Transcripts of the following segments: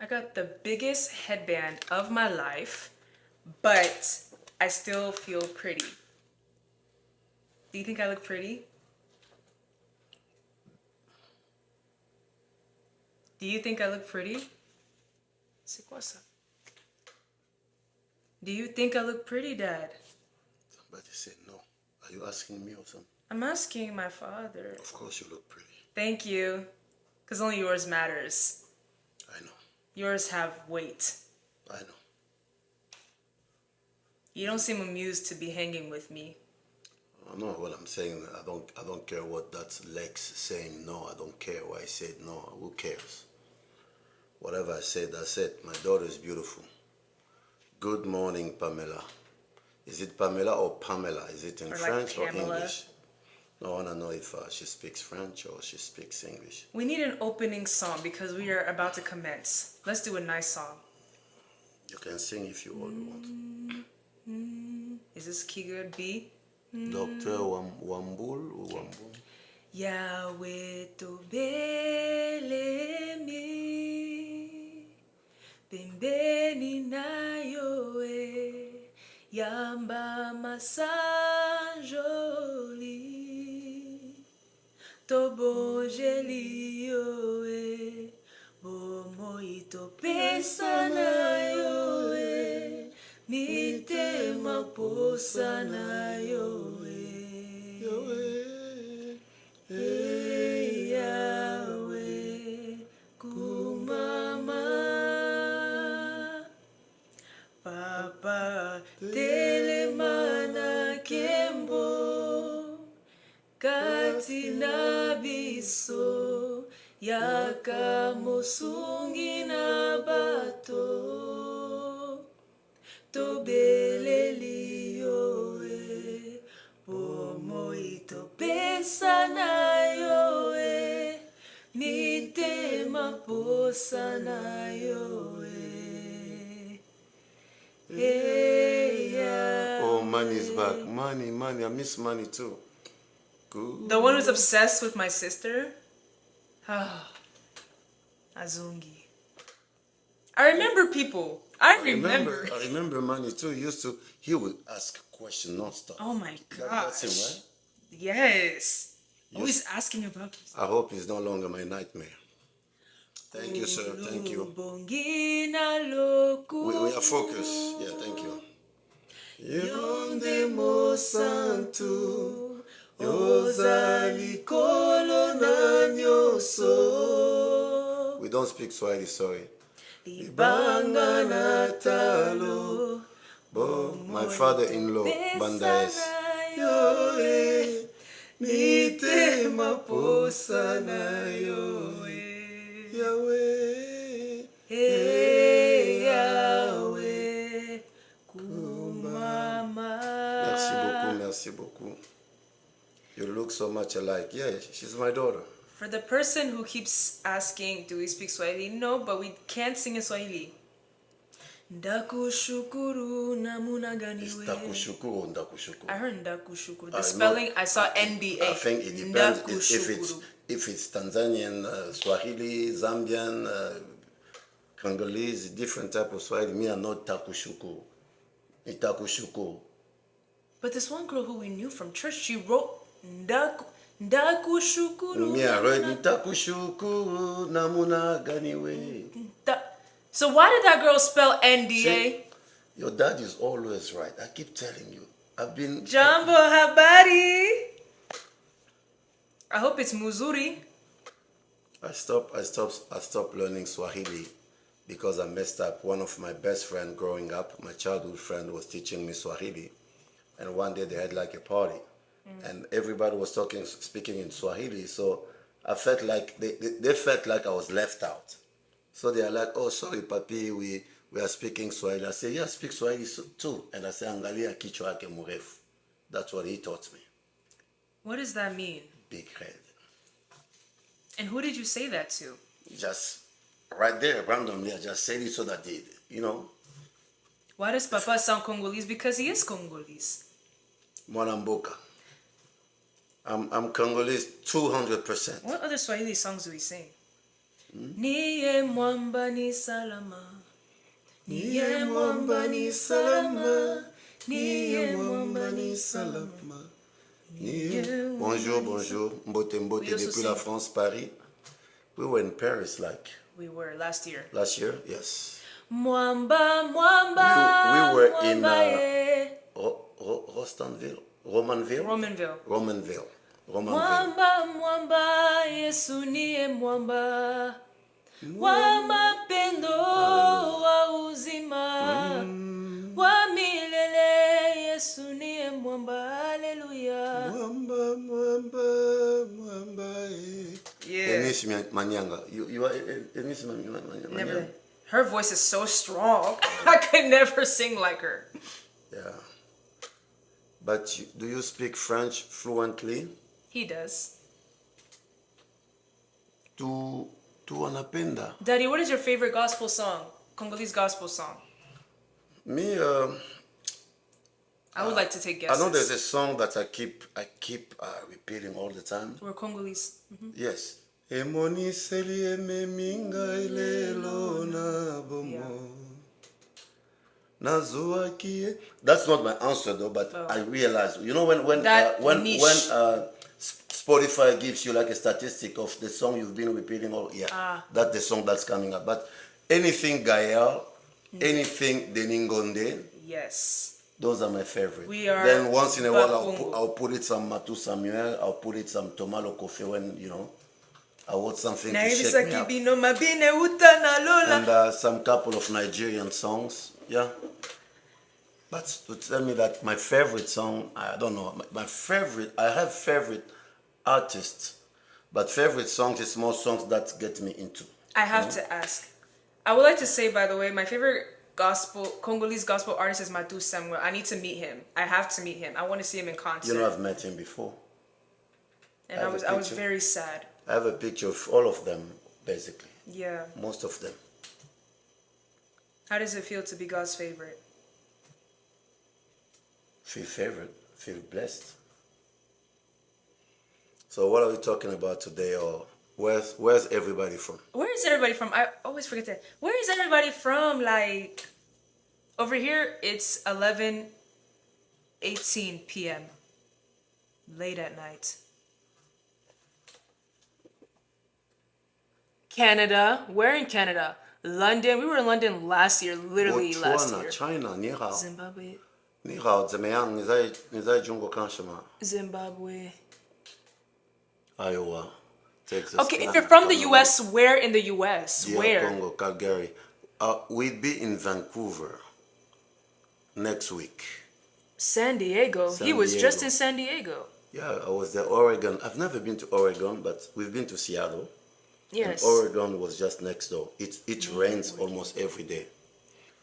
I got the biggest headband of my life, but I still feel pretty. Do you think I look pretty? Do you think I look pretty? C'est quoi ça? Do you think I look pretty, Dad? Somebody said no. Are you asking me or something? I'm asking my father. Of course you look pretty. Thank you. Because only yours matters. I know. Yours have weight. I know. You don't seem amused to be hanging with me. I know what I'm saying. I don't care what that's Lex saying. No, I don't care why I said no. Who cares? Whatever I said, that's it. My daughter is beautiful. Good morning, Pamela. Is it Pamela or Pamela? Is it in Or like French or Pamela. English? No, I want to know if she speaks French or she speaks English. We need an opening song because we are about to commence. Let's do a nice song. You can sing if you all want. Is this key good? B? Dr. Wambul or Wambul? Yahweh tobelemi pembeni nayoe yamba masanjoli tobojeli yoe bomoito pesa nayoe mitema posa nayoe Yahweh, kumama, papa, telemana kembo, katina biso, yaka mosungi na bato, tobeleli yoe, pomoito pesa na yoe, mitema posa na yoe. Hey, Oh, money is back. Money. I miss money too. Good. The one who's obsessed with my sister? Ah, Azungi. I remember people. I remember. I remember money too. He would ask questions non-stop. Oh my That's gosh. him, right? Yes. Always asking about this. I hope he's no longer my nightmare. Thank you, sir. Thank you. We are focused. Yeah, thank you. Yonde mo santu, yozali kolo na nyoso. We don't speak Swahili, sorry. Ibanga natalo, bo my father-in-law, Bandaes. Yoe, mitema posa na yoe. Yahweh, Hey, Yahweh, kumama. Merci beaucoup. You look so much alike. Yeah, she's my daughter. For the person who keeps asking, do we speak Swahili? No, but we can't sing in Swahili. Ndakushukuru namuna gani It's we. Takushukuru or Ndakushukuru? I heard Ndakushukuru. The spelling, I saw NDA. I think it depends if it's Tanzanian, Swahili, Zambian, Congolese, different type of Swahili. Me, I'm not Takushukuru. It's Takushukuru. But this one girl who we knew from church, she wrote Ndakushukuru. Me, I read Takushukuru namuna gani we. So why did that girl spell NDA? See, your dad is always right. I keep telling you. I've been... Jambo habari. I hope it's Muzuri. I stopped learning Swahili because I messed up. One of my best friends growing up, my childhood friend, was teaching me Swahili. And one day they had like a party. And everybody was speaking in Swahili. So I felt like, they felt like I was left out. So they are like, oh, sorry, papi, we are speaking Swahili. I say, yeah, I speak Swahili too. And I say, angalia kichwa yake mrefu. That's what he taught me. What does that mean? Big head. And who did you say that to? Just right there, randomly, I just said it so that they, you know. Why does Papa sound Congolese? Because he is Congolese. Mwanamboka. I'm Congolese 200%. What other Swahili songs do we sing? Niye mwamba ni salama. Niye mwamba ni salama. Niye mwamba ni salama. Bonjour, bonjour. Mbote mbote depuis la France, Paris. We were in Paris We were last year. last year, yes. Mwamba, mwamba. We were in mwamba ye. Rostanville, Romanville. Romanville. Romanville. Mwamba, mwamba, Yesu niye mwamba. Wa mapendo wa uzima. Wa milele, Yesu niye mwamba. Hallelujah. Mwamba, mwamba, mwamba. Yeah. Eunice Manyanga. You are Eunice Manyanga? Never. Her voice is so strong. I could never sing like her. Yeah. But do you speak French fluently? He does. Tu anapenda. Daddy, what is your favorite gospel song? Congolese gospel song? Me, I would like to take guesses. I know there's a song that I keep repeating all the time. We're Congolese. Yes. Emoni selie me minga ilelo na bomo. Nazuakie. That's not my answer though, but I realize. You know when Spotify gives you like a statistic of the song you've been repeating that's the song that's coming up. But anything Gael, anything Deningonde. Yes. Those are my favorite. Then once in a while I'll put it some Matu Samuel, I'll put it some Tomalo Kofi when, I want something to shake me up. And some couple of Nigerian songs, yeah. But to tell me that my favorite song, I don't know. I have favorite artists, but favorite songs is more songs that get me into. I have to ask. I would like to say, by the way, my favorite Congolese gospel artist is Matu Samuel. I need to meet him. I have to meet him. I want to see him in concert. I've met him before. And I was very sad. I have a picture of all of them, basically. Yeah. Most of them. How does it feel to be God's favorite? Feel favored, feel blessed. So what are we talking about today, or where's everybody from? Where is everybody from? I always forget that. Where is everybody from? Like, over here, it's 11:18 p.m. Late at night. Canada. Where in Canada? London. We were in London last year, literally last year. China, ni hao. Zimbabwe. Ni hao, zemeyang, nizai jungo kanshima. Zimbabwe. Iowa, Texas. Okay, if you're from the U.S., where in the U.S.? Where? Congo, Calgary. We'll be in Vancouver next week. San Diego. He was just in San Diego. Yeah, I was there. Oregon. I've never been to Oregon, but we've been to Seattle. Yes. And Oregon was just next door. It rains almost every day.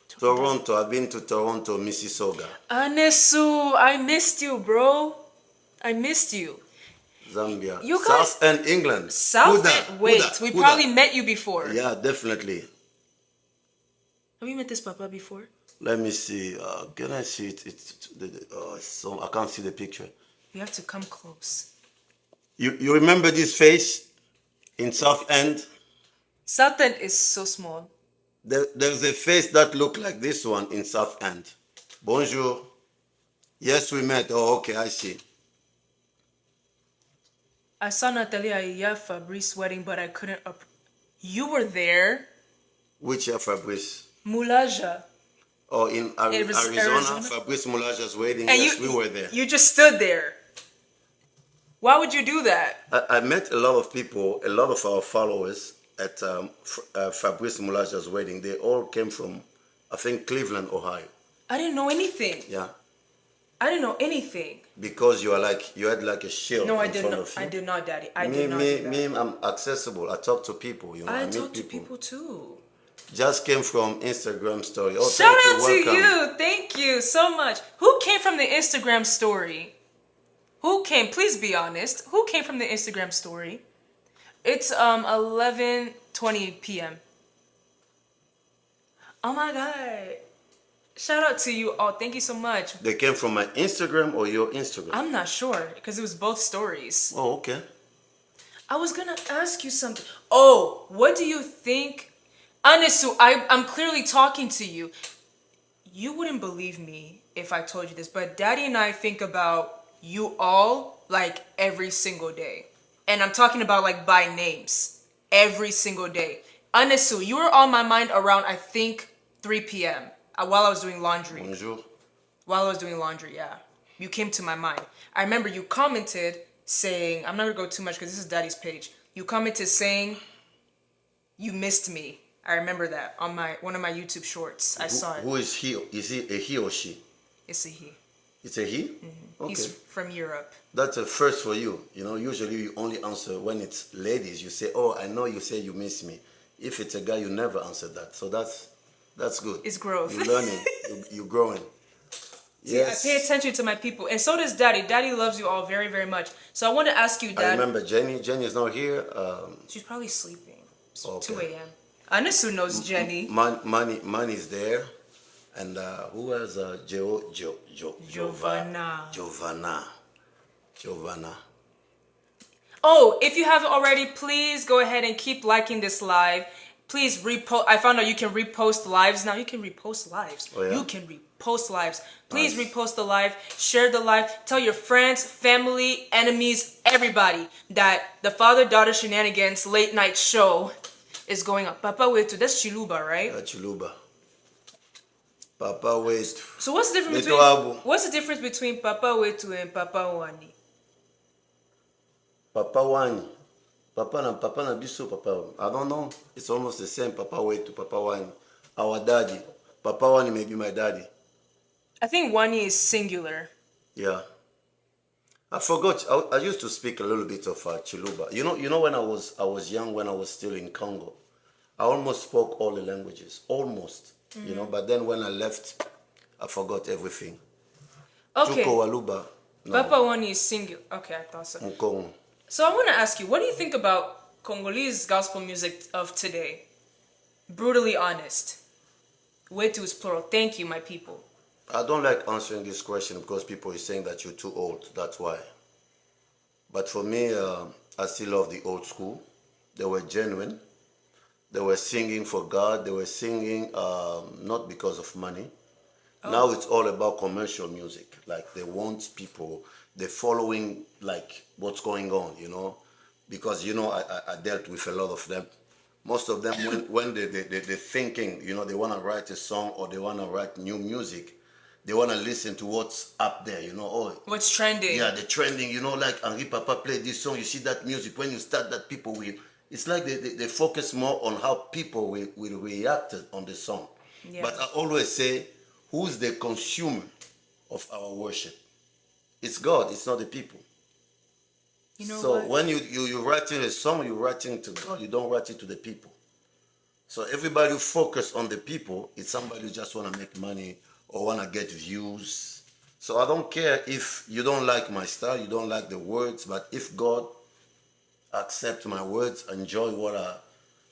Toronto. I've been to Toronto, Mississauga. Anesu, I missed you, bro. I missed you. Zambia. You guys, South End, England. South End. Wait, we probably met you before. Yeah, definitely. Have you met this papa before? Let me see. Can I see it? I can't see the picture. You have to come close. You remember this face in South End? South End is so small. There's a face that looked like this one in South End. Bonjour. Yes, we met. Oh, okay, I see. I saw Natalia at Fabrice's wedding, but I couldn't. You were there. Which year, Fabrice? Mulaja. Oh, in Arizona, Fabrice Mulaja's wedding. And yes, we were there. You just stood there. Why would you do that? I met a lot of people, a lot of our followers at Fabrice Mulaja's wedding. They all came from, I think, Cleveland, Ohio. I didn't know anything. Yeah. I didn't know anything. Because you had like a shield in front of you. I did not, Daddy. I did not do that. Me, I'm accessible. I talk to people. I talk to people too. Just came from Instagram story. Oh, shout out to you. Thank you so much. Who came from the Instagram story? Who came? Please be honest. Who came from the Instagram story? It's 11:20 p.m. Oh my God. Shout out to you all. Thank you so much. They came from my Instagram or your Instagram? I'm not sure because it was both stories. Oh, okay. I was gonna ask you something. Oh, what do you think? Anisu, I'm clearly talking to you. You wouldn't believe me if I told you this, but Daddy and I think about you all like every single day. And I'm talking about like by names every single day. Anisu, you were on my mind around, I think, 3 p.m. While I was doing laundry. Bonjour. While I was doing laundry, yeah. You came to my mind. I remember you commented saying, I'm not gonna go too much because this is Daddy's page. You commented saying you missed me. I remember that on my one of my YouTube shorts. I saw it. Who is he? Is he a he or she? It's a he. It's a he? Okay. He's from Europe. That's a first for you. You know, usually you only answer when it's ladies. You say, "Oh, I know you say you miss me." If it's a guy, you never answer that. So that's good. It's growth. You're learning. You're growing. See, Yes. I pay attention to my people, and so does Daddy. Daddy loves you all very, very much. So I want to ask you, I Dad. remember Jenny. Jenny is not here. She's probably sleeping. It's Okay. 2 a.m. Anisu knows Jenny. Money's there, and who else? Giovanna. Giovanna. Oh, if you haven't already, please go ahead and keep liking this live. Please repost. I found out you can repost lives now. You can repost lives. Oh, yeah? You can repost lives. Please Nice. repost the live. Share the live. Tell your friends, family, enemies, everybody that the father-daughter Shenanigans late night show is going up. Papa Wetu, that's Chiluba, right? Chuluba. Papa waste. So what's the difference Meto between Abu. what's the difference between Papa Wetu and Papa Wani? Papa Wani. Papa na biso Papa. I don't know. It's almost the same. Papa way to Papa Wani. Our daddy. Papa Wani may be my daddy. I think Wani is singular. Yeah. I forgot. I used to speak a little bit of Chiluba. You know when I was young, when I was still in Congo, I almost spoke all the languages. Almost. You know, but then when I left, I forgot everything. Okay. Chuko Waluba. No. Papa Wani is singular. Okay, I thought so. Mkongo. So I want to ask you, what do you think about Congolese gospel music of today? Brutally honest. Wetu is plural. Thank you, my people. I don't like answering this question because people are saying that you're too old. That's why. But for me, I still love the old school. They were genuine. They were singing for God. They were singing not because of money. Now it's all about commercial music. Like they want people, they're following like what's going on, you know. Because, you know, I dealt with a lot of them. Most of them, when they're thinking, you know, they want to write a song or they want to write new music, they want to listen to what's up there, you know. Oh, What's trending? yeah, the trending, you know, like Henri Papa played this song, you see that music, when you start that people will, it's like they focus more on how people will react on the song. Yeah. But I always say, who's the consumer of our worship? It's God, it's not the people. You know So what? when you're writing a song, you're writing to God, you don't write it to the people. So everybody who focus on the people, it's somebody who just want to make money or want to get views. So I don't care if you don't like my style, you don't like the words, but if God accept my words, enjoy what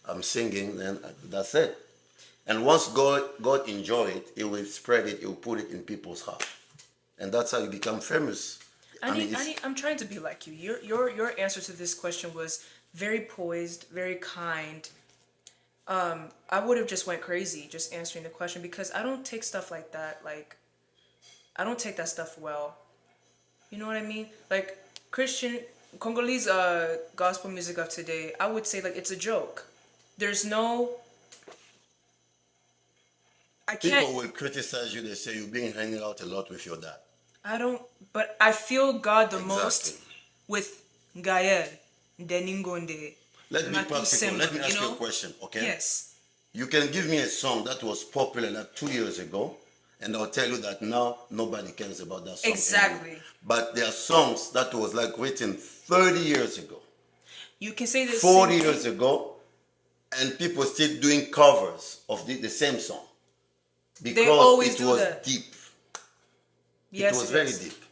I'm singing, then that's it. And once God enjoy it, He will spread it, He will put it in people's heart. And that's how you become famous. I'm trying to be like you. Your answer to this question was very poised, very kind. I would have just went crazy just answering the question because I don't take stuff like that. Like, I don't take that stuff well. You know what I mean? Like Christian Congolese gospel music of today, I would say like it's a joke. There's no. I can't. People will criticize you, they say you've been hanging out a lot with your dad. I don't. But I feel God the Exactly. most with Gael, Deningonde. Let me be Matthew practical. Simba, Let me ask you know? a question, okay? Yes. You can give me a song that was popular like 2 years ago, and I'll tell you that now nobody cares about that song. Exactly. Anymore. But there are songs that was like written 30 years ago, You can say this. 40 years ago, and people still doing covers of the same song. Because always it do was that. deep. Yes, It was it very is. deep.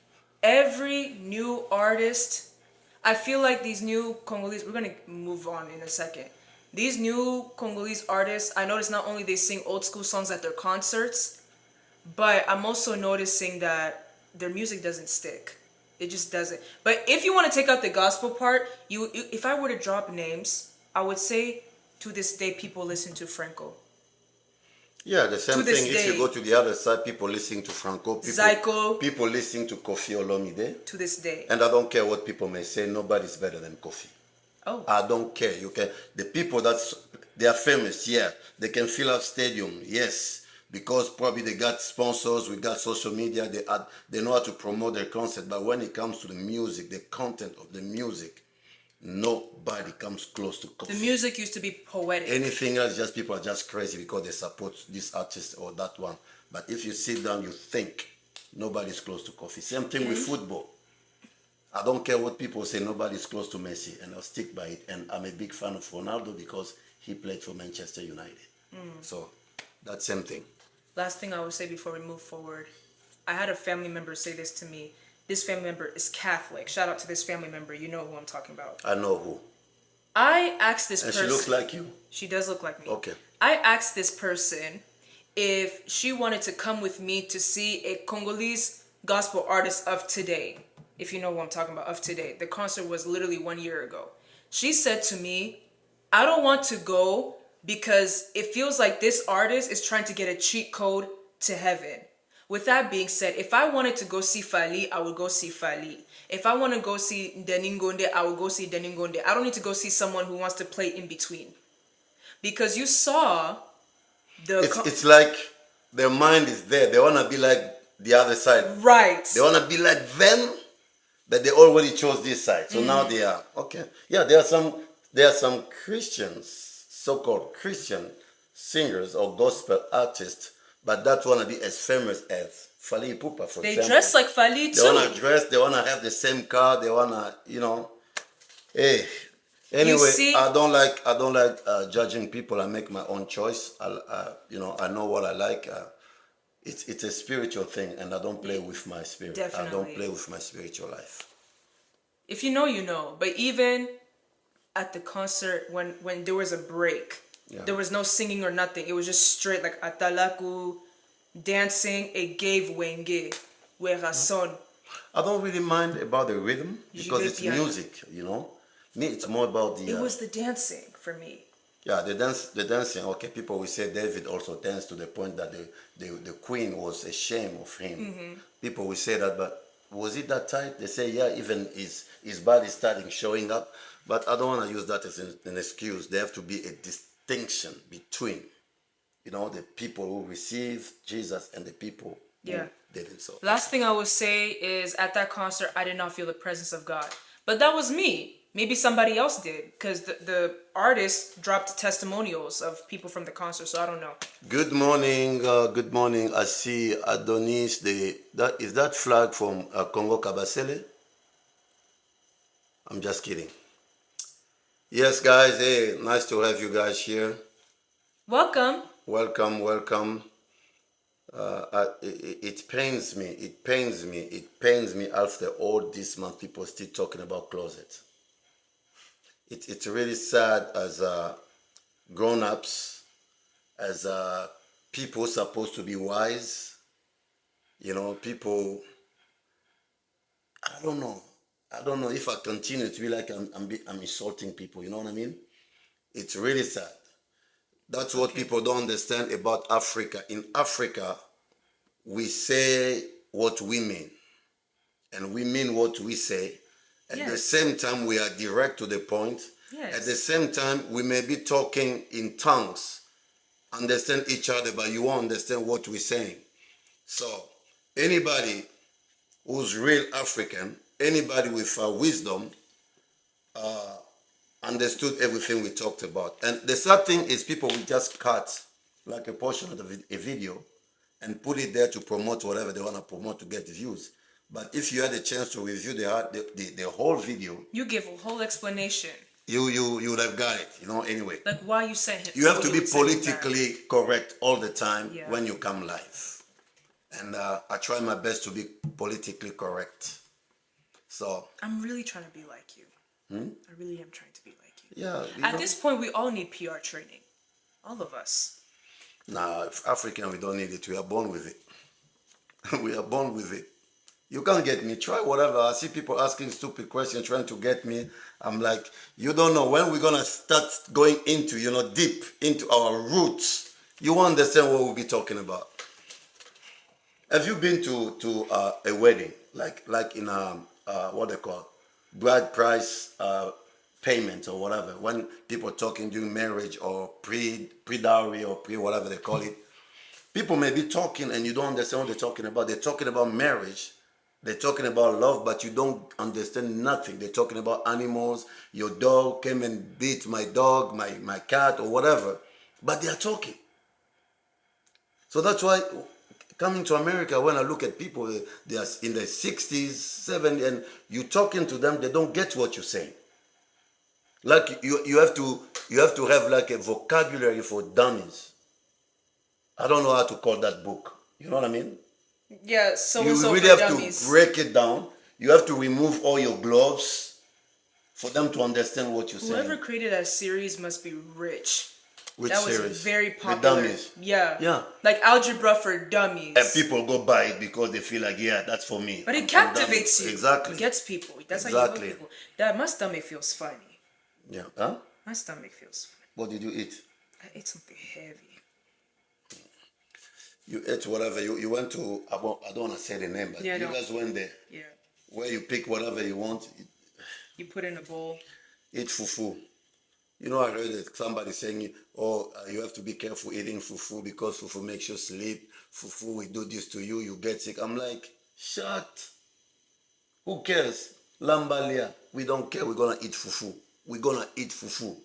Every new artist, I feel like these new Congolese, we're going to move on in a second. These new Congolese artists, I notice not only they sing old school songs at their concerts, but I'm also noticing that their music doesn't stick. It just doesn't. But if you want to take out the gospel part, if I were to drop names, I would say to this day people listen to Franco. Yeah, the To same this thing. If you day. go to the other side, people listening to Franco, Zyko. people listening to Kofi Olomide. To this day. And I don't care what people may say. Nobody's better than Kofi. Oh. I don't care. You can. The people they are famous. Yeah, they can fill up stadium. Yes, because probably they got sponsors. We got social media. They know how to promote their concept. But when it comes to the music, the content of the music, nobody comes close to Kofi. The music used to be poetic. Anything else, just people are just crazy because they support this artist or that one. But if you sit down, you think nobody's close to Kofi. Same thing with football. I don't care what people say, nobody's close to Messi, and I'll stick by it. And I'm a big fan of Ronaldo because he played for Manchester United. So that same thing. Last thing I would say before we move forward. I had a family member say this to me. This family member is Catholic. Shout out to this family member. You know who I'm talking about. I know who. I asked this And person. she looks like you? She does look like me. Okay. I asked this person if she wanted to come with me to see a Congolese gospel artist of today. If you know who I'm talking about, of today. The concert was literally 1 year ago. She said to me, I don't want to go because it feels like this artist is trying to get a cheat code to heaven. With that being said, if I wanted to go see Fali, I would go see Fali. If I want to go see Deningonde, I would go see Deningonde. I don't need to go see someone who wants to play in between. Because you saw It's like their mind is there. They want to be like the other side. Right. They want to be like them, but they already chose this side. So now they are, okay. Yeah, there are some Christians, so-called Christian singers or gospel artists, but that want to be as famous as Fali Ipupa, for example. They dress like Fali too. They want to dress, they want to have the same car, they want to, hey. Anyway, I don't like judging people. I make my own choice. I know what I like. It's a spiritual thing, and I don't play with my spirit. Definitely. I don't play with my spiritual life. If you know, you know. But even at the concert, when there was a break, there was no singing or nothing. It was just straight like atalaku, dancing. It gave wenge, werason. I don't really mind about the rhythm because it's music, Me, it's more about the. It was the dancing for me. Yeah, the dancing. Okay, people will say David also danced to the point that the queen was ashamed of him. People will say that, but was it that tight? They say, yeah, even his body starting showing up. But I don't want to use that as an excuse. There have to be a distinction between, the people who received Jesus and the people who didn't. So last thing I would say is at that concert, I did not feel the presence of God. But that was me. Maybe somebody else did, because the artist dropped testimonials of people from the concert, so I don't know. Good morning, good morning. I see Adonis. Is that flag from Congo Kabasele? I'm just kidding. Yes, guys. Hey, nice to have you guys here. Welcome. Welcome. It pains me after all this month people still talking about closet. It's really sad as grown-ups, as people supposed to be wise. People. I don't know if I continue to be like I'm insulting people. You know what I mean? It's really sad. That's what people don't understand about Africa. In Africa, we say what we mean, and we mean what we say. At the same time, we are direct to the point. At the same time, we may be talking in tongues, understand each other, but you won't understand what we're saying. So anybody who's real African, anybody with wisdom, understood everything we talked about. And the sad thing is people will just cut like a portion of a video and put it there to promote whatever they want to promote to get views. But if you had a chance to review the whole video, you give a whole explanation. You would have got it, anyway. Like why you sent him. You have to be politically correct all the time when you come live. And I try my best to be politically correct. So I'm really trying to be like you. I really am trying to be like you. Yeah. At this point, we all need PR training. All of us. Nah, African, we don't need it. We are born with it. We are born with it. You can't get me. Try whatever. I see people asking stupid questions, trying to get me. I'm like, you don't know when we're gonna start going into, deep into our roots. You won't understand what we'll be talking about. Have you been to a wedding, like in what they call bride price payment or whatever? When people talking during marriage or pre dowry or pre whatever they call it, people may be talking and you don't understand what they're talking about. They're talking about marriage. They're talking about love, but you don't understand nothing. They're talking about animals. Your dog came and beat my dog, my cat, or whatever. But they are talking. So that's why coming to America, when I look at people, they are in their 60s, 70s, and you talking to them, they don't get what you're saying. Like you have to have like a vocabulary for dummies. I don't know how to call that book. You know what I mean? Yeah, so and You so really for have dummies. to break it down. You have to remove all your gloves for them to understand what you're Whoever saying. created that series must be rich. Which That was series? very The popular. dummies. Yeah. Yeah. Like algebra for dummies. And people go buy it because they feel like, yeah, that's for me. But it I'm captivates dummy. you. Exactly. It gets people. That's how you Exactly. hook people. That my stomach feels funny. Yeah. Huh? My stomach feels funny. What did you eat? I ate something heavy. You ate whatever. You went to, I don't want to say the name, but Yeah, you no. guys went there Yeah. where you pick whatever you want, You put in a bowl. eat fufu. You know, I heard that somebody saying, oh, you have to be careful eating fufu because fufu makes you sleep. Fufu will do this to you, you get sick. I'm like, shut. Who cares? Lambalia. We don't care. We're going to eat fufu. We're going to eat fufu.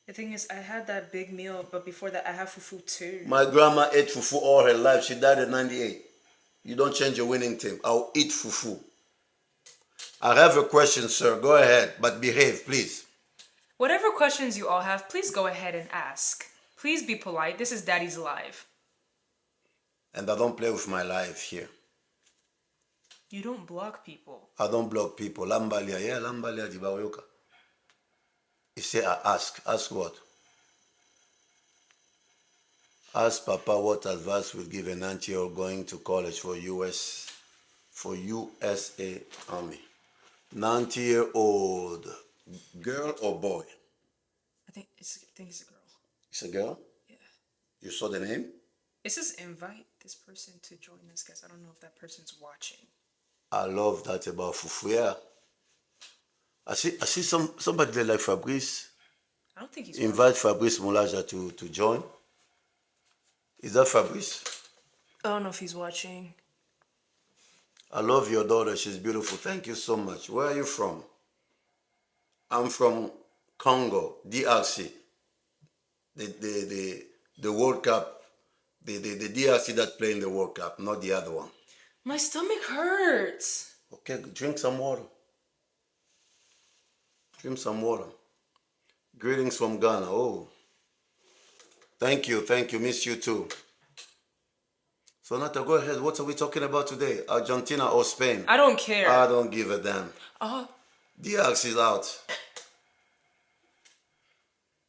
The thing is, I had that big meal, but before that, I had fufu too. My grandma ate fufu all her life. She died at 98. You don't change your winning team. I'll eat fufu. I have a question, sir. Go ahead, but behave, please. Whatever questions you all have, please go ahead and ask. Please be polite. This is Daddy's Live. And I don't play with my life here. You don't block people. I don't block people. Lambalia, yeah, Lambalia di Bayoka. He say, I ask. Ask what? Ask Papa what advice will give a 90-year-old going to college for USA Army. 90-year-old girl or boy? I think it's a girl. It's a girl? Yeah. You saw the name? It says invite this person to join us, guys. I don't know if that person's watching. I love that about fufu. Yeah. I see somebody there like Fabrice. I don't think he's Invite Fabrice Moulaja to join. Is that Fabrice? I don't know if he's watching. I love your daughter. She's beautiful. Thank you so much. Where are you from? I'm from Congo, DRC. The World Cup. The DRC that play in the World Cup, not the other one. My stomach hurts. Okay, drink some water. Drink some water. Greetings from Ghana. Oh. Thank you. Miss you too. So Nata, go ahead. What are we talking about today? Argentina or Spain? I don't care. I don't give a damn. Oh. DX is out.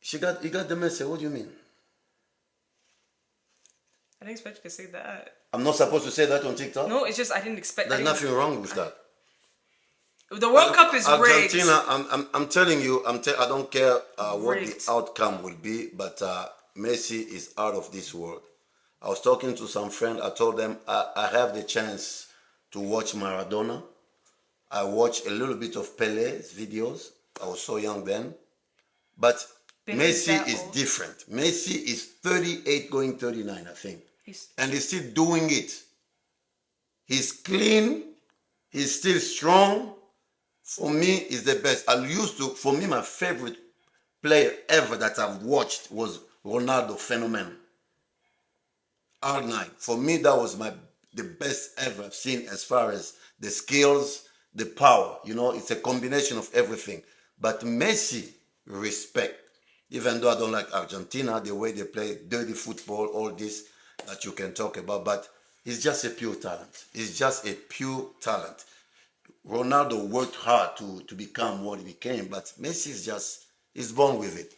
He got the message. What do you mean? I didn't expect you to say that. I'm not supposed to say that on TikTok? No, it's just I didn't expect. There's nothing wrong with that. The World Cup is rigged. Argentina, I'm telling you, I don't care what the Rigged. outcome will be, but Messi is out of this world. I was talking to some friend. I told them I have the chance to watch Maradona. I watched a little bit of Pele's videos. I was so young then. But Pele's Messi that is old? different. Messi is 38 going 39, I think. He's- And he's still doing it. He's clean. He's still strong. For me, is the best. For me, my favorite player ever that I've watched was Ronaldo Phenomenon. R9. For me, that was the best ever I've seen as far as the skills, the power. It's a combination of everything. But Messi, respect. Even though I don't like Argentina, the way they play dirty football, all this that you can talk about, but he's just a pure talent. He's just a pure talent. Ronaldo worked hard to become what he became, but Messi he's born with it.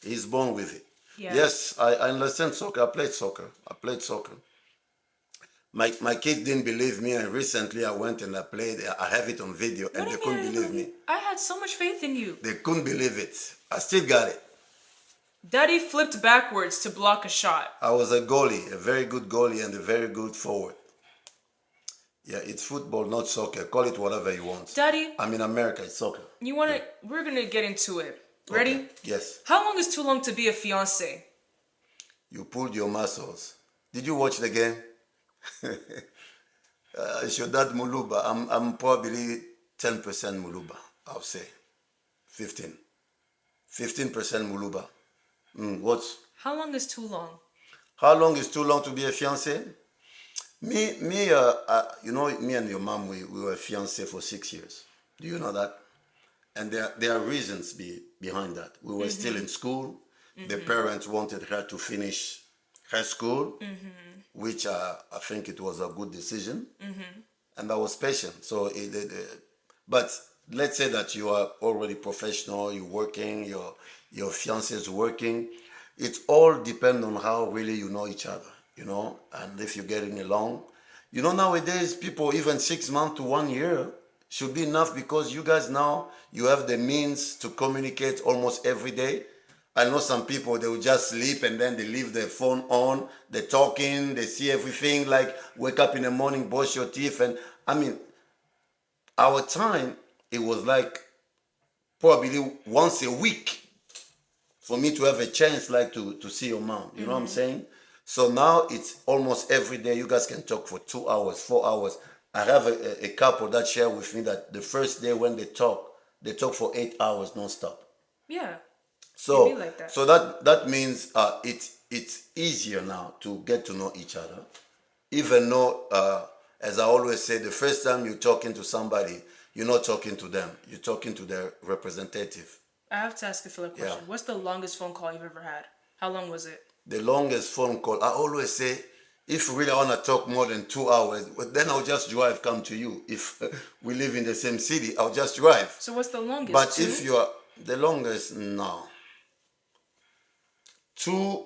He's born with it. Yeah. Yes, I understand soccer. I played soccer. My kids didn't believe me, and recently I went and I played. I have it on video, What and do they you mean couldn't I didn't believe believe? me. I had so much faith in you. They couldn't believe it. I still got it. Daddy flipped backwards to block a shot. I was a goalie, a very good goalie, and a very good forward. Yeah, it's football, not soccer. Call it whatever you want. Daddy, I'm in America, it's soccer. you wanna? We're gonna get into it. Ready? Okay. Yes. How long is too long to be a fiance? You pulled your muscles. Did you watch the game? Shodat Muluba. I'm probably 10% Muluba, I'll say. 15. 15% Muluba. What's How long is too long? How long is too long to be a fiancé? You know, me and your mom, we were fiancé for 6 years. Do you know that? And there are reasons behind that. We were still in school. The parents wanted her to finish her school, which I think it was a good decision. And I was patient. So, but let's say that you are already professional, you're working, your fiancé is working. It all depends on how really you know each other, you know, and if you're getting along. You know, nowadays, people, even 6 months to 1 year should be enough, because you guys now, you have the means to communicate almost every day. I know some people, they will just sleep and then they leave their phone on, they're talking, they see everything, like wake up in the morning, brush your teeth. And I mean, our time, it was like probably once a week for me to have a chance, like to see your mom. You know what I'm saying? So now it's almost every day. You guys can talk for 2 hours, 4 hours. I have a couple that share with me that the first day when they talk for 8 hours non-stop. Yeah. So, It'd be like that. so that means it's easier now to get to know each other. Even though, as I always say, the first time you're talking to somebody, you're not talking to them. You're talking to their representative. I have to ask a filler question. Yeah. What's the longest phone call you've ever had? How long was it? The longest phone call, I always say, if you really want to talk more than 2 hours, then I'll just drive, come to you. If we live in the same city, I'll just drive. So what's the longest? But 2? if you are the longest, no. 2,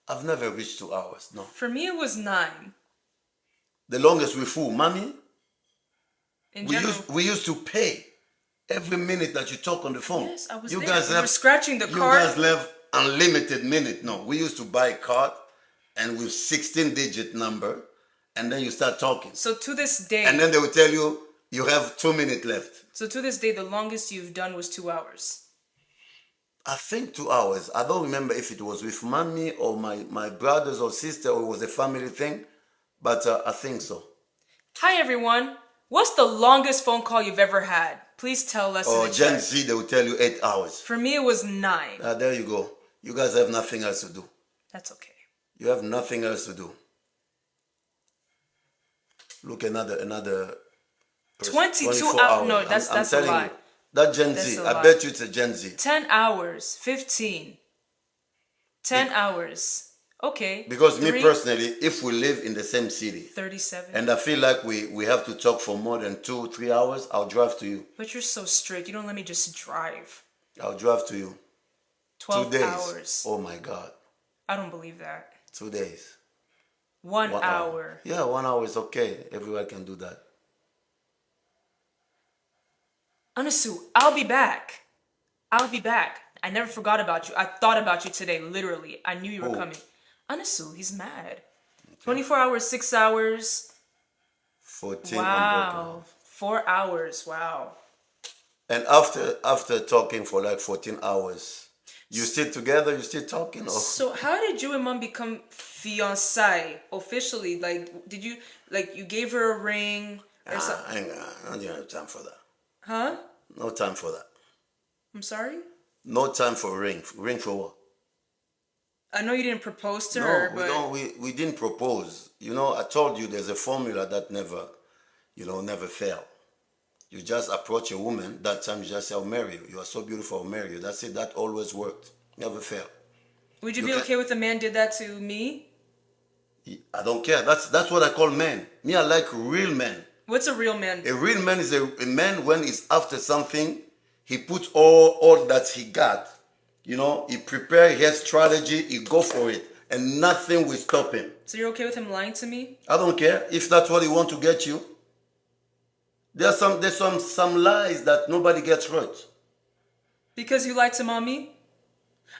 I've never reached 2 hours, no. For me, it was 9. The longest with who? Mommy? In We general. we used to pay every minute that you talk on the phone. Yes, I was you there. Guys We have, were scratching the you card. guys have unlimited minute. No, we used to buy a card and with 16-digit number, and then you start talking. So to this day. And then they will tell you, you have 2 minutes left. So to this day, the longest you've done was 2 hours. I think 2 hours. I don't remember if it was with mommy or my brothers or sister, or it was a family thing, but I think so. Hi, everyone. What's the longest phone call you've ever had? Please tell us in Or the Gen chat. Z, they will tell you 8 hours. For me, it was 9. There you go. You guys have nothing else to do. That's okay. You have nothing else to do. Look, another 22 24 hours. No, that's a telling lie. you, that Gen That's Z, a I lie. bet you it's a Gen Z. 10 hours. 15. 10 hours. Okay. Because me 3, personally, if we live in the same city, 37. and I feel like we have to talk for more than 2-3 hours, I'll drive to you. But you're so strict. You don't let me just drive. I'll drive to you. 12 2 days. hours. Oh my God. I don't believe that. 2 days. 1 1 hour. Yeah, 1 hour is okay. Everyone can do that. Anasu, I'll be back. I'll be back. I never forgot about you. I thought about you today, literally. I knew you were Oh. coming. Anasu, he's mad. 24 hours, 6 hours. 14 Wow. unbroken. 4 hours. Wow. And after talking for like 14 hours, you still together? You still talking? Or? So how did you and mom become fiancé officially? Like, did you, like, you gave her a ring or something? I don't have time for that. Huh? No time for that. I'm sorry? No time for ring. Ring for what? I know you didn't propose to No, her, we but don't. We didn't propose. You know, I told you there's a formula that never fail. You just approach a woman. That time you just say, "I'll marry you. You are so beautiful. I'll marry you." That's it. That always worked. Never fail. would you You be can- okay with a man did that to me? I don't care. That's what I call men. Me, I like real men. What's a real man? A real man is a man when he's after something, he puts all that he got. You know, he prepare, he has strategy, he go for it. and nothing will stop him. So you're okay with him lying to me? I don't care if that's what he want to get you. There's some lies that nobody gets hurt. Because you lied to mommy?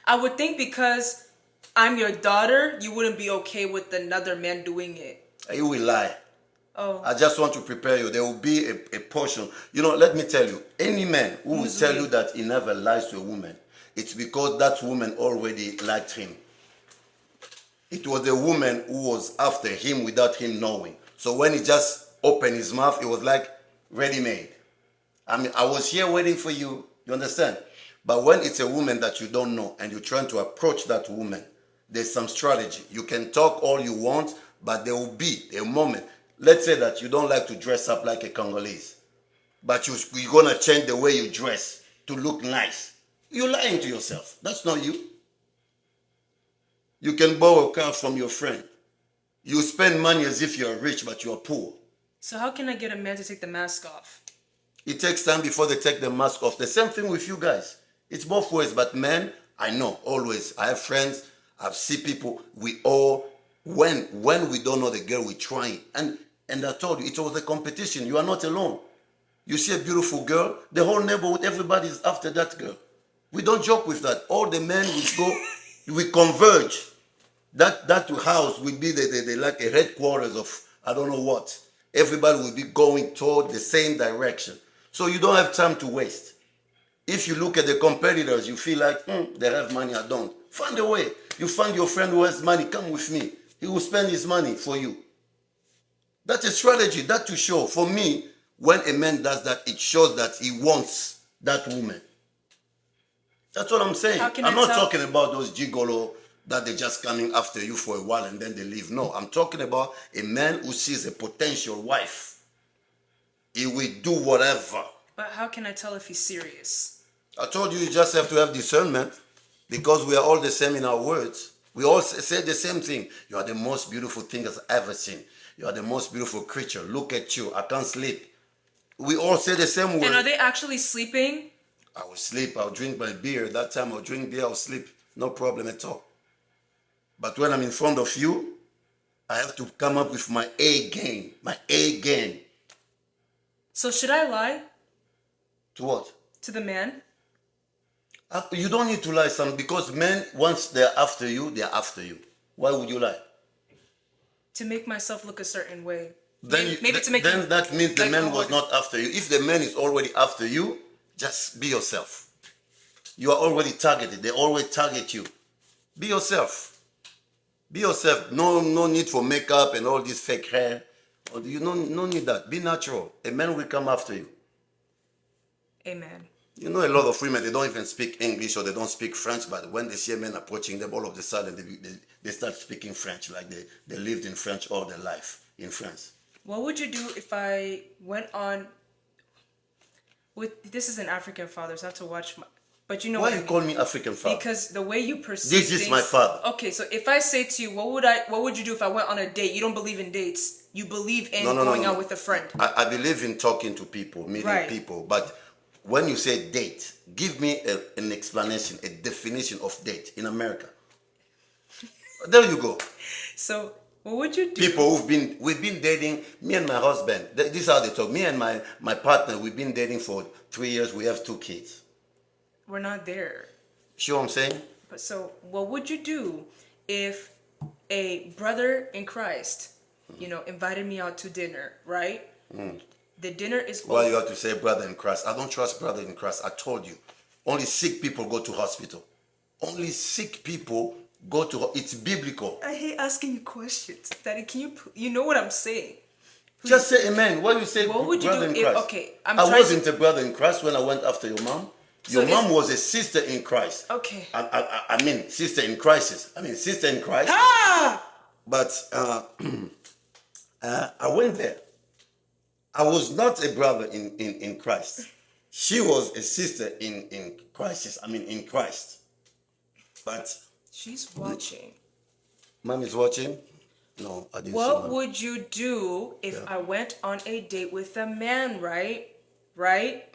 I would think because I'm your daughter, you wouldn't be okay with another man doing it. You will lie. Oh. I just want to prepare you. There will be a portion. Let me tell you, any man who will tell you that he never lies to a woman, it's because that woman already liked him. It was a woman who was after him without him knowing. So when he just opened his mouth, it was like ready-made. I mean, I was here waiting for you. You understand? But when it's a woman that you don't know and you're trying to approach that woman, there's some strategy. You can talk all you want, but there will be a moment. Let's say that you don't like to dress up like a Congolese, but you're going to change the way you dress to look nice. You're lying to yourself. That's not you. You can borrow a car from your friend. You spend money as if you're rich, but you're poor. So how can I get a man to take the mask off? It takes time before they take the mask off. The same thing with you guys. It's both ways, but men, I know, always. I have friends, I've seen people, we all, when we don't know the girl, we try. And I told you, it was a competition. You are not alone. You see a beautiful girl, the whole neighborhood, everybody's after that girl. We don't joke with that. All the men will go, we converge. That house will be the like a headquarters of I don't know what. Everybody will be going toward the same direction. So you don't have time to waste. If you look at the competitors, you feel like, they have money, I don't. Find a way. You find your friend who has money, come with me. He will spend his money for you. That's a strategy, that to show. For me, when a man does that, it shows that he wants that woman. That's what I'm saying. I'm not talking about those gigolo that they're just coming after you for a while and then they leave. No, I'm talking about a man who sees a potential wife. He will do whatever. But how can I tell if he's serious? I told you, you just have to have discernment because we are all the same in our words. We all say the same thing. You are the most beautiful thing I've ever seen. You are the most beautiful creature. Look at you. I can't sleep. We all say the same word. And are they actually sleeping? I will sleep. I'll drink my beer. That time I'll drink beer. I'll sleep. No problem at all. But when I'm in front of you, I have to come up with my A game. My A game. So should I lie? To what? To the man? You don't need to lie, son, because men, once they're after you, they're after you. Why would you lie? To make myself look a certain way. Then that means the man was not after you. If the man is already after you, just be yourself. You are already targeted. They always target you. Be yourself. Be yourself. No need for makeup and all this fake hair. You no need that. Be natural. A man will come after you. Amen. You know, a lot of women, they don't even speak English or they don't speak French, but when they see a man approaching them, all of a sudden they start speaking French, like they lived in French all their life in France. What would you do if I went on with, this is an African father, so I have to watch my, but you know why what you call me African father? Because the way you perceive this is my father. Okay, so if I say to you, what would you do if I went on a date? You don't believe in dates. You believe in going out with a friend. I believe in talking to people, meeting people, but when you say date, give me an explanation, a definition of date in America. There you go. So what would you do? People we've been dating, me and my husband, this is how they talk. Me and my partner, we've been dating for 3 years. We have 2 kids. We're not there. See what I'm saying? But so what would you do if a brother in Christ, invited me out to dinner, right? The dinner is over. Why you have to say brother in Christ? I don't trust brother in Christ. I told you. Only sick people go to hospital. Only sick people go to, it's biblical. I hate asking you questions. Daddy, can you know what I'm saying? Please. Just say amen. Why you say what would you brother do in Christ? Okay, I wasn't a brother in Christ when I went after your mom. Your mom was a sister in Christ. Okay. I mean, sister in crisis. I mean, sister in Christ. Ah! But I went there. I was not a brother in Christ. She was a sister in crisis. I mean, in Christ. But she's watching. Mom is watching? No, I didn't. What would you do if I went on a date with a man, right? Right?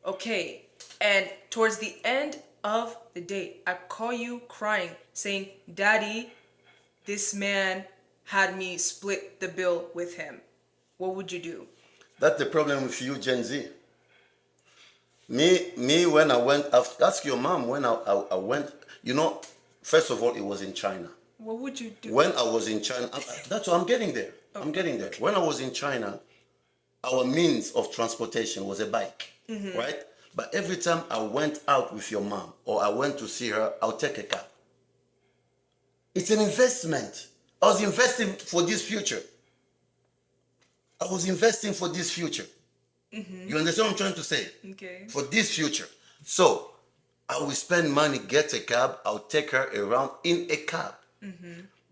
Okay. And towards the end of the date, I call you crying, saying, Daddy, this man had me split the bill with him, what would you do? That's the problem with you, Gen Z. Me, when I went, ask your mom when I went, you know, first of all, it was in China. What would you do? When I was in China, that's what I'm getting there. Oh, I'm getting there. When I was in China, our means of transportation was a bike, right? But every time I went out with your mom or I went to see her, I'll take a cab. It's an investment. I was investing for this future. I was investing for this future. You understand what I'm trying to say? Okay. For this future. So I will spend money, get a cab, I'll take her around in a cab.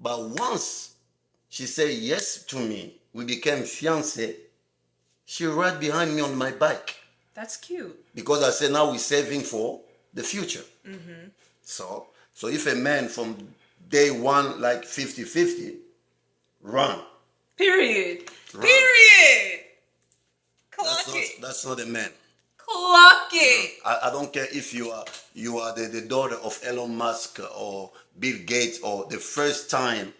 But once she said yes to me, we became fiancé, she ride behind me on my bike. That's cute. Because I said now we're saving for the future. So if a man from day one, like 50-50, run. Period. Run. Period. Clock it. That's not a man. Clock it. I don't care if you are the daughter of Elon Musk or Bill Gates, or the first time,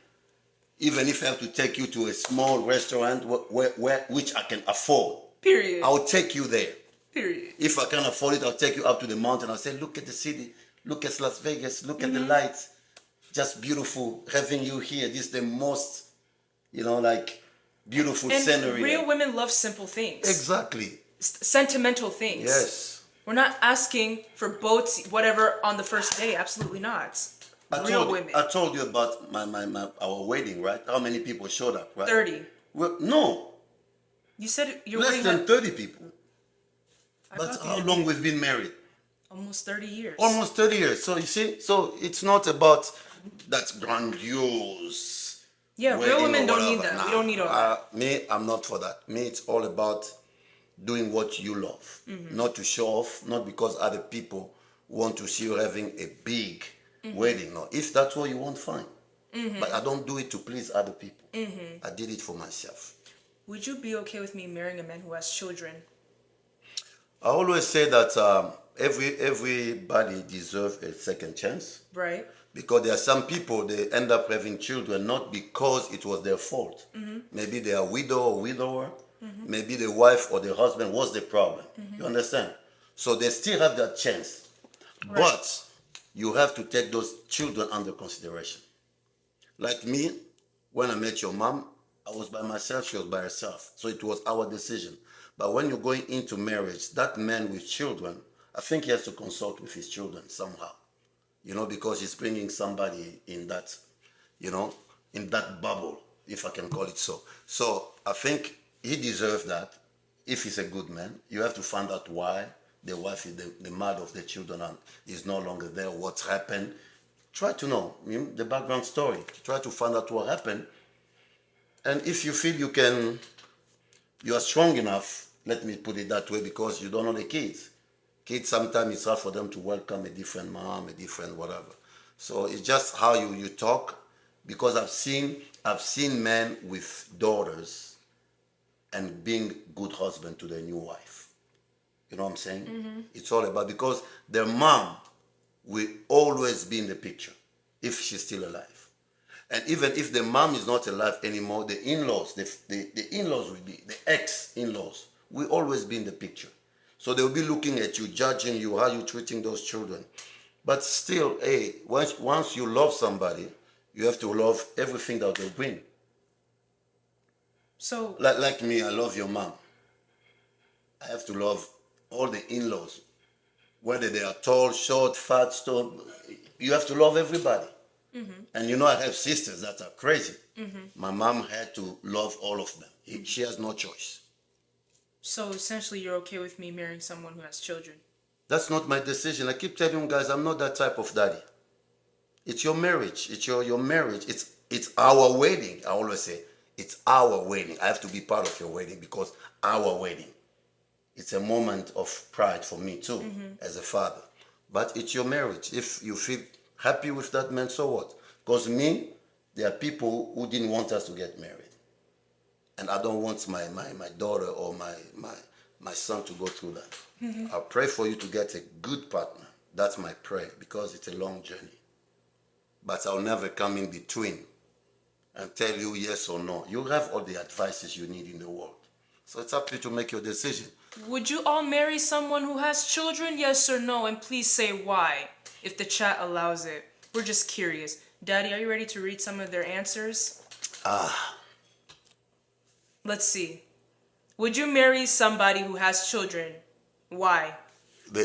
even if I have to take you to a small restaurant which I can afford. Period. I'll take you there. Period. If I can't afford it, I'll take you up to the mountain. I'll say, look at the city, look at Las Vegas, look at the lights. Just beautiful having you here. This is the most, like beautiful And scenery. real women love simple things. Exactly. Sentimental things. Yes. We're not asking for boats, whatever, on the first day. Absolutely not. Real women. I told you about our wedding, right? How many people showed up, right? 30. Well, no. You said your Less wedding than had 30 people. I But thought how you- long we've been married? Almost 30 years. Almost 30 years. So you see, it's not about that grandiose. Yeah, real wedding women or don't need whatever. that. We don't need all that. Me, I'm not for that. Me, it's all about doing what you love, not to show off, not because other people want to see you having a big wedding. No, if that's what you want, fine. But I don't do it to please other people. I did it for myself. Would you be okay with me marrying a man who has children? I always say that everybody deserves a second chance. Right. Because there are some people, they end up having children not because it was their fault. Maybe they are widow or widower. Maybe the wife or the husband was the problem. You understand? So they still have that chance. Right. But you have to take those children under consideration. Like me, when I met your mom, I was by myself, she was by herself. So it was our decision. But when you're going into marriage, that man with children, I think he has to consult with his children somehow. Because he's bringing somebody in that, in that bubble, if I can call it so. So I think he deserves that. If he's a good man, you have to find out why the wife is the mother of the children and is no longer there, what's happened. Try to know the background story. Try to find out what happened. And if you feel you are strong enough, let me put it that way, because you don't know the kids. Kids, sometimes it's hard for them to welcome a different mom, a different whatever. So it's just how you talk, because I've seen men with daughters and being good husband to their new wife. You know what I'm saying? It's all about, because their mom will always be in the picture if she's still alive. And even if the mom is not alive anymore, the in-laws, the in-laws will be, the ex-in-laws will always be in the picture. So they'll be looking at you, judging you, how you're treating those children. But still, once you love somebody, you have to love everything that they bring. So, Like me, I love your mom. I have to love all the in-laws. Whether they are tall, short, fat, stone, you have to love everybody. And I have sisters that are crazy. My mom had to love all of them. She has no choice. so essentially, you're okay with me marrying someone who has children? That's not my decision. I keep telling you guys, I'm not that type of daddy. It's your marriage. It's your marriage. It's our wedding. I always say, it's our wedding. I have to be part of your wedding because our wedding. It's a moment of pride for me too, as a father. But it's your marriage. If you feel happy with that man, so what? Because me, there are people who didn't want us to get married. And I don't want my daughter or my son to go through that. I pray for you to get a good partner. That's my prayer, because it's a long journey. But I'll never come in between and tell you yes or no. You have all the advices you need in the world. So it's up to you to make your decision. Would you all marry someone who has children? Yes or no? And please say why, if the chat allows it. We're just curious. Daddy, are you ready to read some of their answers? Let's see. Would you marry somebody who has children? Why?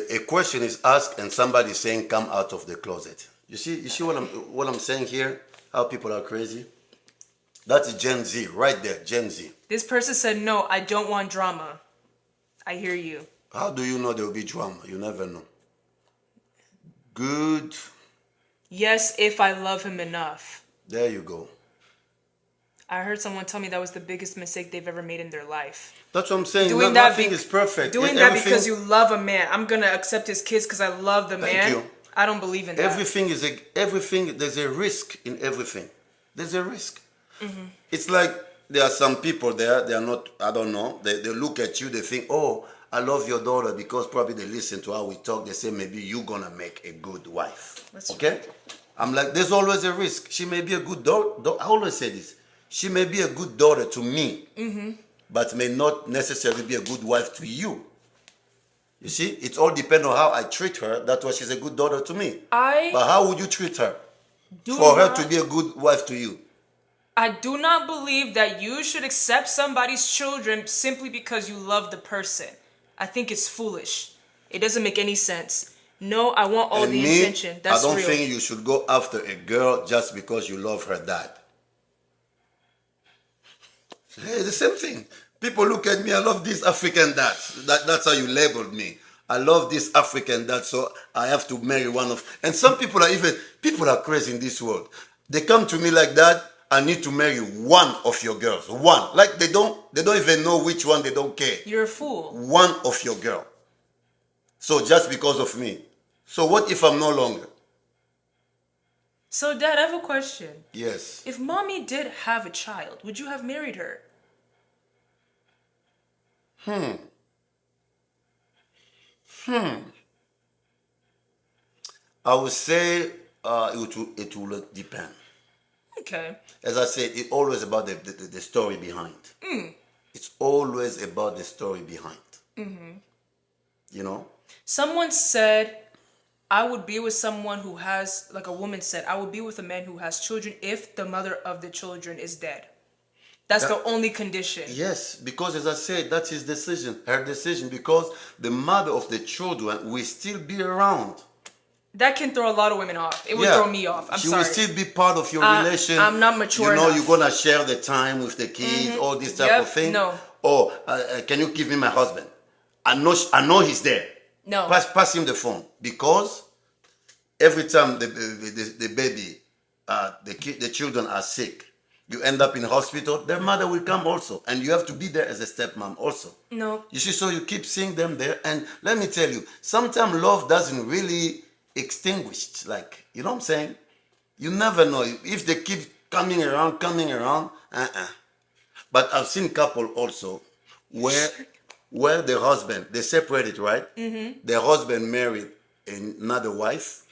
A question is asked and somebody saying come out of the closet. You see what I'm saying here? How people are crazy? That's Gen Z right there, Gen Z. This person said, no, I don't want drama. I hear you. How do you know there will be drama? You never know. Good. Yes, if I love him enough. There you go. I heard someone tell me that was the biggest mistake they've ever made in their life. That's what I'm saying. Doing Nothing is perfect. Doing that because you love a man. I'm gonna accept his kids because I love the man. You. I don't believe in that. Everything. There's a risk in everything. There's a risk. Mm-hmm. It's like there are some people there. They are not. I don't know. They look at you. They think, oh, I love your daughter because probably they listen to how we talk. They say maybe you're gonna make a good wife. Okay. I'm like, there's always a risk. She may be a good daughter. I always say this. She may be a good daughter to me, but may not necessarily be a good wife to you. You see, it all depends on how I treat her. That's why she's a good daughter to me. But how would you treat her for her to be a good wife to you? I do not believe that you should accept somebody's children simply because you love the person. I think it's foolish. It doesn't make any sense. No, I want all the attention. That's I don't real. think you should go after a girl just because you love her dad. Hey, the same thing. People look at me, I love this African dad. That's how you labeled me. I love this African dad, so I have to marry one of... And some people are crazy in this world. They come to me like that, I need to marry one of your girls. One. Like they don't even know which one, they don't care. You're a fool. One of your girl. So just because of me. So what if I'm no longer? So, Dad, I have a question. Yes. If mommy did have a child, would you have married her? I would say it will depend. Okay. As I said, it's always about the story behind. It's always about the story behind. You know? Someone said, I would be with someone who has, like a woman said, I would be with a man who has children if the mother of the children is dead. That's the only condition. Yes, because as I said, that's his decision, her decision, because the mother of the children will still be around. That can throw a lot of women off. It would throw me off. I'm she sorry. She will still be part of your relation. I'm not mature enough. enough. You're going to share the time with the kids, all this type of thing. No. Or can you give me my husband? I know he's there. No. Pass him the phone. Because every time the baby, the children are sick, you end up in hospital, their mother will come also. And you have to be there as a stepmom also. No. You see, so you keep seeing them there. And let me tell you, sometimes love doesn't really extinguish. Like, you know what I'm saying? You never know. If they keep coming around. But I've seen couple also where the husband, they separated, right? The husband married another wife.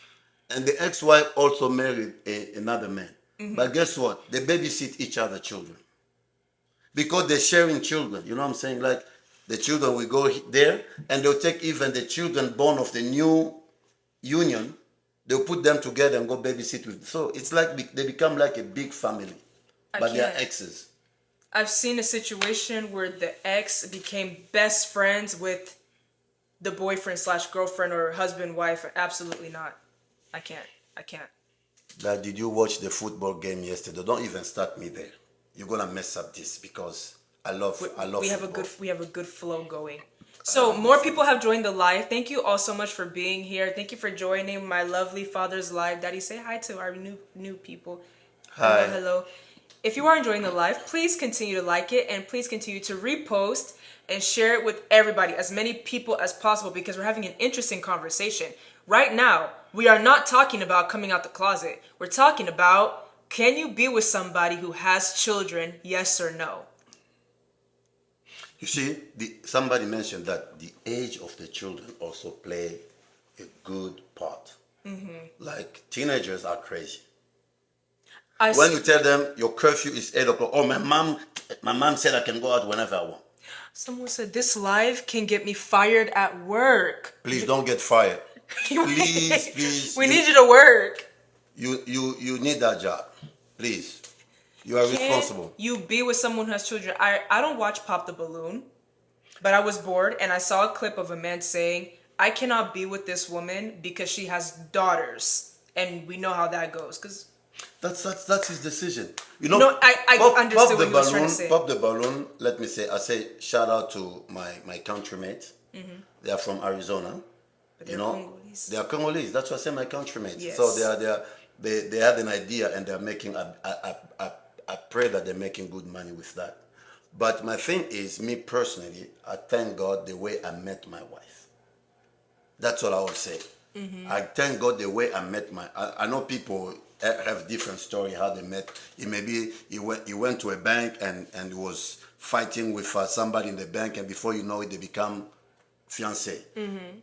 And the ex-wife also married another man. But guess what? They babysit each other children. Because they're sharing children. You know what I'm saying? Like the children will go there and they'll take even the children born of the new union. They'll put them together and go babysit with them. So it's like they become like a big family. But they're exes. I've seen a situation where the ex became best friends with the boyfriend / girlfriend or husband, wife. Absolutely not. I can't. Dad, did you watch the football game yesterday? Don't even start me there. You're gonna mess up this because I love we have football. we have a good flow going. So more people have joined the live. Thank you all so much for being here. Thank you for joining my lovely father's live. Daddy, say hi to our new people. Hi. Hello. If you are enjoying the live, please continue to like it and please continue to repost and share it with everybody, as many people as possible, because we're having an interesting conversation. Right now, we are not talking about coming out the closet. We're talking about, can you be with somebody who has children, yes or no? You see, somebody mentioned that the age of the children also play a good part. Like teenagers are crazy. When you tell them your curfew is 8 o'clock, oh my mom said I can go out whenever I want. Someone said this live can get me fired at work. Please don't get fired. Please. We need you to work. You need that job. Please. You are responsible. You be with someone who has children. I don't watch Pop the Balloon, but I was bored and I saw a clip of a man saying, I cannot be with this woman because she has daughters. And we know how that goes. Because that's his decision. You know, no, I understood what he was trying to say. Pop the balloon, let me say, I say shout out to my countrymates. They are from Arizona. But you they're know, Congolese. They are Congolese. That's why I say my countrymates. Yes. So they had an idea and they're making. I pray that they're making good money with that. But my thing is, me personally, I thank God the way I met my wife. That's what I would say. I thank God the way I met I know people have different story how they met. It maybe he went to a bank and he was fighting with somebody in the bank, and before you know it, they become fiancé.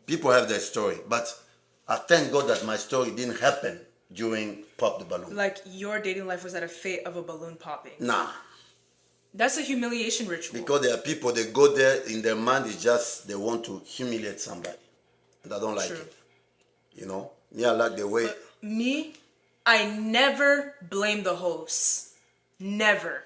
People have their story, but I thank God that my story didn't happen during Pop the Balloon. Like your dating life was at a fate of a balloon popping. Nah. That's a humiliation ritual. Because there are people, they go there, in their mind, it's just they want to humiliate somebody. And I don't like it. You know? Me, I like the way. But me, I never blame the hosts. Never.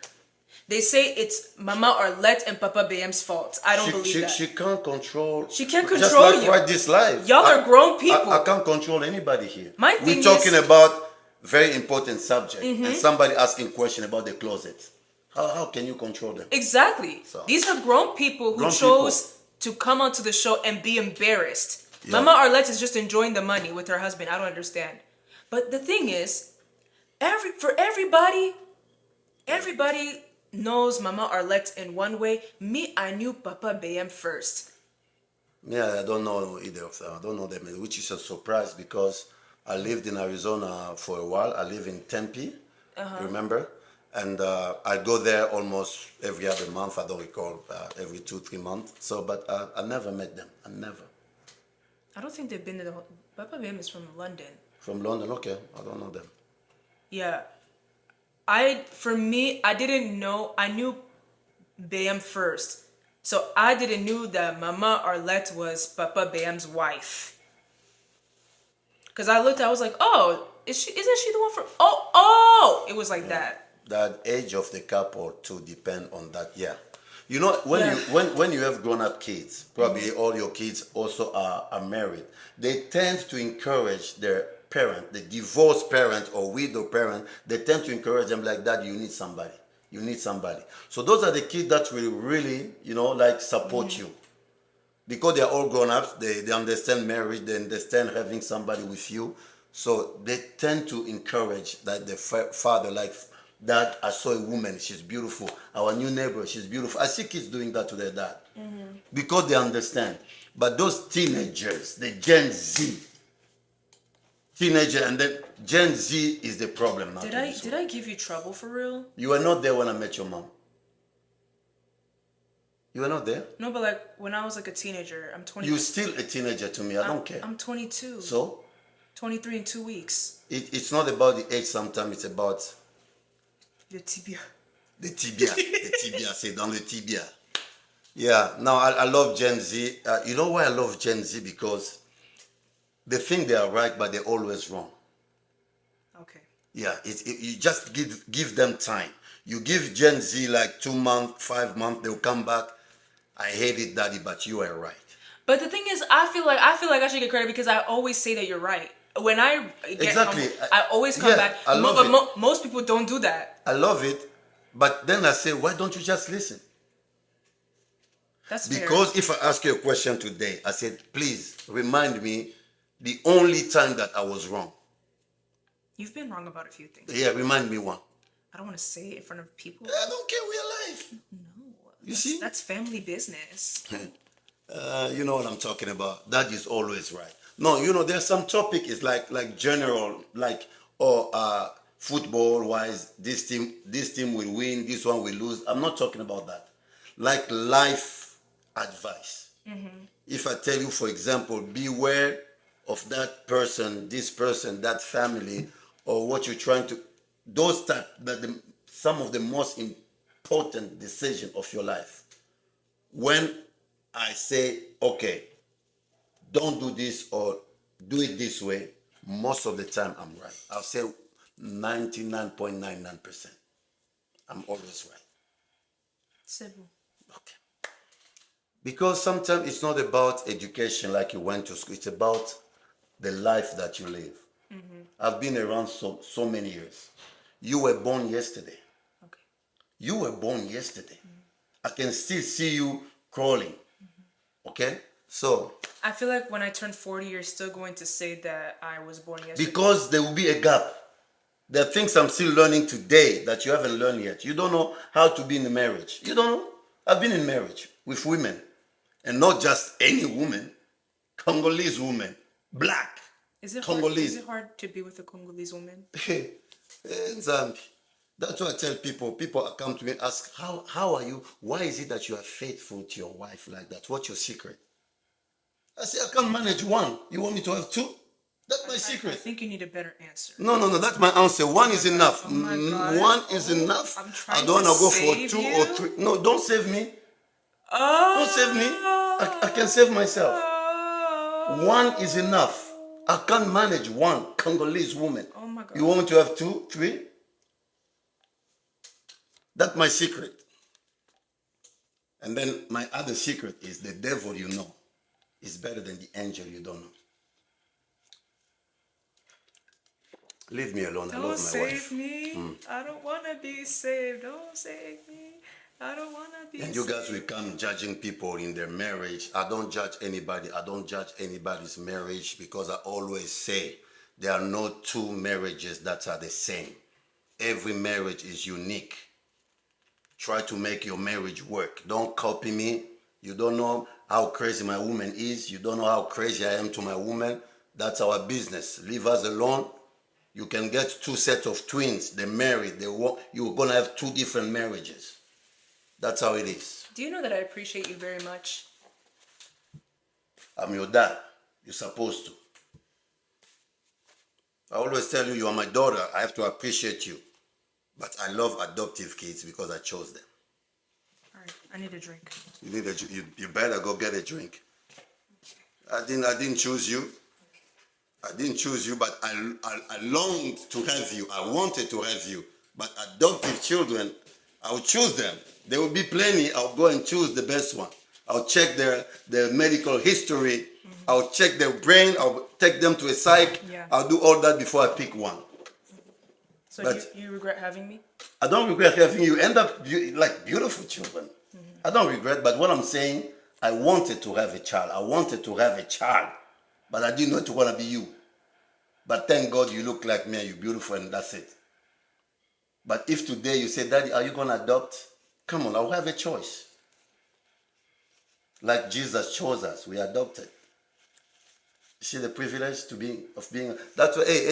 They say it's Mama Arlette and Papa BM's fault. I don't believe that. She can't control. She can't control just like you. right this life. Y'all are grown people. I can't control anybody here. My thing We're talking about very important subject, and somebody asking question about the closet. How can you control them? Exactly. So, these are grown people who chose to come onto the show and be embarrassed. Yeah. Mama Arlette is just enjoying the money with her husband. I don't understand. But the thing is, everybody knows Mama Arlette in one way. Me, I knew Papa BM first. Yeah, I don't know either of them. I don't know them, which is a surprise because I lived in Arizona for a while. I live in Tempe, remember? And I go there almost every other month. I don't recall, every 2-3 months. So, but I never met them. I never. I don't think they've been to the whole... Papa BM is from London. From London? Okay. I don't know them. Yeah. I didn't know. I knew BM first. So I didn't know that Mama Arlette was Papa BM's wife. Because I was like, oh, isn't she the one from... Oh! It was like that. That age of the couple to depend on that, yeah. You know, when you have grown-up kids, probably all your kids also are married, they tend to encourage their parent, the divorced parent or widow parent, they tend to encourage them like that, you need somebody. You need somebody. So those are the kids that will really, like support you. Because they're all grown-ups, they understand marriage, they understand having somebody with you. So they tend to encourage that the father, like, Dad, I saw a woman, she's beautiful. Our new neighbor, she's beautiful. I see kids doing that to their dad. Because they understand. But those teenagers, the Gen Z, and then Gen Z is the problem now. Did I give you trouble for real? You were not there when I met your mom. You were not there? No, but like when I was like a teenager, I'm 20. You're still a teenager to me. I don't care. I'm 22. So? 23 in 2 weeks. It's not about the age sometimes, it's about... The tibia. The tibia. The tibia, c'est dans le tibia. Yeah, now I love Gen Z. You know why I love Gen Z? Because they think they are right, but they're always wrong. Okay. Yeah, you just give them time. You give Gen Z like 2 months, 5 months, they'll come back. I hate it, Daddy, but you are right. But the thing is, I feel like I should get credit because I always say that you're right. When I get humble, I always come back. But most people don't do that. I love it, but then I say, why don't you just listen? That's because fair. If I ask you a question today, I said, please remind me the only time that I was wrong. You've been wrong about a few things. Yeah, remind me one. I don't want to say it in front of people. I don't care, we're alive. No. You see? That's family business. You know what I'm talking about. That is always right. No, there's some topic is like general, like, football wise, this team will win, this one will lose. I'm not talking about that. Like life advice. If I tell you, for example, beware of that person, this person, that family, or what you're trying to, those type some of the most important decision of your life. When I say, okay, don't do this or do it this way, most of the time I'm right. I'll say 99.99%. I'm always right. Simple. Okay. Because sometimes it's not about education like you went to school. It's about the life that you live. I've been around so many years. You were born yesterday. Okay. You were born yesterday. I can still see you crawling. Okay? So, I feel like when I turn 40, you're still going to say that I was born yesterday. because there will be a gap. There are things I'm still learning today that you haven't learned yet. You don't know how to be in a marriage. You don't know? I've been in marriage with women. And not just any woman, Congolese woman, black, Congolese. Is it hard to be with a Congolese woman? Nzambi. That's why I tell people come to me and ask, how are you? Why is it that you are faithful to your wife like that? What's your secret? I say, I can't manage one. You want me to have two? That's my secret. I think you need a better answer. No, that's my answer. One is enough. Oh my God. One is enough. I'm trying I don't to want to go for save 2 you. or 3. No, don't save me. Oh. Don't save me. I can save myself. One is enough. I can't manage one Congolese woman. Oh my God. You want me to have 2, 3? That's my secret. And then my other secret is the devil you know is better than the angel you don't know. Leave me alone. I Don't love my save wife. me. I don't want to be saved. Don't save me. I don't want to be And saved. you guys will come judging people in their marriage. I don't judge anybody. I don't judge anybody's marriage because I always say there are no two marriages that are the same. Every marriage is unique. Try to make your marriage work. Don't copy me. You don't know how crazy my woman is. You don't know how crazy I am to my woman. That's our business. Leave us alone. You can get 2 sets of twins. They married. You're going to have 2 different marriages. That's how it is. Do you know that I appreciate you very much? I'm your dad. You're supposed to. I always tell you, you are my daughter. I have to appreciate you. But I love adoptive kids because I chose them. All right, I need a drink. You better go get a drink. I didn't choose you. I didn't choose you, but I longed to have you. I wanted to have you. But adoptive children, I'll choose them. There will be plenty. I'll go and choose the best one. I'll check their medical history. I'll check their brain. I'll take them to a psych. Yeah. I'll do all that before I pick one. So But- you regret having me? I don't regret having you. End up like beautiful children. I don't regret, but what I'm saying, I wanted to have a child. I wanted to have a child, but I didn't know it was gonna be you. But thank God you look like me and you're beautiful and that's it. But if today you say, Daddy, are you gonna adopt? Come on, I'll have a choice. Like Jesus chose us, we adopted. See the privilege of being. That's why, hey,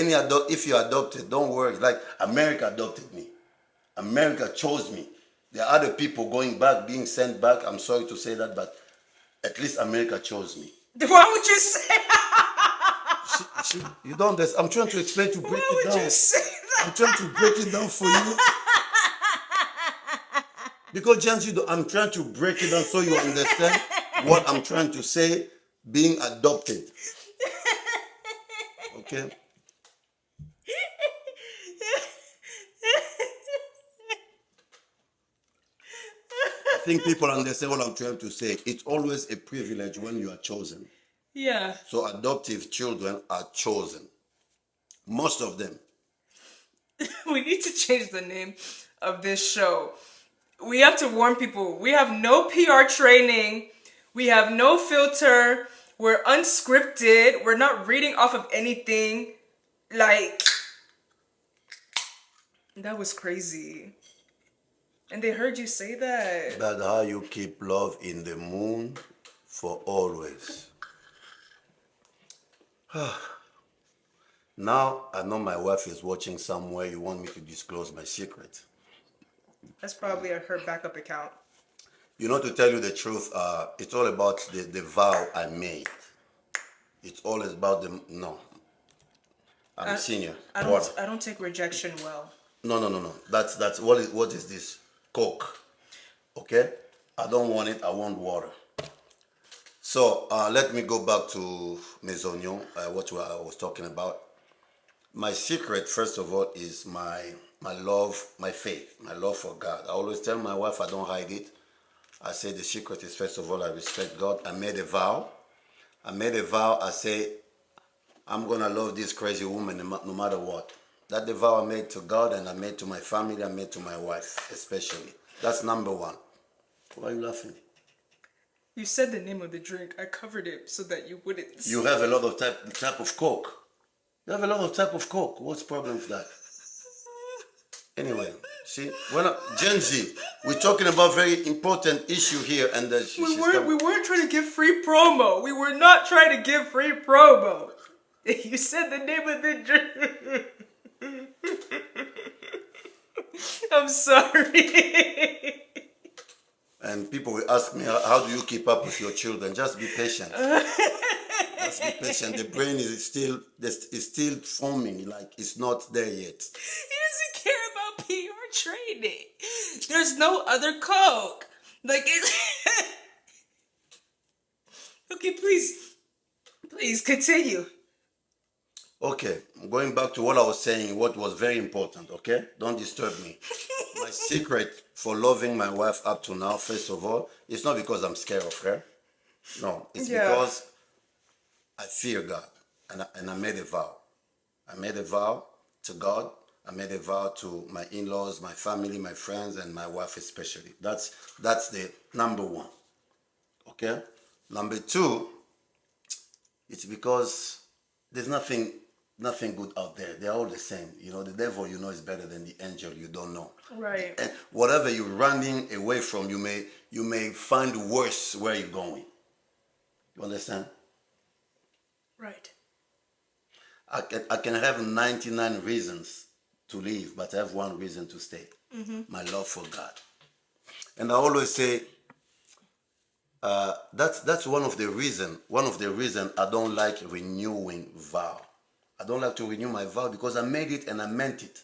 if you adopted, don't worry. Like America adopted me. America chose me. There are other people going back, being sent back. I'm sorry to say that, but at least America chose me. Why would you say? You don't understand. I'm trying to explain to break Why it would down. you say that? I'm trying to break it down for you. Because Jancy, I'm trying to break it down so you understand what I'm trying to say, being adopted. Okay? I think people understand what I'm trying to say. It's always a privilege when you are chosen. Yeah. So adoptive children are chosen. Most of them. We need to change the name of this show. We have to warn people. We have no PR training. We have no filter. We're unscripted. We're not reading off of anything. Like, that was crazy. And they heard you say that. That's how you keep love in the moon for always. Now I know my wife is watching somewhere. You want me to disclose my secret. That's probably her backup account. You know, to tell you the truth, it's all about the vow I made. It's always about the, no. I'm senior. I don't take rejection well. No. That's what is this? Coke. Okay? I don't want it. I want water. So let me go back to Mes Oignons, I was talking about. My secret, first of all, is my love, my faith, my love for God. I always tell my wife I don't hide it. I say the secret is, first of all, I respect God. I made a vow. I say I'm gonna love this crazy woman no matter what. That the vow I made to God, and I made to my family, I made to my wife especially. That's number one. Why are you laughing? You said the name of the drink. I covered it so that you wouldn't. You have a lot of type of coke. You have a lot of type of coke. What's the problem with that? Anyway, see, Gen Z, we're talking about very important issue here, and We weren't trying to give free promo. We were not trying to give free promo. You said the name of the drink. I'm sorry. and people will ask me, how do you keep up with your children? Just be patient. Just be patient. The brain is still forming, like it's not there yet. He doesn't care about PR training. There's no other Coke. Like it's okay. Please continue. Okay, going back to what I was saying, what was very important, okay? Don't disturb me. My secret for loving my wife up to now, first of all, it's not because I'm scared of her. No, it's because I fear God, and I made a vow. I made a vow to God. I made a vow to my in-laws, my family, my friends, and my wife especially. That's the number one. Okay? Number two, it's because there's nothing good out there. They're all the same. The devil is better than the angel you don't know. Right. And whatever you're running away from, you may find worse where you're going. You understand? Right. I can have 99 reasons to leave, but I have one reason to stay. My love for God. And I always say that's one of the reason I don't like renewing vow. I don't like to renew my vow because I made it and I meant it.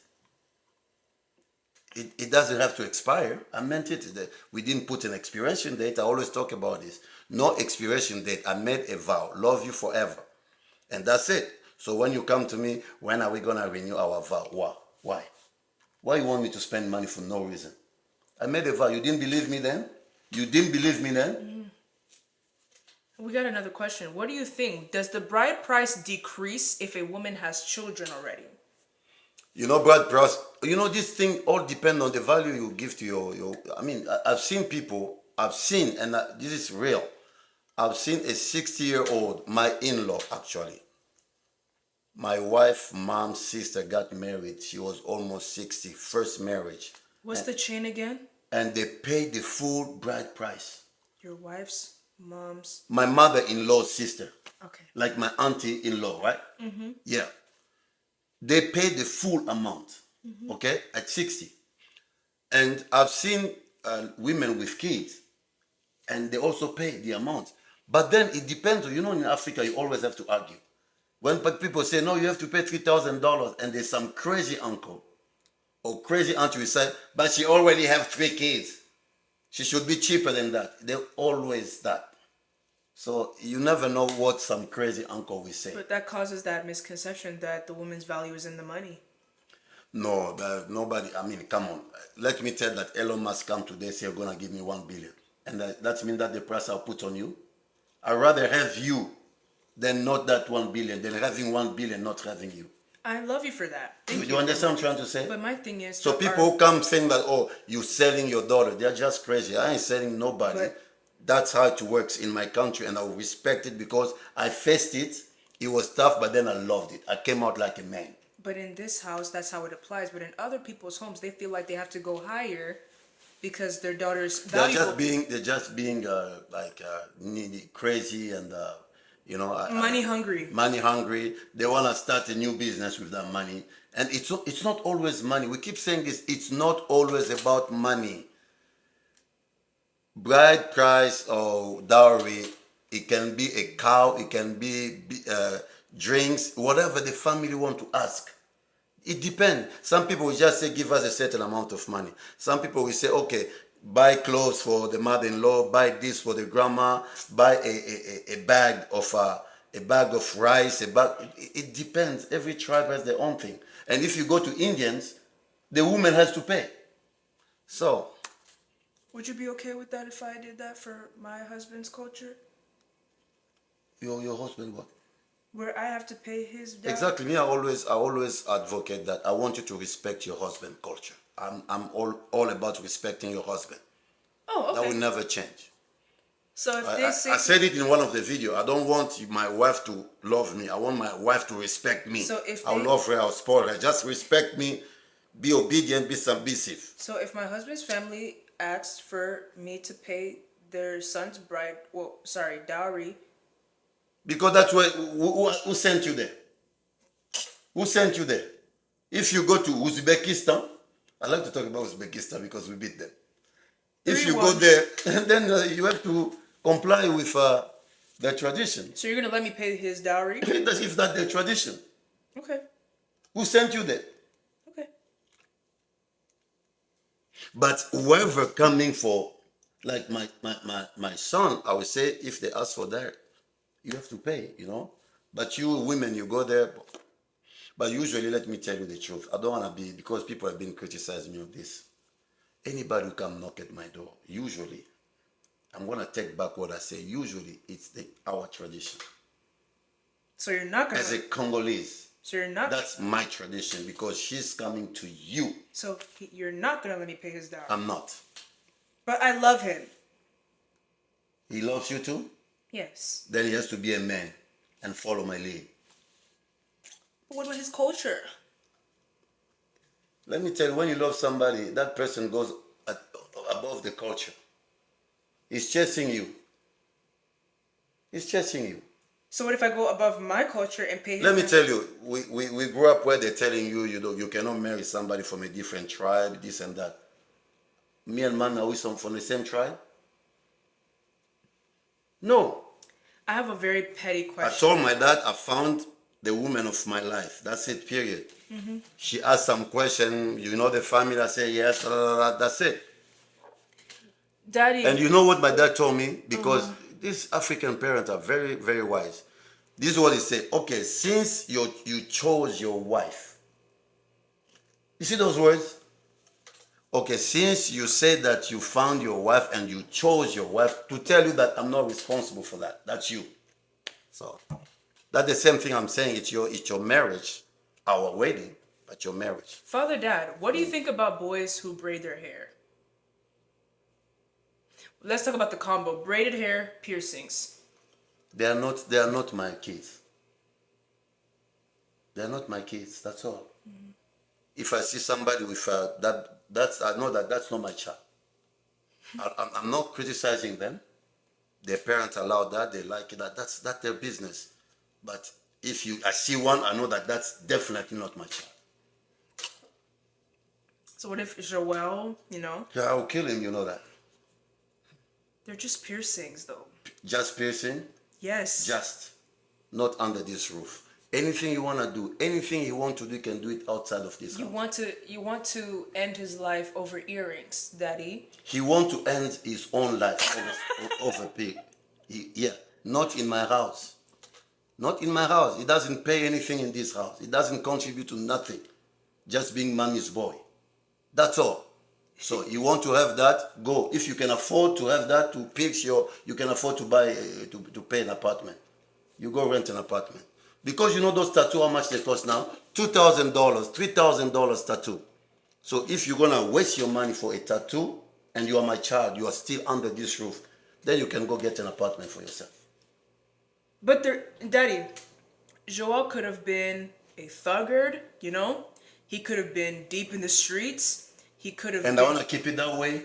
It doesn't have to expire. I meant it. We didn't put an expiration date. I always talk about this. No expiration date. I made a vow. Love you forever. And that's it. So when you come to me, when are we going to renew our vow? Why? Why you want me to spend money for no reason? I made a vow. You didn't believe me then? We got another question. What do you think? Does the bride price decrease if a woman has children already? Bride price, this thing all depends on the value you give to your I've seen people, and this is real. I've seen a 60-year-old, my in-law actually. My wife, mom, sister got married. She was almost 60, first marriage. What's the chain again? And they paid the full bride price. Your wife's mom's? My mother-in-law's sister. Okay. Like my auntie-in-law, right? Mm-hmm. Yeah. They paid the full amount, okay, at 60. And I've seen women with kids, and they also pay the amount. But then it depends. In Africa, you always have to argue. When people say, no, you have to pay $3,000, and there's some crazy uncle or crazy auntie who say, but she already have 3 kids. She should be cheaper than that. They're always that. So you never know what some crazy uncle will say. But that causes that misconception that the woman's value is in the money. No, nobody, come on. Let me tell that Elon Musk come today say you're going to give me $1 billion. And that means that the price I'll put on you. I'd rather have you than not that 1 billion, than having 1 billion, not having you. I love you for that. You understand what I'm trying to say? But my thing is... So people who come saying that, oh, you're selling your daughter, they're just crazy. I ain't selling nobody. But that's how it works in my country, and I will respect it because I faced it. It was tough, but then I loved it. I came out like a man. But in this house, that's how it applies. But in other people's homes, they feel like they have to go higher because their daughter's valuable. They're just being needy, crazy, and money hungry. Money hungry. They want to start a new business with that money, and it's not always money. We keep saying this. It's not always about money. Bride price or dowry, it can be a cow, it can be drinks, whatever the family want to ask. It depends. Some people will just say, give us a certain amount of money. Some people will say, okay, buy clothes for the mother-in-law, buy this for the grandma, buy a bag of rice, it depends. Every tribe has their own thing. And if you go to Indians, the woman has to pay. So, Would you be okay with that if I did that for my husband's culture? your husband what? Where I have to pay his dowry? Exactly. Me, I always advocate that I want you to respect your husband culture. I'm all about respecting your husband. Oh, okay. That will never change. So if I, they I, say I said it in one of the videos. I don't want my wife to love me. I want my wife to respect me. So if I'll they- love her, I'll spoil her. Just respect me, be obedient, be submissive. So if my husband's family asked for me to pay their son's dowry, Because that's who sent you there? Who sent you there? If you go to Uzbekistan, I like to talk about Uzbekistan because we beat them. If you go 3-1. there, then you have to comply with their tradition. So you're gonna let me pay his dowry? If that's their tradition. Okay. Who sent you there? Okay. But whoever coming for, like my son, I would say if they ask for that, you have to pay, But you women, you go there. But usually, let me tell you the truth. I don't want to be, because people have been criticizing me of this. Anybody who come knock at my door, usually, I'm going to take back what I say. Usually, it's our tradition. So you're not gonna. As a Congolese, So you're not. that's my tradition because she's coming to you. So you're not gonna let me pay his dowry. I'm not. But I love him. He loves you too? Yes. Then he has to be a man and follow my lead. But what about his culture? Let me tell you, when you love somebody, that person goes above the culture. He's chasing you. He's chasing you. So what if I go above my culture and pay his Let me dowry? tell you, we grew up where they're telling you, you cannot marry somebody from a different tribe, this and that. Me and man, are we from the same tribe? No. I have a very petty I question. told my dad I found the woman of my life. That's it, period. She asked some question, the family, I say yes, that's it. Daddy. And you know what my dad told me? Because these African parents are very, very wise. This is what he said. Okay, since you chose your wife. You see those words? Okay, since you said that you found your wife and you chose your wife, to tell you that I'm not responsible for that. That's you. So that's the same thing I'm saying. It's your marriage, our wedding, but your marriage. Father, Dad, what do you think about boys who braid their hair? Let's talk about the combo: braided hair, piercings. They are not my kids. They are not my kids. That's all. If I see somebody with I know that that's not my child. I'm not criticizing them. Their parents allow that. They like it. That's their business. But if I see one, I know that that's definitely not my child. So what if Joel, Yeah, I'll kill him. You know that. they're just piercings though. Just piercing. Yes. Just not under this roof. Anything you want to do, anything you want to do, you can do it outside of this house. You want to end his life over earrings, Daddy. He want to end his own life over pig. Not in my house. Not in my house. He doesn't pay anything in this house. He doesn't contribute to nothing. Just being mommy's boy. That's all. So you want to have that, go. If you can afford to have that, you can afford to buy, to pay an apartment. You go rent an apartment. Because you know those tattoos, how much they cost now? $2,000, $3,000 tattoo. So if you're going to waste your money for a tattoo, and you are my child, you are still under this roof, then you can go get an apartment for yourself. But Daddy, Joel could have been a thuggard, He could have been deep in the streets. He could have And I want to keep it that way.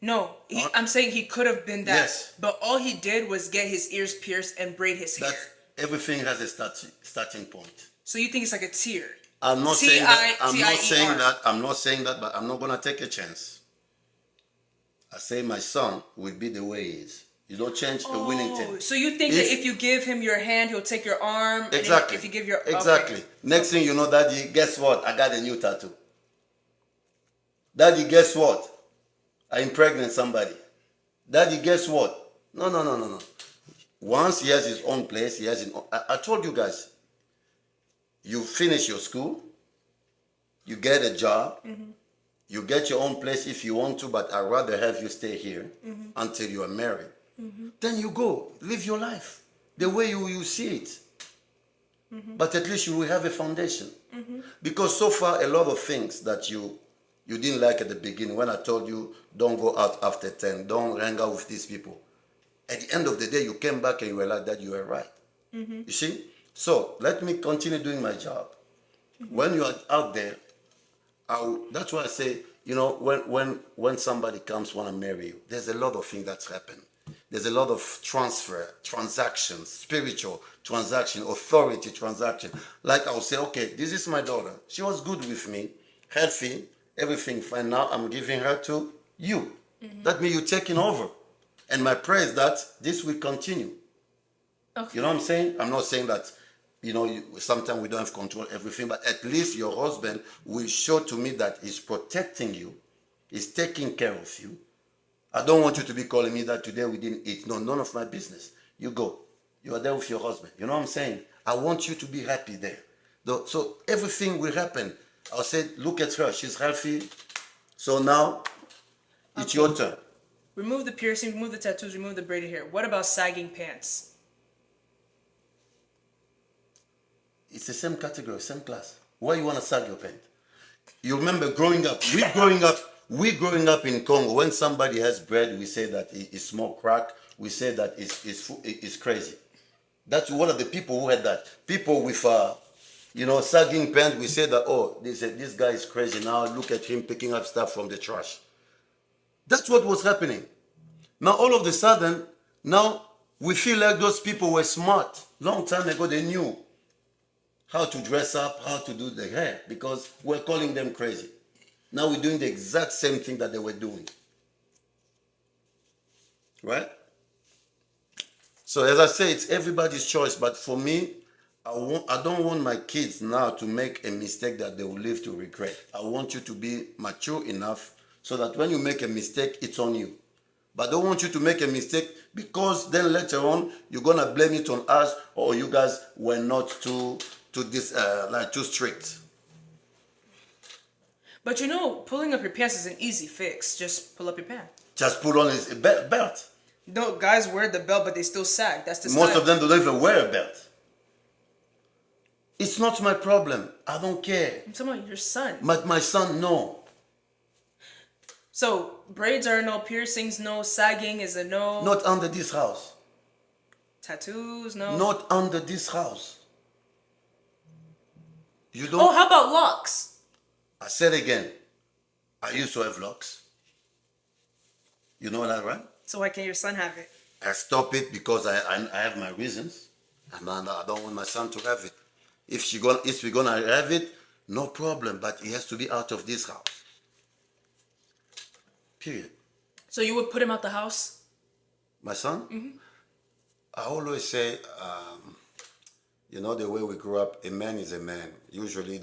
No, I'm saying he could have been that. Yes. But all he did was get his ears pierced and braid his hair. Everything has a starting point. So you think it's like a tier? I'm not saying that. I'm not Tier. saying that, but I'm not gonna take a chance. I say my son will be the way he is. You don't change a winning team. So you think that if you give him your hand, he'll take your arm? Exactly. And if you give your... Exactly. Okay. Next thing you know, Daddy, guess what? I got a new tattoo. Daddy, guess what? I impregnate somebody. Daddy, guess what? No, no, no, no, no. Once he has his own place, he has his own... I told you guys, you finish your school, you get a job, you get your own place if you want to, but I'd rather have you stay here until you are married. Then you go, live your life the way you see it. But at least you will have a foundation. Because so far, a lot of things that you didn't like at the beginning, when I told you, don't go out after 10, don't hang out with these people. At the end of the day, you came back and you realized that you were right. You see? So let me continue doing my job. When you are out there, that's why I say, you know, when somebody comes want to marry you, there's a lot of things that's happened. There's a lot of transactions, spiritual transaction, authority transaction. Like I'll say, okay, this is my daughter. She was good with me, healthy, everything fine. Now I'm giving her to you. That means you're taking over. And my prayer is that this will continue. Okay. You know what I'm saying? I'm not saying that, you know, sometimes we don't have control everything, but at least your husband will show to me that he's protecting you, he's taking care of you. I don't want you to be calling me that today we didn't eat. No, none of my business. You go. You are there with your husband. You know what I'm saying? I want you to be happy there. So everything will happen. I'll say, look at her. She's healthy. So now it's your turn. Remove the piercing, remove the tattoos, remove the braided hair. What about sagging pants? It's the same category, same class. Why you want to sag your pants? You remember growing up, we growing up in Congo, when somebody has bread, we say that he smoke crack, we say that it's crazy. That's one of the people who had that. People with, sagging pants, we say that, oh, this guy is crazy now, look at him picking up stuff from the trash. That's what was happening. Now, all of a sudden, now we feel like those people were smart. Long time ago, they knew how to dress up, how to do the hair, because we're calling them crazy. Now we're doing the exact same thing that they were doing. Right? So as I say, it's everybody's choice, but for me, I don't want my kids now to make a mistake that they will live to regret. I want you to be mature enough so that when you make a mistake, it's on you. But I don't want you to make a mistake because then later on, you're going to blame it on us or you guys were not too strict. But you know, pulling up your pants is an easy fix. Just pull up your pants. Just put on a belt. No, guys wear the belt, but they still sag. That's the Most style. of them don't even wear a belt. It's not my problem. I don't care. I'm talking about your son. My son, no. So, braids are a no, piercings no, sagging is a no. Not under this house. Tattoos, no. Not under this house. You don't... Oh, how about locks? I said again, I used to have locks. You know that, right? So why can't your son have it? I stop it because I have my reasons. And I don't want my son to have it. If we're gonna have it, no problem, but he has to be out of this house. Period. So you would put him out the house? My son? Mm-hmm. I always say, the way we grew up, a man is a man. Usually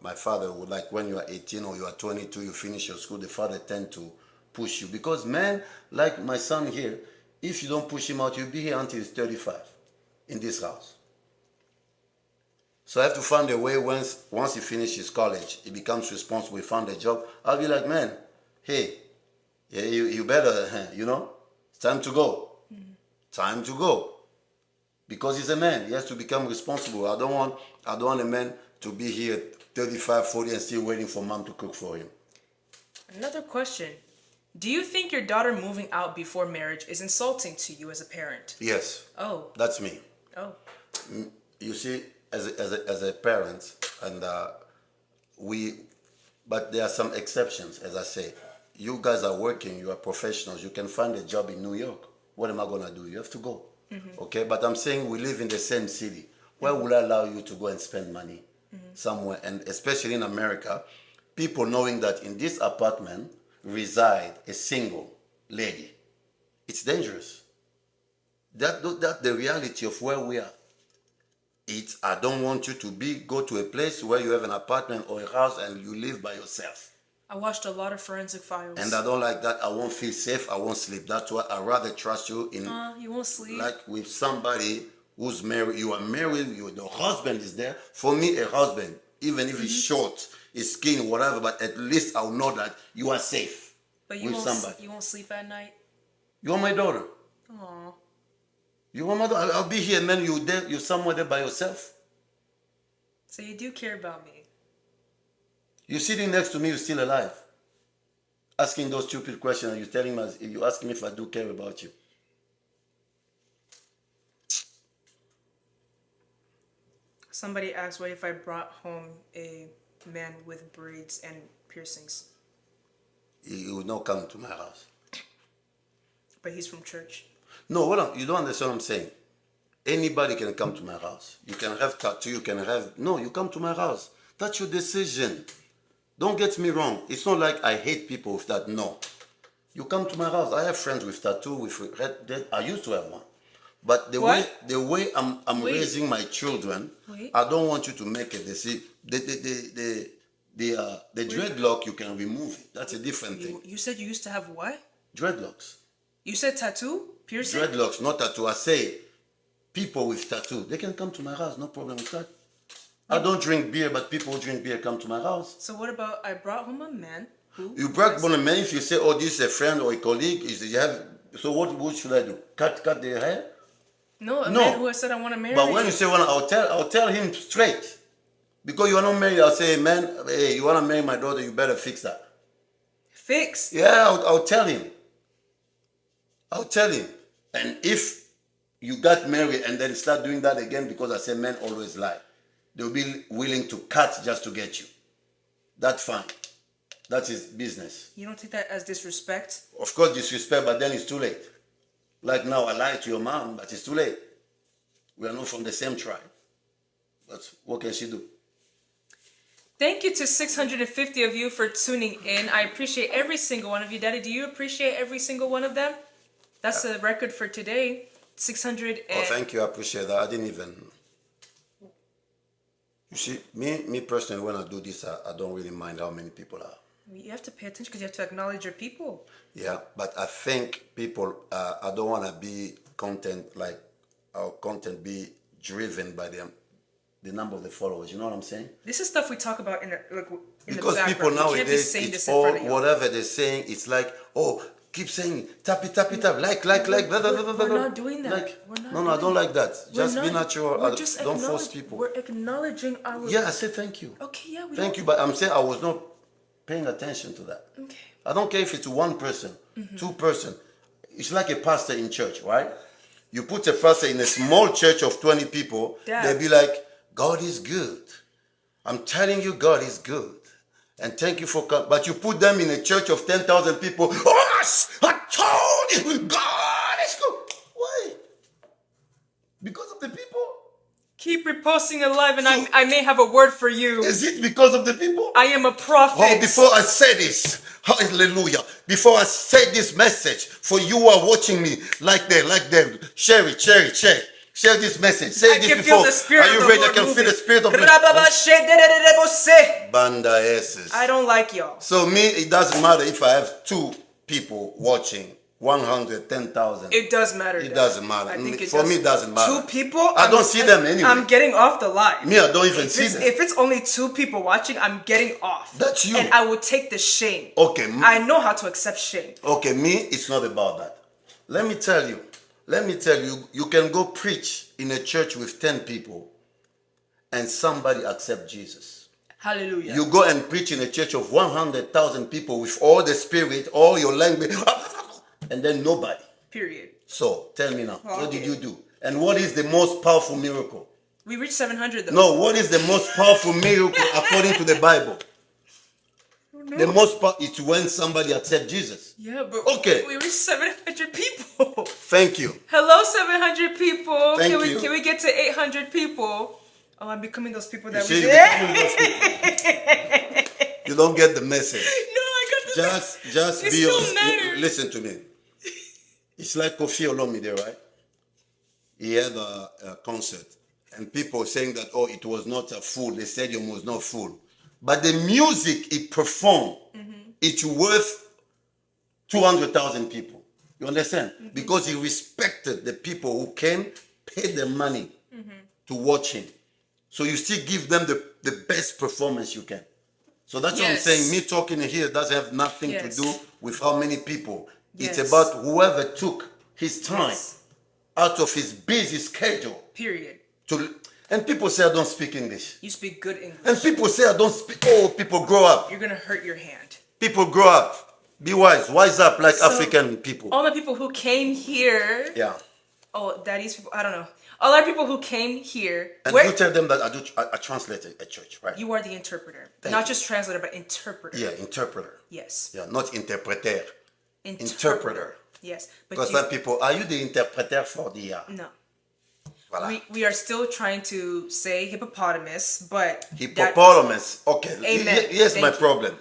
my father would, like when you are 18 or you are 22, you finish your school, the father tend to push you. Because men, like my son here, if you don't push him out, you'll be here until he's 35 in this house. So I have to find a way once he finishes college, he becomes responsible, he found a job. I'll be like, man, hey, yeah, you better, it's time to go. Mm-hmm. Time to go. Because he's a man, he has to become responsible. I don't want a man to be here 35, 40 and still waiting for mom to cook for him. Another question. Do you think your daughter moving out before marriage is insulting to you as a parent? Yes. Oh. That's me. Oh. You see, as a parent, and but there are some exceptions, as I say. You guys are working, you are professionals, you can find a job in New York. What am I going to do? You have to go. Mm-hmm. Okay, but I'm saying we live in the same city. Why would I allow you to go and spend money somewhere? And especially in America, people knowing that in this apartment reside a single lady. It's dangerous. That's the reality of where we are. I don't want you to go to a place where you have an apartment or a house and you live by yourself. I watched a lot of Forensic Files. And I don't like that. I won't feel safe. I won't sleep. That's why I rather trust you in. You won't sleep. Like with somebody who's married. You are married. The husband is there. For me, a husband, even if he's short, his skin, whatever, but at least I'll know that you are safe. But with somebody. You won't sleep at night. You're my daughter. Aww. You are my daughter. I'll be here, and then you're somewhere there by yourself. So you do care about me. You're sitting next to me. You're still alive. Asking those stupid questions, and you're asking me if I do care about you. Somebody asked, what if I brought home a man with braids and piercings? He would not come to my house. But he's from church. No, you don't understand what I'm saying. Anybody can come to my house. You can have tattoo, you come to my house. That's your decision. Don't get me wrong. It's not like I hate people with that. No. You come to my house. I have friends with tattoo, with red. I used to have one. But the way I'm raising my children, I don't want you to make a decision. The dreadlock, you can remove it. That's a different thing. You said you used to have what? Dreadlocks. You said tattoo? Piercing? Dreadlocks, not tattoo. I say people with tattoo. They can come to my house. No problem with that. I don't drink beer, but people who drink beer come to my house. So what about I brought home a man who... You brought home a man if you say, oh, this is a friend or a colleague. So what should I do? Cut their hair? No, man who has said I want to marry But when you say, I'll tell him straight. Because you are not married, I'll say, man, hey, you want to marry my daughter, you better fix that. Fix? Yeah, I'll tell him. I'll tell him. And if you got married and then start doing that again because I say men always lie, they'll be willing to cut just to get you. That's fine. That's his business. You don't take that as disrespect? Of course, disrespect, but then it's too late. Like now, I lied to your mom, but it's too late. We are not from the same tribe. But what can she do? Thank you to 650 of you for tuning in. I appreciate every single one of you. Daddy, do you appreciate every single one of them? That's the record for today. 600 and... Oh, thank you. I appreciate that. I didn't even... You see, me personally, when I do this, I don't really mind how many people are. You have to pay attention because you have to acknowledge your people. Yeah, but I think people, I don't want to be our content be driven by the number of the followers. You know what I'm saying? This is stuff we talk about in the because background. people nowadays, it's all, whatever they're saying, it's like, oh, keep saying, tap it, like, blah, blah, blah, blah, blah. We're not doing that. Like, no, I don't like that. Just be natural. Don't force people. We're acknowledging our... Yeah, I said thank you. Okay, yeah. Thank you, but I'm saying I was not paying attention to that. Okay. I don't care if it's one person, two person. It's like a pastor in church, right? You put a pastor in a small church of 20 people, they'll be like, God is good. I'm telling you, God is good. And thank you for coming. But you put them in a church of 10,000 people. Oh, I told you, God is good. Why? Because of the people? Keep reposting it live and I may have a word for you. Is it because of the people? I am a prophet. Oh, before I say this, hallelujah. Before I say this message, for you who are watching me, like them, share it. Share this message. Say this before. Feel the spirit are you ready? I can feel the spirit of the I don't like y'all. So me, it doesn't matter if I have 2 people watching. 110,000. It does matter. It doesn't matter. For me, it doesn't matter. 2 people? I don't see them anyway. I'm getting off the live. Me, I don't even see them. If it's only 2 people watching, I'm getting off. That's you. And I will take the shame. Okay. I know how to accept shame. Okay, me, it's not about that. Let me tell you, you can go preach in a church with 10 people and somebody accept Jesus. Hallelujah. You go and preach in a church of 100,000 people with all the spirit, all your language, and then nobody. Period. So, tell me now, what did you do? And what is the most powerful miracle? We reached 700 though. No, what is the most powerful miracle according to the Bible? The most powerful is when somebody accepts Jesus. Yeah, but okay. We reached 700 people. Thank you. Hello, 700 people. Thank you. Can we get to 800 people? Oh, I'm becoming those people that we did. You don't get the message. No, I got the message. Just be honest. Listen to me. It's like Kofi Olomide, right? he had a concert, and people saying that, oh, it was not a full, the stadium was not full. But the music he performed, it's worth 200,000 people. You understand? Because he respected the people who came, paid the money to watch him. So you still give them the best performance you can. So that's what I'm saying. Me talking here doesn't have nothing to do with how many people. It's about whoever took his time out of his busy schedule. Period. And people say I don't speak English. You speak good English. And people say I don't speak. Oh, people grow up. You're gonna hurt your hand. People grow up. Be wise. Wise up like African people. All the people who came here. Yeah. Oh, daddy's people. I don't know. A lot of people who came here. And you tell them that I translate at church, right? You are the interpreter. Not just translator, but interpreter. Yeah, interpreter. Yes. Yeah, not interpreter. Interpreter. Yes. Because some people, are you the interpreter for the... No. Voilà. We are still trying to say hippopotamus, but... Hippopotamus. Okay. Amen. Here's my problem.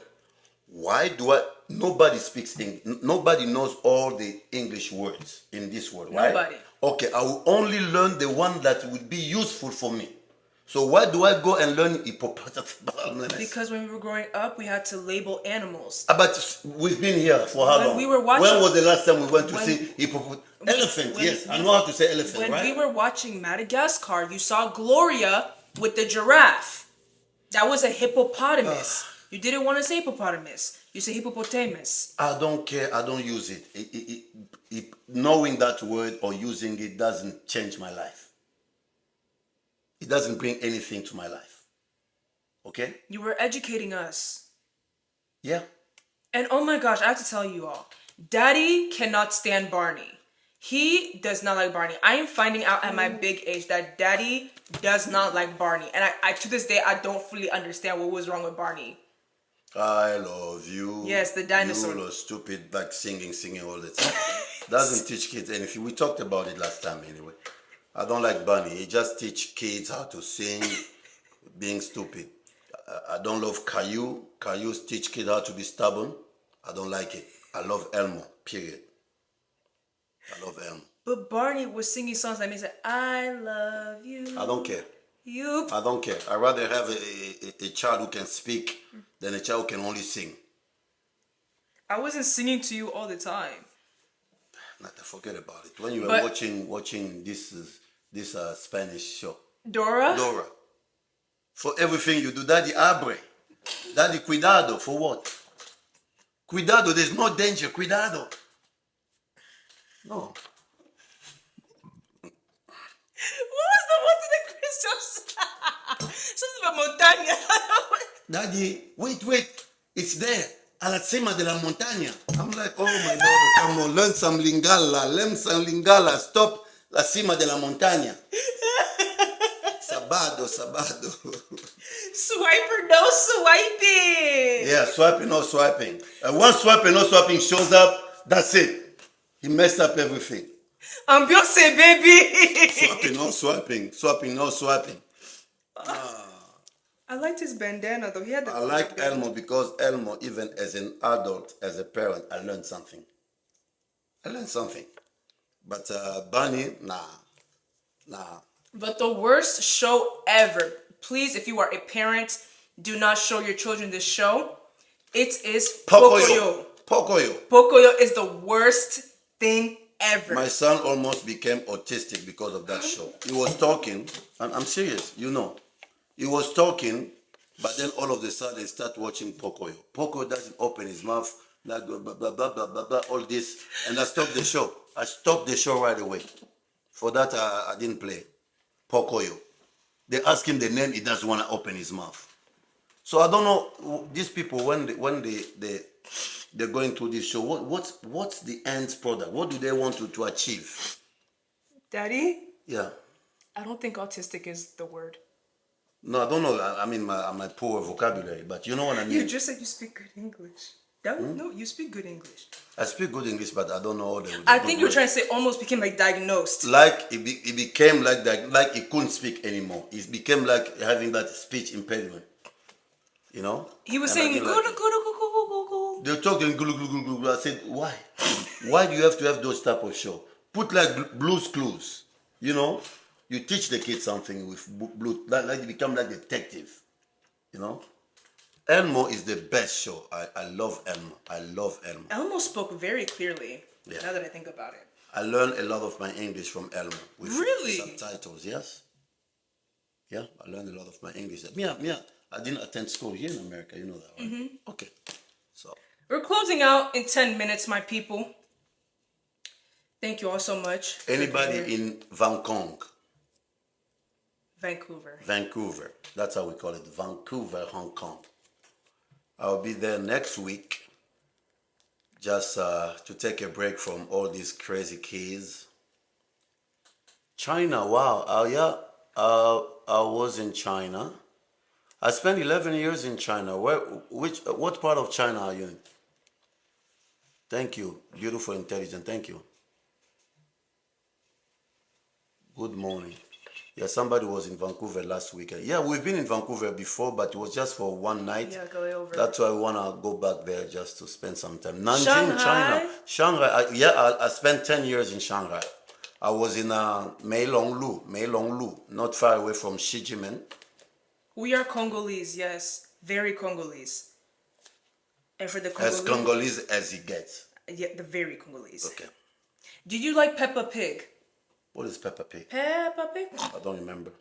Why do nobody speaks English. Nobody knows all the English words in this world, right? Nobody. Okay, I will only learn the one that would be useful for me. So why do I go and learn hippopotamus? Because when we were growing up, we had to label animals. But we've been here for how long? We were watching, when was the last time we went to see hippopotamus? Elephant, yes. I know how to say elephant, right? When we were watching Madagascar, you saw Gloria with the giraffe. That was a hippopotamus. You didn't want to say hippopotamus. You say hippopotamus. I don't care. I don't use it. Knowing that word or using it doesn't change my life. It doesn't bring anything to my life. Okay? You were educating us. Yeah. And oh my gosh, I have to tell you all. Daddy cannot stand Barney. He does not like Barney. I am finding out at my big age that Daddy does not like Barney. And I to this day, I don't fully understand what was wrong with Barney. I love you. Yes, the dinosaur. You are stupid, like singing all the time. Doesn't teach kids anything. We talked about it last time anyway. I don't like Bunny. He just teach kids how to sing, being stupid. I don't love Caillou. Caillou teach kids how to be stubborn. I don't like it. I love Elmo, period. I love Elmo. But Barney was singing songs that means I love you. I don't care. You. I don't care. I'd rather have a child who can speak than a child who can only sing. I wasn't singing to you all the time. Not to forget about it. When you were watching this Spanish show. Dora? Dora. For everything you do, Daddy abre. Daddy cuidado. For what? Cuidado, there's no danger. Cuidado. No. What was the one to the Christmas? Something about montaña. Daddy, wait. It's there. A la cima de la montaña. I'm like, oh my daughter, come on, learn some Lingala. Stop la cima de la montaña. Sabado. Swiper, no swiping. Yeah, swiping, no swiping. Once swiping, no swiping shows up, that's it. He messed up everything. Ambiance, baby. Swiping, no swiping. I liked his bandana though. He had the. I like Elmo because Elmo, even as an adult, as a parent, I learned something. But Bunny, nah. But the worst show ever. Please, if you are a parent, do not show your children this show. It is Pocoyo. Pocoyo is the worst thing ever. My son almost became autistic because of that show. He was talking, and I'm serious, He was talking, but then all of a sudden he started watching Pocoyo. Pocoyo doesn't open his mouth, like blah, blah, blah, blah, blah, blah, all this. And I stopped the show. I stopped the show right away. For that, I didn't play Pocoyo. They ask him the name, he doesn't want to open his mouth. So I don't know, these people, when they're going through this show, what's the end product? What do they want to achieve? Daddy? Yeah. I don't think autistic is the word. No, I don't know. I mean, my poor vocabulary, but you know what I mean. You just said you speak good English. No, you speak good English. I speak good English, but I don't know all the. I think you were trying to say almost became like diagnosed. Like it became like that. Like he couldn't speak anymore. It became like having that speech impediment. You know. He was saying go. They're talking I said, why? Why do you have to have those type of show? Put like Blue's Clues. You know, you teach the kids something with blue, like you become like detective. You know, Elmo is the best show. I love Elmo. I love Elmo. Elmo spoke very clearly. Yeah. Now that I think about it. I learned a lot of my English from Elmo with Really? subtitles. Yes. Yeah, I learned a lot of my English. Yeah. I didn't attend school here in America. You know that, right? Mm-hmm. Okay. So We're closing out in 10 minutes, my people. Thank you all so much. anybody in Vancouver? Vancouver. That's how we call it. Vancouver, Hong Kong. I'll be there next week just to take a break from all these crazy kids. China, wow. Yeah. I was in China. I spent 11 years in China. What part of China are you in? Thank you. Beautiful, intelligent. Thank you. Good morning. Yeah, somebody was in Vancouver last weekend. Yeah, we've been in Vancouver before, but it was just for one night. Yeah, go over. That's why I want to go back there just to spend some time. Nanjing, Shanghai? China. Shanghai. I spent 10 years in Shanghai. I was in Meilonglu, not far away from Shijimen. We are Congolese, yes. Very Congolese. And for the Congolese... As Congolese as it gets. Yeah, the very Congolese. Okay. Did you like Peppa Pig? What is Peppa Pig? Peppa Pig? I don't remember.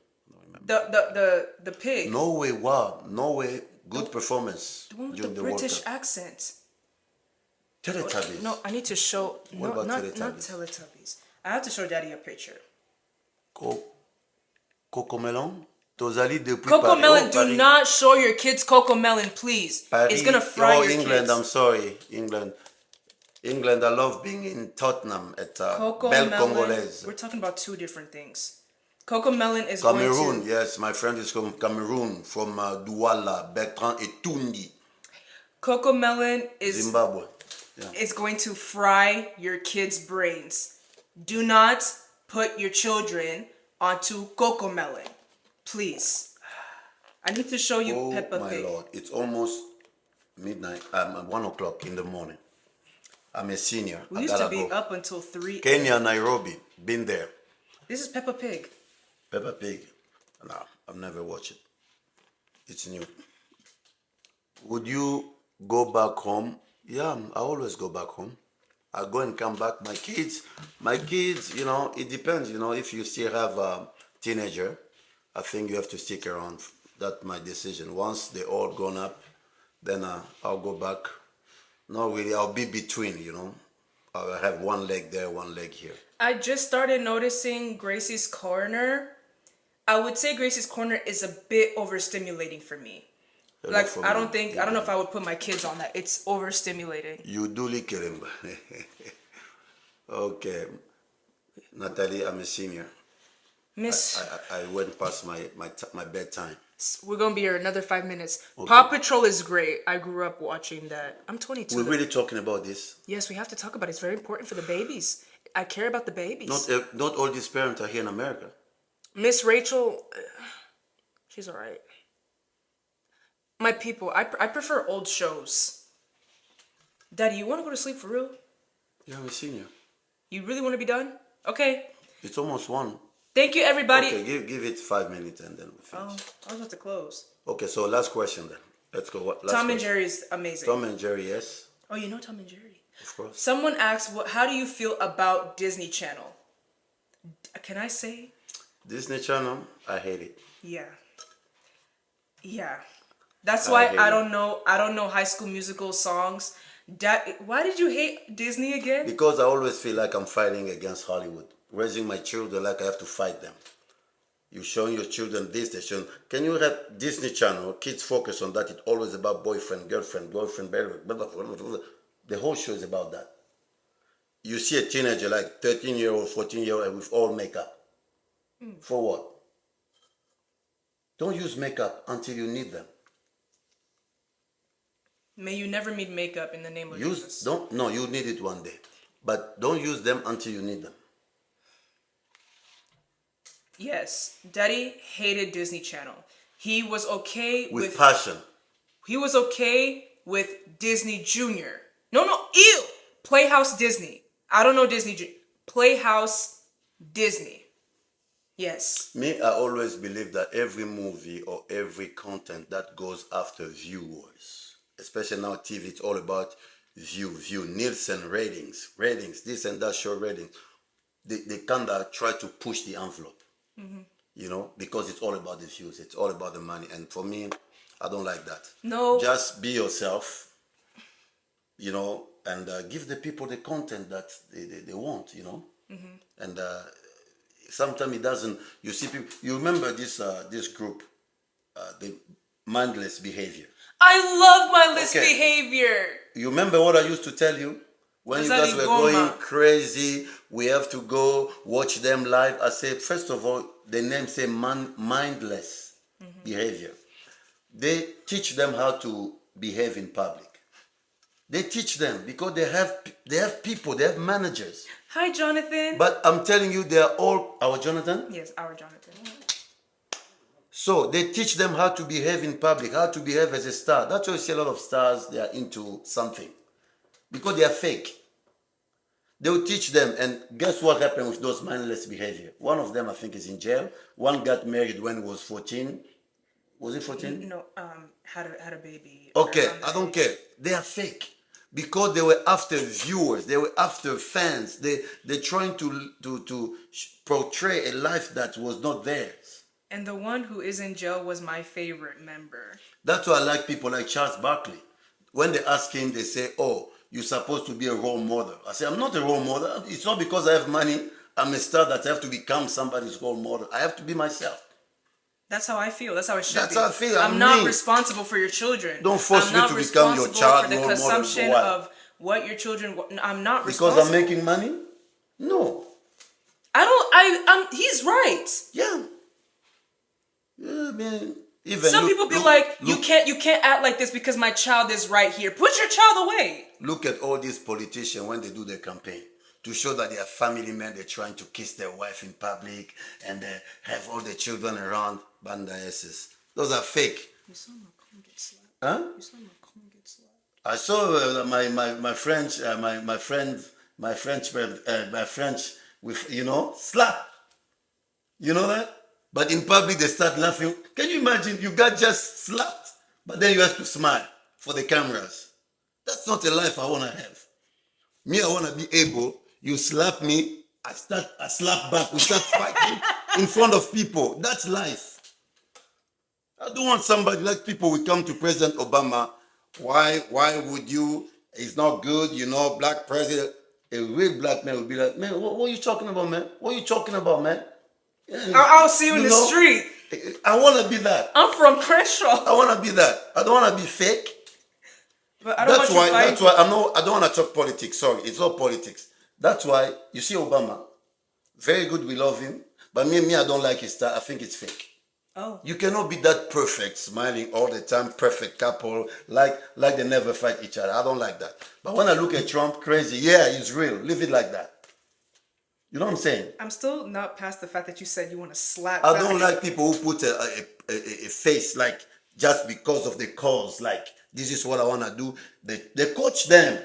The pig. Norway, wow. Norway, good performance The one with during the the World British Cup. accent. Teletubbies. No, I need to show... What about not Teletubbies? Teletubbies. I have to show Daddy a picture. Cocomelon? Tozali depuis Coco Paris. Melon, Oh, do Paris. not show your kids Coco Melon, please. Paris. It's gonna fry Oh, your England, kids. I'm sorry. England, I love being in Tottenham at Coco Belle Melon. Congolaise. We're talking about two different things. Coco Melon is Cameroon, going to... yes, my friend is from Cameroon, from Douala, Bertrand Etundi. Coco Melon is... Zimbabwe. Yeah. is going to fry your kids' brains. Do not put your children onto Coco Melon. Please. I need to show you Peppa Pig. Oh my Lord, it's almost midnight, 1 o'clock in the morning. I'm a senior. We I used to gotta be go. up until 3. Kenya, Nairobi, been there. This is Peppa Pig. Peppa Pig. No, I've never watched it. It's new. Would you go back home? Yeah, I always go back home. I go and come back. My kids, you know, it depends. You know, if you still have a teenager, I think you have to stick around. That's my decision. Once they're all grown up, then I'll go back. No, really, I'll be between, you know. I'll have one leg there, one leg here. I just started noticing Gracie's Corner. I would say Gracie's Corner is a bit overstimulating for me. Like, I don't know if I would put my kids on that. It's overstimulating. You do like it. Okay. Natalie, I'm a senior. Miss, I went past my bedtime. we're going to be here another 5 minutes. Okay. Paw Patrol is great. I grew up watching that. I'm 22. We're really talking about this. Yes, we have to talk about it. It's very important for the babies. I care about the babies. Not all these parents are here in America. Miss Rachel, she's all right. My people, I prefer old shows. Daddy, you want to go to sleep for real? Yeah, I'm a senior. You really want to be done? Okay. It's almost 1. Thank you, everybody. Okay, give it 5 minutes and then we Oh, finish. I was about to close. Okay, so last question then. Let's go. Last Tom and question. Jerry is amazing. Tom and Jerry, yes, Oh, you know Tom and Jerry. of course. Someone asked, how do you feel about Disney Channel? Can I say? Disney Channel, I hate it. Yeah. Yeah. That's why hate I don't know High School Musical songs. Why did you hate Disney again? Because I always feel like I'm fighting against Hollywood. Raising my children like I have to fight them. You're showing your children this, they show. Can you have Disney Channel, kids focus on that, it's always about boyfriend, girlfriend, blah, blah, blah, blah. The whole show is about that. You see a teenager like 13-year-old, 14-year-old with all makeup. For what? Don't use makeup until you need them. May you never need makeup in the name of Jesus. You need it one day. But don't use them until you need them. Yes, Daddy hated Disney Channel. He was okay with passion. He was okay with Disney Junior. No, ew! Playhouse Disney. I don't know Disney Playhouse Disney. Yes. Me, I always believe that every movie or every content that goes after viewers, especially now TV, it's all about view, Nielsen ratings, this and that show ratings. They kind of try to push the envelope, because it's all about the views, it's all about the money. And for me, I don't like that. No. Just be yourself, and give the people the content that they want, And sometimes it doesn't. You see people. You remember this group, the mindless behavior. I love mindless Okay. behavior. You remember what I used to tell you when you guys were going crazy? We have to go watch them live. I said, first of all, the name say mindless behavior. They teach them how to behave in public. They teach them because they have people, they have managers. Hi, Jonathan. But I'm telling you, they are all our Jonathan. Yes, our Jonathan. So they teach them how to behave in public, how to behave as a star. That's why you see a lot of stars, they are into something. Because they are fake. They will teach them, and guess what happened with those mindless behavior? One of them, I think, is in jail. One got married when he was 14. Was it 14? No, had a baby. Okay, I don't care. They are fake. Because they were after viewers, they were after fans. They're trying to portray a life that was not theirs. And the one who is in jail was my favorite member. That's why I like people like Charles Barkley. When they ask him, they say, "Oh, you're supposed to be a role model." I say, "I'm not a role model. It's not because I have money, I'm a star, that I have to become somebody's role model. I have to be myself." That's how I feel. That's how it should be. That's how I feel. I'm not responsible for your children. Don't force me to become your child for the role model. consumption Why? of what your children. I'm not Because responsible. I'm making money? No. I don't. He's right. Yeah. Yeah, man. Some people be like, you can't act like this because my child is right here. Put your child away. Look at all these politicians when they do their campaign. To show that they are family men, they're trying to kiss their wife in public and they have all the children around. Banda S's. Those are fake. You saw Macron get slapped. Huh? You saw Macron get slapped. I saw my French with slap. You know that? But in public they start laughing. Can you imagine? You got just slapped, but then you have to smile for the cameras. That's not a life I want to have. Me, I want to be able. You slap me, I slap back. We start fighting in front of people. That's life. I don't want somebody like people will come to President Obama. Why would you? It's not good, black president. A real black man would be like, man, what are you talking about, man? What are you talking about, man? I'll see you in the street. I want to be that. I'm from Crenshaw. I want to be that. I don't want to be fake. But I don't That's why I don't want to talk politics. Sorry, it's not politics. That's why you see Obama. Very good, we love him. But me, I don't like his style. I think it's fake. Oh. You cannot be that perfect, smiling all the time, perfect couple, like they never fight each other. I don't like that. But when I look at Trump, crazy, yeah, he's real. Leave it like that. You know what I'm saying? I'm still not past the fact that you said you want to slap I back. don't like people who put a face like just because of the cause, like this is what I want to do. They coach them.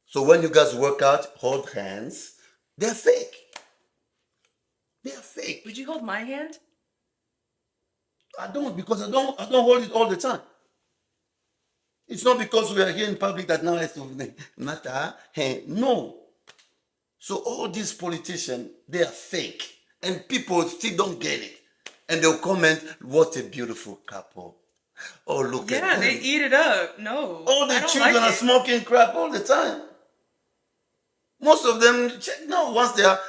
So when you guys work out, hold hands. They're fake. They're fake. Would you hold my hand? I don't, because I don't hold it all the time. It's not because we are here in public that now it's matter. Hey, no. So all these politicians, they are fake. And people still don't get it. And they'll comment, what a beautiful couple. Oh, look at them. Yeah, they eat it up. No. All the children are smoking crack all the time. Most of them, no, once they are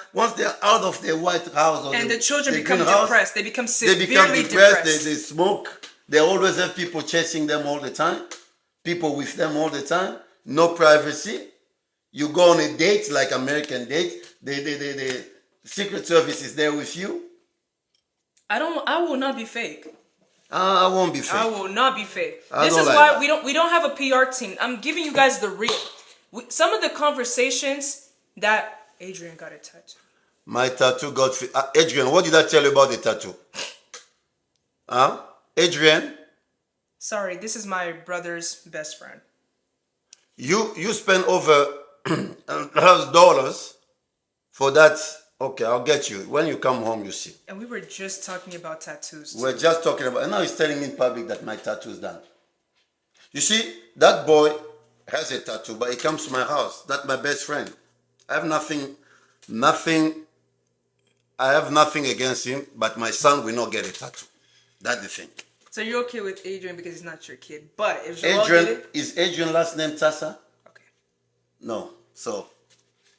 out of their White House or and the children the become depressed. They become severely depressed. They smoke. They always have people chasing them all the time. People with them all the time. No privacy. You go on a date, like American date. The Secret Service is there with you. I will not be fake. I won't be fake. I will not be fake. This is why we don't have a PR team. I'm giving you guys the real. Some of the conversations that Adrian got a tattoo. My tattoo got... Adrian, what did I tell you about the tattoo? Huh? Adrian? Sorry, this is my brother's best friend. You spent over $1,000 for that Okay, I'll get you. When you come home, you see. And we were just talking about tattoos. We're Too. just talking about, and now he's telling me in public that my tattoo is done. You see, that boy has a tattoo, but he comes to my house. That's my best friend. I have nothing, I have nothing against him, but my son will not get a tattoo. That's the thing. So you're okay with Adrian because he's not your kid. But if Joel did Adrian, it... is Adrian last name Tassa? Okay. No. So,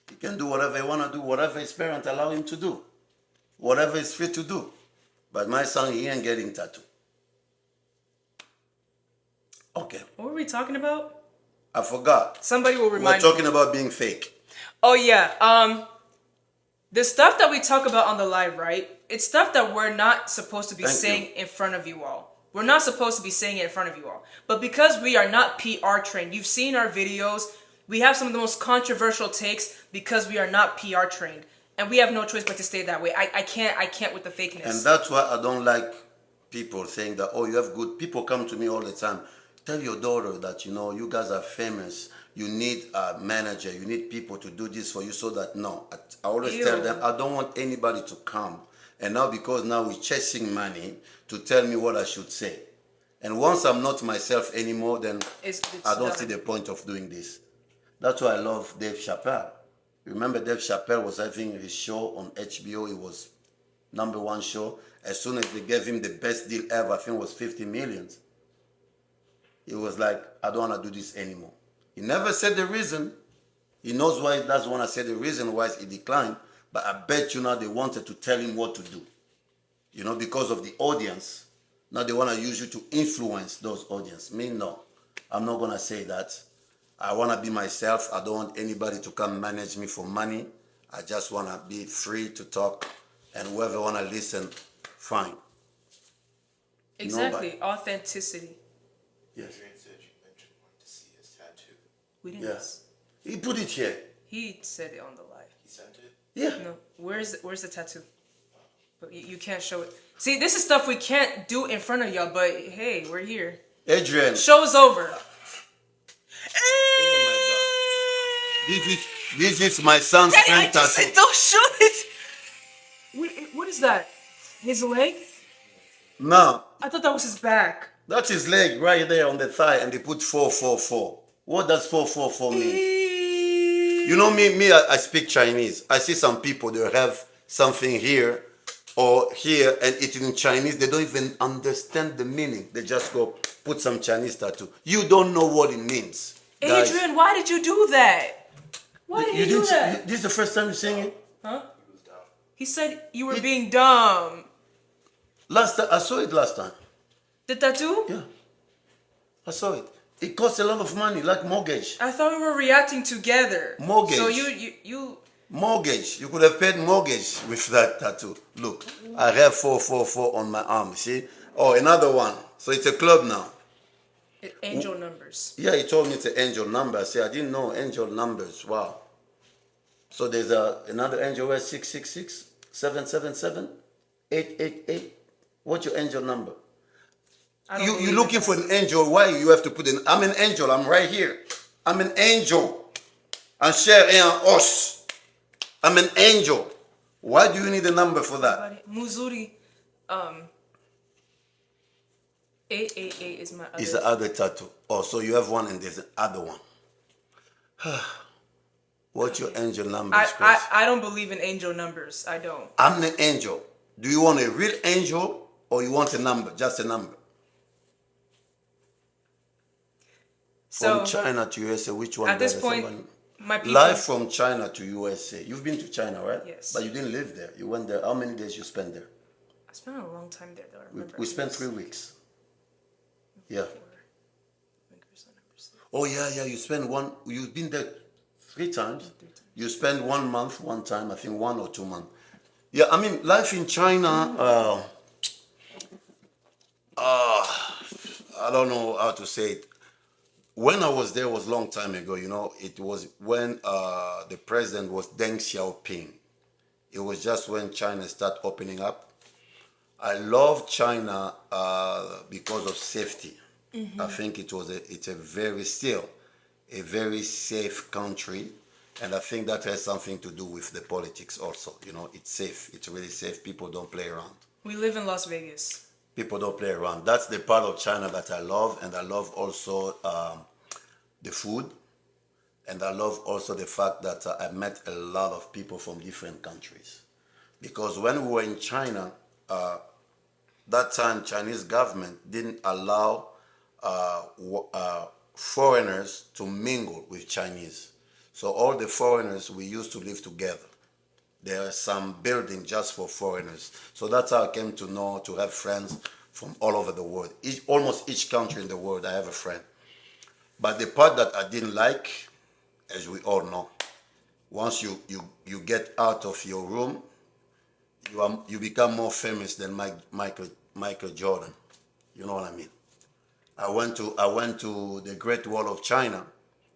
he can do whatever he want to do, whatever his parents allow him to do. Whatever he's free to do. But my son, he ain't getting tattoo. Okay. What were we talking about? I forgot. Somebody will remind We're talking about being fake. Oh yeah. The stuff that we talk about on the live, right? It's stuff that we're not supposed to be saying in front of you all. We're not supposed to be saying it in front of you all. But because we are not PR trained, you've seen our videos, we have some of the most controversial takes because we are not PR trained. And we have no choice but to stay that way. I can't with the fakeness. And that's why I don't like people saying that, oh, you have good... People come to me all the time. Tell your daughter that, you know, you guys are famous. You need a manager. You need people to do this for you so that, no. I always tell them, I don't want anybody to come. And now because now we're chasing money to tell me what I should say. And once I'm not myself anymore, then I don't see the point of doing this. That's why I love Dave Chappelle. Remember Dave Chappelle was having his show on HBO. It was #1 show. As soon as they gave him the best deal ever, I think it was 50 million. He was like, I don't want to do this anymore. He never said the reason. He knows why he doesn't want to say the reason why he declined. But I bet you now they wanted to tell him what to do. You know, because of the audience. Now they want to use you to influence those audience. Me, no. I'm not going to say that. I want to be myself. I don't want anybody to come manage me for money. I just want to be free to talk. And whoever want to listen, fine. Exactly. Nobody. Authenticity. Yes. Adrian said you mentioned wanting to see his tattoo. We didn't. Yes. He put it here. He said it on the live. He sent it? Yeah. No. Where's the tattoo? But you can't show it. See, this is stuff we can't do in front of y'all, but hey, we're here. Adrian. Show's over. Oh my God. This is my son's friend tattoo. Said, don't show it. What is that? His leg? No. I thought that was his back. That's his leg right there on the thigh, and they put 444. What does 444 mean? You know me, I speak Chinese. I see some people, they have something here or here, and it's in Chinese. They don't even understand the meaning. They just go put some Chinese tattoo. You don't know what it means. Adrian, guys. why did you do that? Why did you do that? This is the first time you're saying it? Huh? He said you were being dumb. Last time, I saw it last time. The tattoo? Yeah. I saw it. It costs a lot of money, like mortgage. I thought we were reacting together. Mortgage. So you Mortgage. You could have paid mortgage with that tattoo. Look, I have 444 on my arm. See? Oh, another one. So it's a club now. Angel numbers. Yeah, he told me it's an angel number. I said, I didn't know angel numbers. Wow. So there's another angel where 666, 777, 888. What's your angel number? You're looking for an angel. Why you have to put in? I'm an angel. I'm right here. I'm an angel. En chair et en os. I'm an angel. Why do you need a number for that? Muzuri, 888 is my other. It's the other tattoo. Oh, so you have one and there's another one. What's your angel number? I don't believe in angel numbers. I don't. I'm an angel. Do you want a real angel or you want a number? Just a number. So, from China to USA, which one? At this point, my people... Live from China to USA. You've been to China, right? Yes. But you didn't live there. You went there. How many days you spent there? I spent a long time there, though. I remember. We spent 3 weeks. Yeah. 4. Oh, yeah. You spent one... You've been there 3 times. You spent 1 month, one time. I think 1 or 2 months. Yeah, I mean, life in China... I don't know how to say it. When I was there was a long time ago, you know, it was when the president was Deng Xiaoping. It was just when China started opening up. I love China because of safety. Mm-hmm. I think it's a very safe country. And I think that has something to do with the politics also. You know, it's safe. It's really safe. People don't play around. We live in Las Vegas. People don't play around. That's the part of China that I love, and I love also the food, and I love also the fact that I met a lot of people from different countries. Because when we were in China, that time Chinese government didn't allow foreigners to mingle with Chinese. So all the foreigners, we used to live together. There are some buildings just for foreigners. So that's how I came to know, to have friends from all over the world. Almost each country in the world, I have a friend. But the part that I didn't like, as we all know, once you get out of your room, you become more famous than Michael Jordan. You know what I mean? I went to the Great Wall of China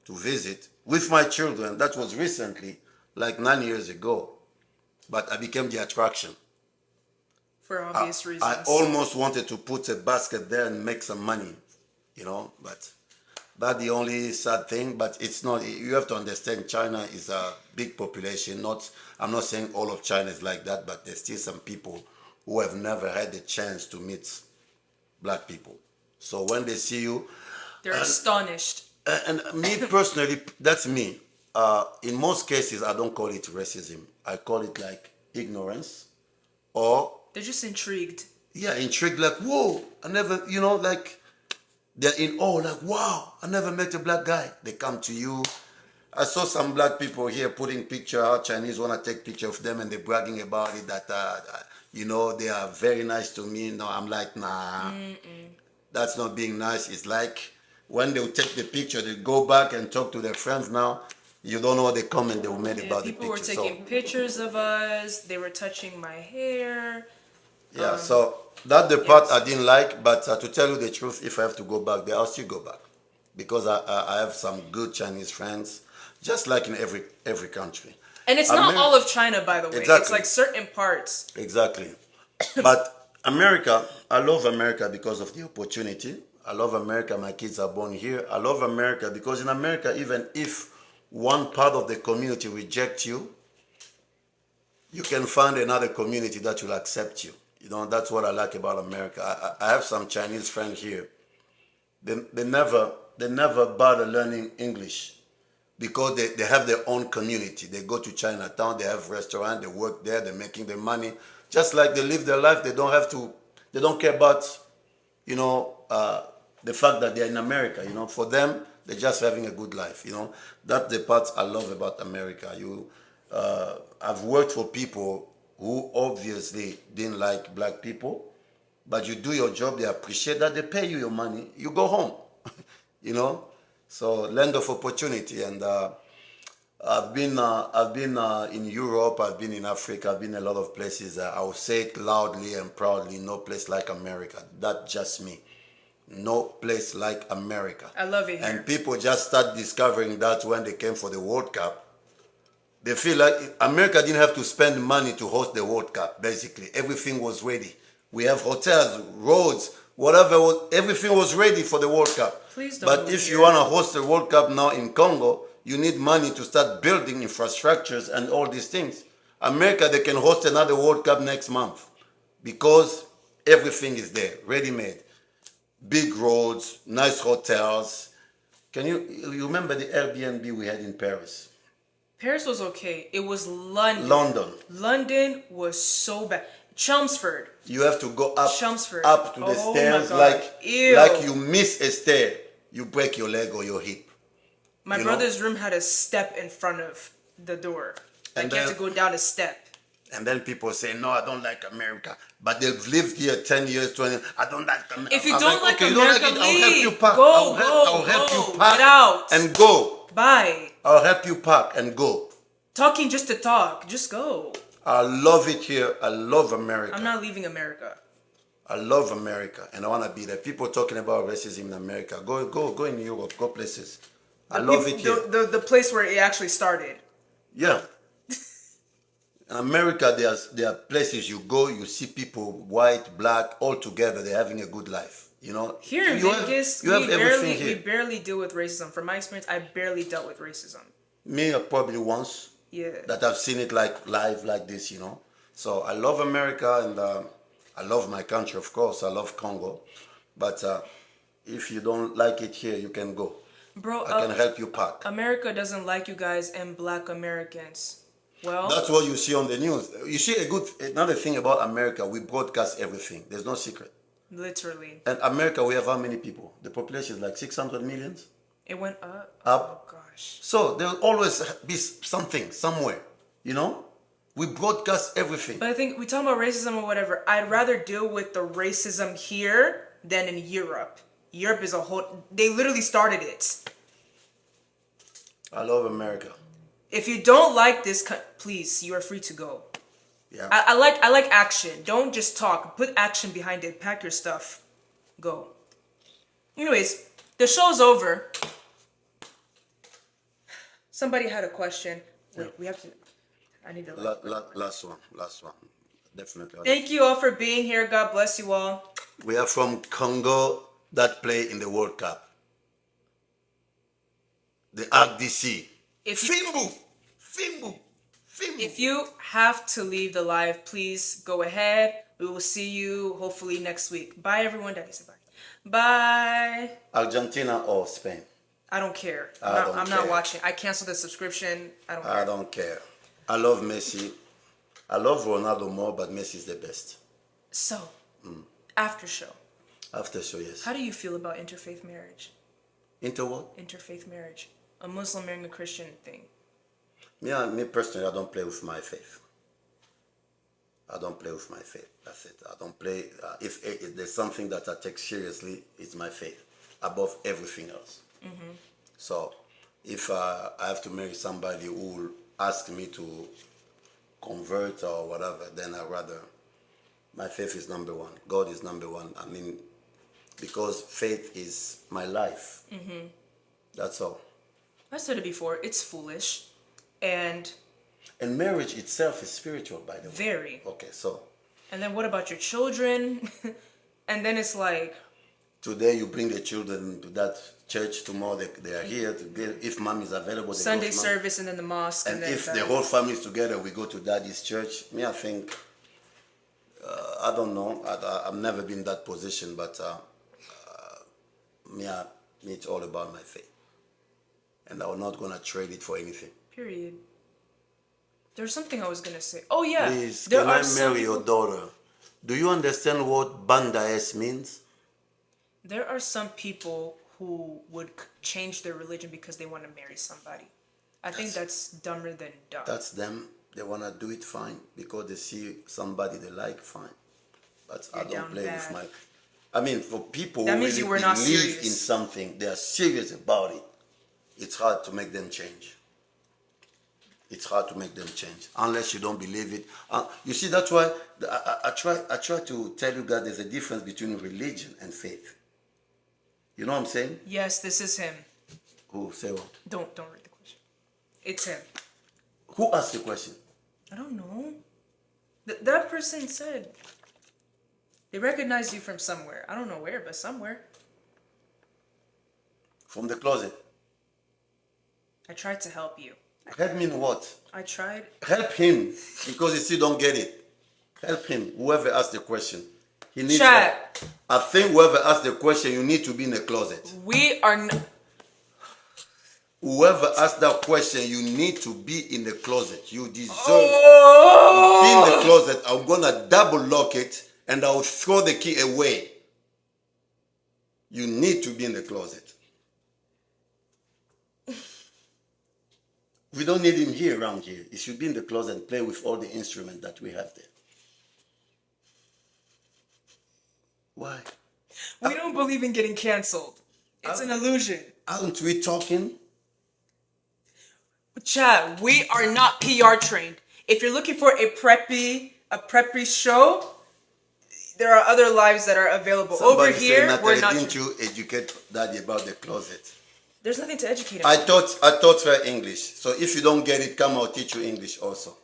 to visit with my children. That was recently, like 9 years ago. But I became the attraction. For obvious reasons. I almost wanted to put a basket there and make some money, you know, but that's the only sad thing. But it's not, you have to understand, China is a big population. I'm not saying all of China is like that, but there's still some people who have never had the chance to meet black people. So when they see you, they're astonished. And me personally, that's me. In most cases, I don't call it racism. I call it like ignorance, or they're just intrigued. Yeah, intrigued, like, whoa, I never, you know, like, they're in awe, like, wow, I never met a black guy. They come to you. I saw some black people here putting picture out. Chinese want to take picture of them, and they're bragging about it, that, you know, they are very nice to me. No, I'm like, nah, that's not being nice. It's like, when they'll take the picture, they go back and talk to their friends now. You don't know what the comment they made about the picture. People were taking pictures of us. They were touching my hair. Yeah, so that's the part I didn't like. But to tell you the truth, if I have to go back there, I'll still go back. Because I have some good Chinese friends, just like in every country. And it's not all of China, by the way. Exactly. It's like certain parts. Exactly. But America, I love America because of the opportunity. I love America. My kids are born here. I love America because in America, even if one part of the community rejects you, you can find another community that will accept you. You know, that's what I like about America. I have some Chinese friends here. They never bother learning English because they have their own community. They go to Chinatown, they have restaurant, they work there, they're making their money. Just like they live their life, they don't care about, you know, the fact that they're in America. You know, for them, they're just having a good life. You know, that's the part I love about America. I've worked for people who obviously didn't like black people, but you do your job, they appreciate that, they pay you your money, you go home. You know, so land of opportunity. And I've been in Europe, I've been in Africa, I've been in a lot of places. I will say it loudly and proudly: no place like America. That's just me. No place like America. I love it here. And people just start discovering that when they came for the World Cup. They feel like America didn't have to spend money to host the World Cup, basically. Everything was ready. We have hotels, roads, whatever, everything was ready for the World Cup. Please don't. But if you want to host the World Cup now in Congo, you need money to start building infrastructures and all these things. America, they can host another World Cup next month because everything is there, ready-made. Big roads, nice hotels. You remember the Airbnb we had in Paris? Paris was okay. It was London. London was so bad. Chelmsford. You have to go up, Chelmsford. Up to the stairs, like you miss a stair, you break your leg or your hip. My brother's room had a step in front of the door. Like you have to go down a step. And then people say, no, I don't like America. But they've lived here 10 years, 20 years. I don't like America. If you don't like America, leave. I'll help you pack. I'll help you pack. Get out. And go. Bye. I'll help you pack and go. Talking just to talk. Just go. I love it here. I love America. I'm not leaving America. I love America. And I want to be there. People talking about racism in America. Go in Europe. Go places. I love it here. The place where it actually started. Yeah. In America, there are places you go, you see people, white, black, all together. They're having a good life. You know. Here in Vegas, we barely deal with racism. From my experience, I barely dealt with racism. Me, probably once Yeah. that I've seen it like live like this, So I love America and I love my country, of course. I love Congo. But if you don't like it here, you can go. Bro, I can help you pack. America doesn't like you guys and black Americans. Well, That's what you see on the news. You see another thing about America, we broadcast everything. There's no secret. literally. And America, we have how many people? The population is like 600 millions. It went up. Up. Oh gosh. So there will always be something somewhere, We broadcast everything. But I think we talk about racism or whatever. I'd rather deal with the racism here than in Europe. Europe is a whole. They literally started it. I love America. If you don't like this, please, you are free to go. Yeah. I like action. Don't just talk. Put action behind it. Pack your stuff. Go. Anyways, the show's over. Somebody had a question. Wait, we have to. I need to. Last one. Definitely. Thank you all for being here. God bless you all. We are from Congo that play in the World Cup. The RDC. Fimbu. If you have to leave the live, please go ahead. We will see you hopefully next week. Bye, everyone. Daddy said bye. Bye. Argentina or Spain? I don't care. I'm not watching. I canceled the subscription. I don't care. I love Messi. I love Ronaldo more, but Messi is the best. So, after show. After show, yes. How do you feel about interfaith marriage? Into what? Interfaith marriage. A Muslim marrying a Christian thing. Me personally, I don't play with my faith. I don't play with my faith. That's it. I don't play. If there's something that I take seriously, it's my faith above everything else. Mm-hmm. So, if I have to marry somebody who will ask me to convert or whatever, then I'd rather. My faith is number one. God is number one. I mean, because faith is my life. Mm-hmm. That's all. I said it before. It's foolish, and marriage itself is spiritual, by the way. Very. Okay, so. And then what about your children? And then it's like. Today you bring the children to that church. Tomorrow they are here. If mom is available. Sunday service and then the mosque. And if the whole family is together, we go to daddy's church. Me, I think. I don't know. I've never been in that position, but me, it's all about my faith. And I'm not going to trade it for anything. Period. There's something I was going to say. Oh, yeah. Please, can I marry your daughter? Do you understand what Banda S means? There are some people who would change their religion because they want to marry somebody. I think that's dumber than dumb. That's them. They want to do it fine because they see somebody they like, fine. But I don't play with my... I mean, for people that who means really you were not believe serious. in something, they are serious about it. It's hard to make them change. It's hard to make them change unless you don't believe it. You see, that's why I try to tell you guys there's a difference between religion and faith. You know what I'm saying? Yes, this is him. Who? Say what? Don't read the question. It's him. Who asked the question? I don't know. That person said they recognize you from somewhere. I don't know where, but somewhere. From the closet. I tried to help you. Help me in what? I tried. Help him because he still don't get it. Help him. Whoever asked the question. He needs Chat. help. I think whoever asked the question, you need to be in the closet. We are not. Whoever asked that question, you need to be in the closet. You deserve Oh! to be in the closet. I'm gonna double lock it and I'll throw the key away. You need to be in the closet. We don't need him here around here. He should be in the closet and play with all the instruments that we have there. Why? We don't believe in getting canceled. It's an illusion. Aren't we talking? Chad, we are not PR trained. If you're looking for a preppy show, there are other lives that are available. Somebody Over here, said, we're not. Didn't you educate Daddy about the closet? There's nothing to educate him. I taught her English. So if you don't get it, come, I'll teach you English also.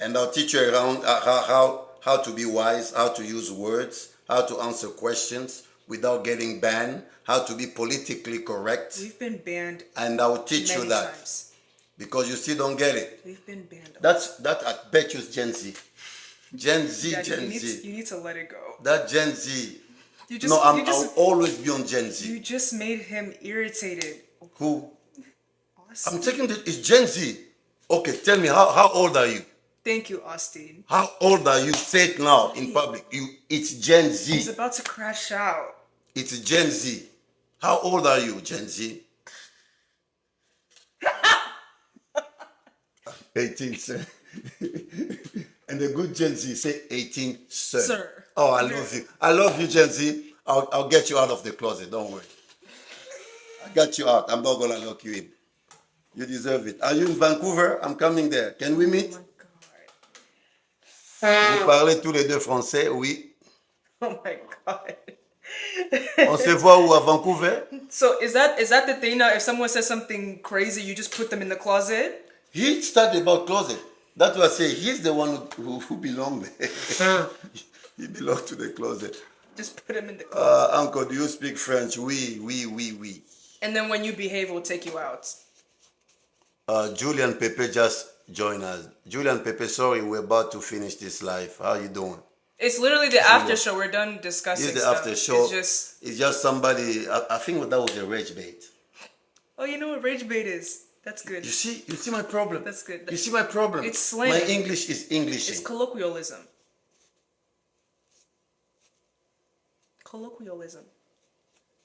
And I'll teach you around how to be wise, how to use words, how to answer questions, without getting banned, how to be politically correct, We've been banned and I will teach you many that times. because you still don't get it. We've been banned. That I bet you is Gen Z. Gen Z, Daddy, Gen Z. you need to let it go. That Gen Z. You just, I'll always be on Gen you Z. just made him irritated. Who? Austin. I'm taking it's Gen Z. Okay, tell me how old are you? Thank you, Austin. How old are you? Say it now in public. It's Gen He's Z. about to crash out. It's Gen Z. How old are you, Gen Z? 18, sir. And the good Gen Z say 18, sir. Sir. Oh, I love you. I love you, Gen Z. I'll get you out of the closet. Don't worry. I got you out. I'm not gonna lock you in. You deserve it. Are you in Vancouver? I'm coming there. Can we meet? Oh my god. Vous parlez tous les deux français, oui. Oh my god. On se voit où à Vancouver? So is that the thing now? If someone says something crazy, you just put them in the closet? He started about closet. That's what I say. He's the one who belongs there. He belongs to the closet. Just put him in the closet. Uncle, do you speak French? Oui, oui, oui, oui. And then when you behave, we'll take you out. Julian Pepe just joined us. Julian Pepe, sorry, we're about to finish this live. How you doing? It's literally the after show. We're done discussing This is the stuff. after show. It's just somebody. I think that was a rage bait. Oh, you know what rage bait is? That's good. You see my problem. That's good. You see my problem. It's slang. My English is English. It's colloquialism. Colloquialism.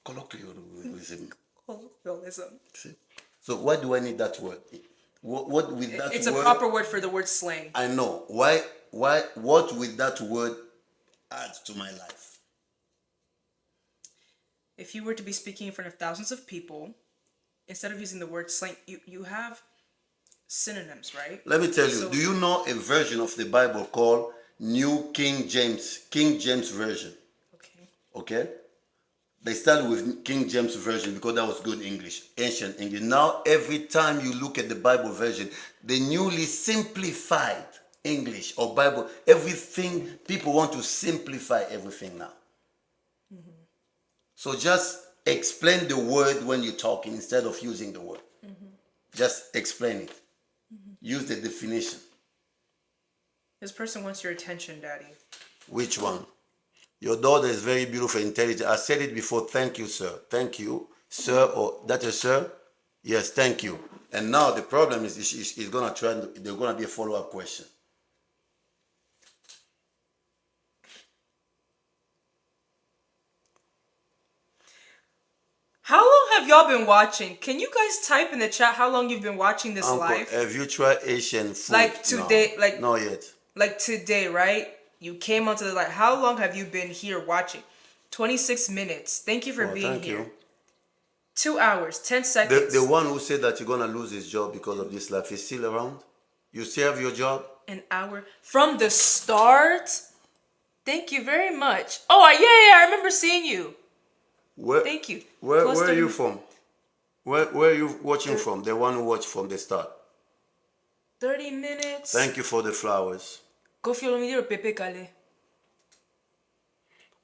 Colloquialism. Colloquialism. See? So why do I need that word? What with that word? It's a proper word for the word slang. I know. Why what with that word adds to my life? If you were to be speaking in front of thousands of people, instead of using the word slang, you have synonyms, right? Let me tell you, So- do you know a version of the Bible called New King James Version? Okay. Okay? They started with King James Version because that was good English, ancient English. Now, every time you look at the Bible version, the newly simplified English or Bible, everything, people want to simplify everything now. Mm-hmm. So just explain the word when you're talking instead of using the word. Mm-hmm. Just explain it. Mm-hmm. Use the definition. This person wants your attention, Daddy. Which one? Your daughter is very beautiful, intelligent. I said it before. Thank you, sir. Thank you, sir. Or that is sir? Yes, thank you. And now the problem is she's gonna try. There's gonna be a follow-up question. How long have y'all been watching? Can you guys type in the chat how long you've been watching this Uncle, live? have you tried Asian food? Like today, No, like not yet. Like today, right? You came onto the live. How long have you been here watching? 26 minutes. Thank you for being Thank here. you. 2 hours, 10 seconds. The one who said that you're gonna lose his job because of this life is still around. You still have your job. An hour from the start. Thank you very much. Oh, yeah, I remember seeing you. Where? Thank you. Where Plus are you 30 from? Where are you watching from? The one who watched from the start. 30 minutes. Thank you for the flowers. Kofi Olomide or Pepe Kale?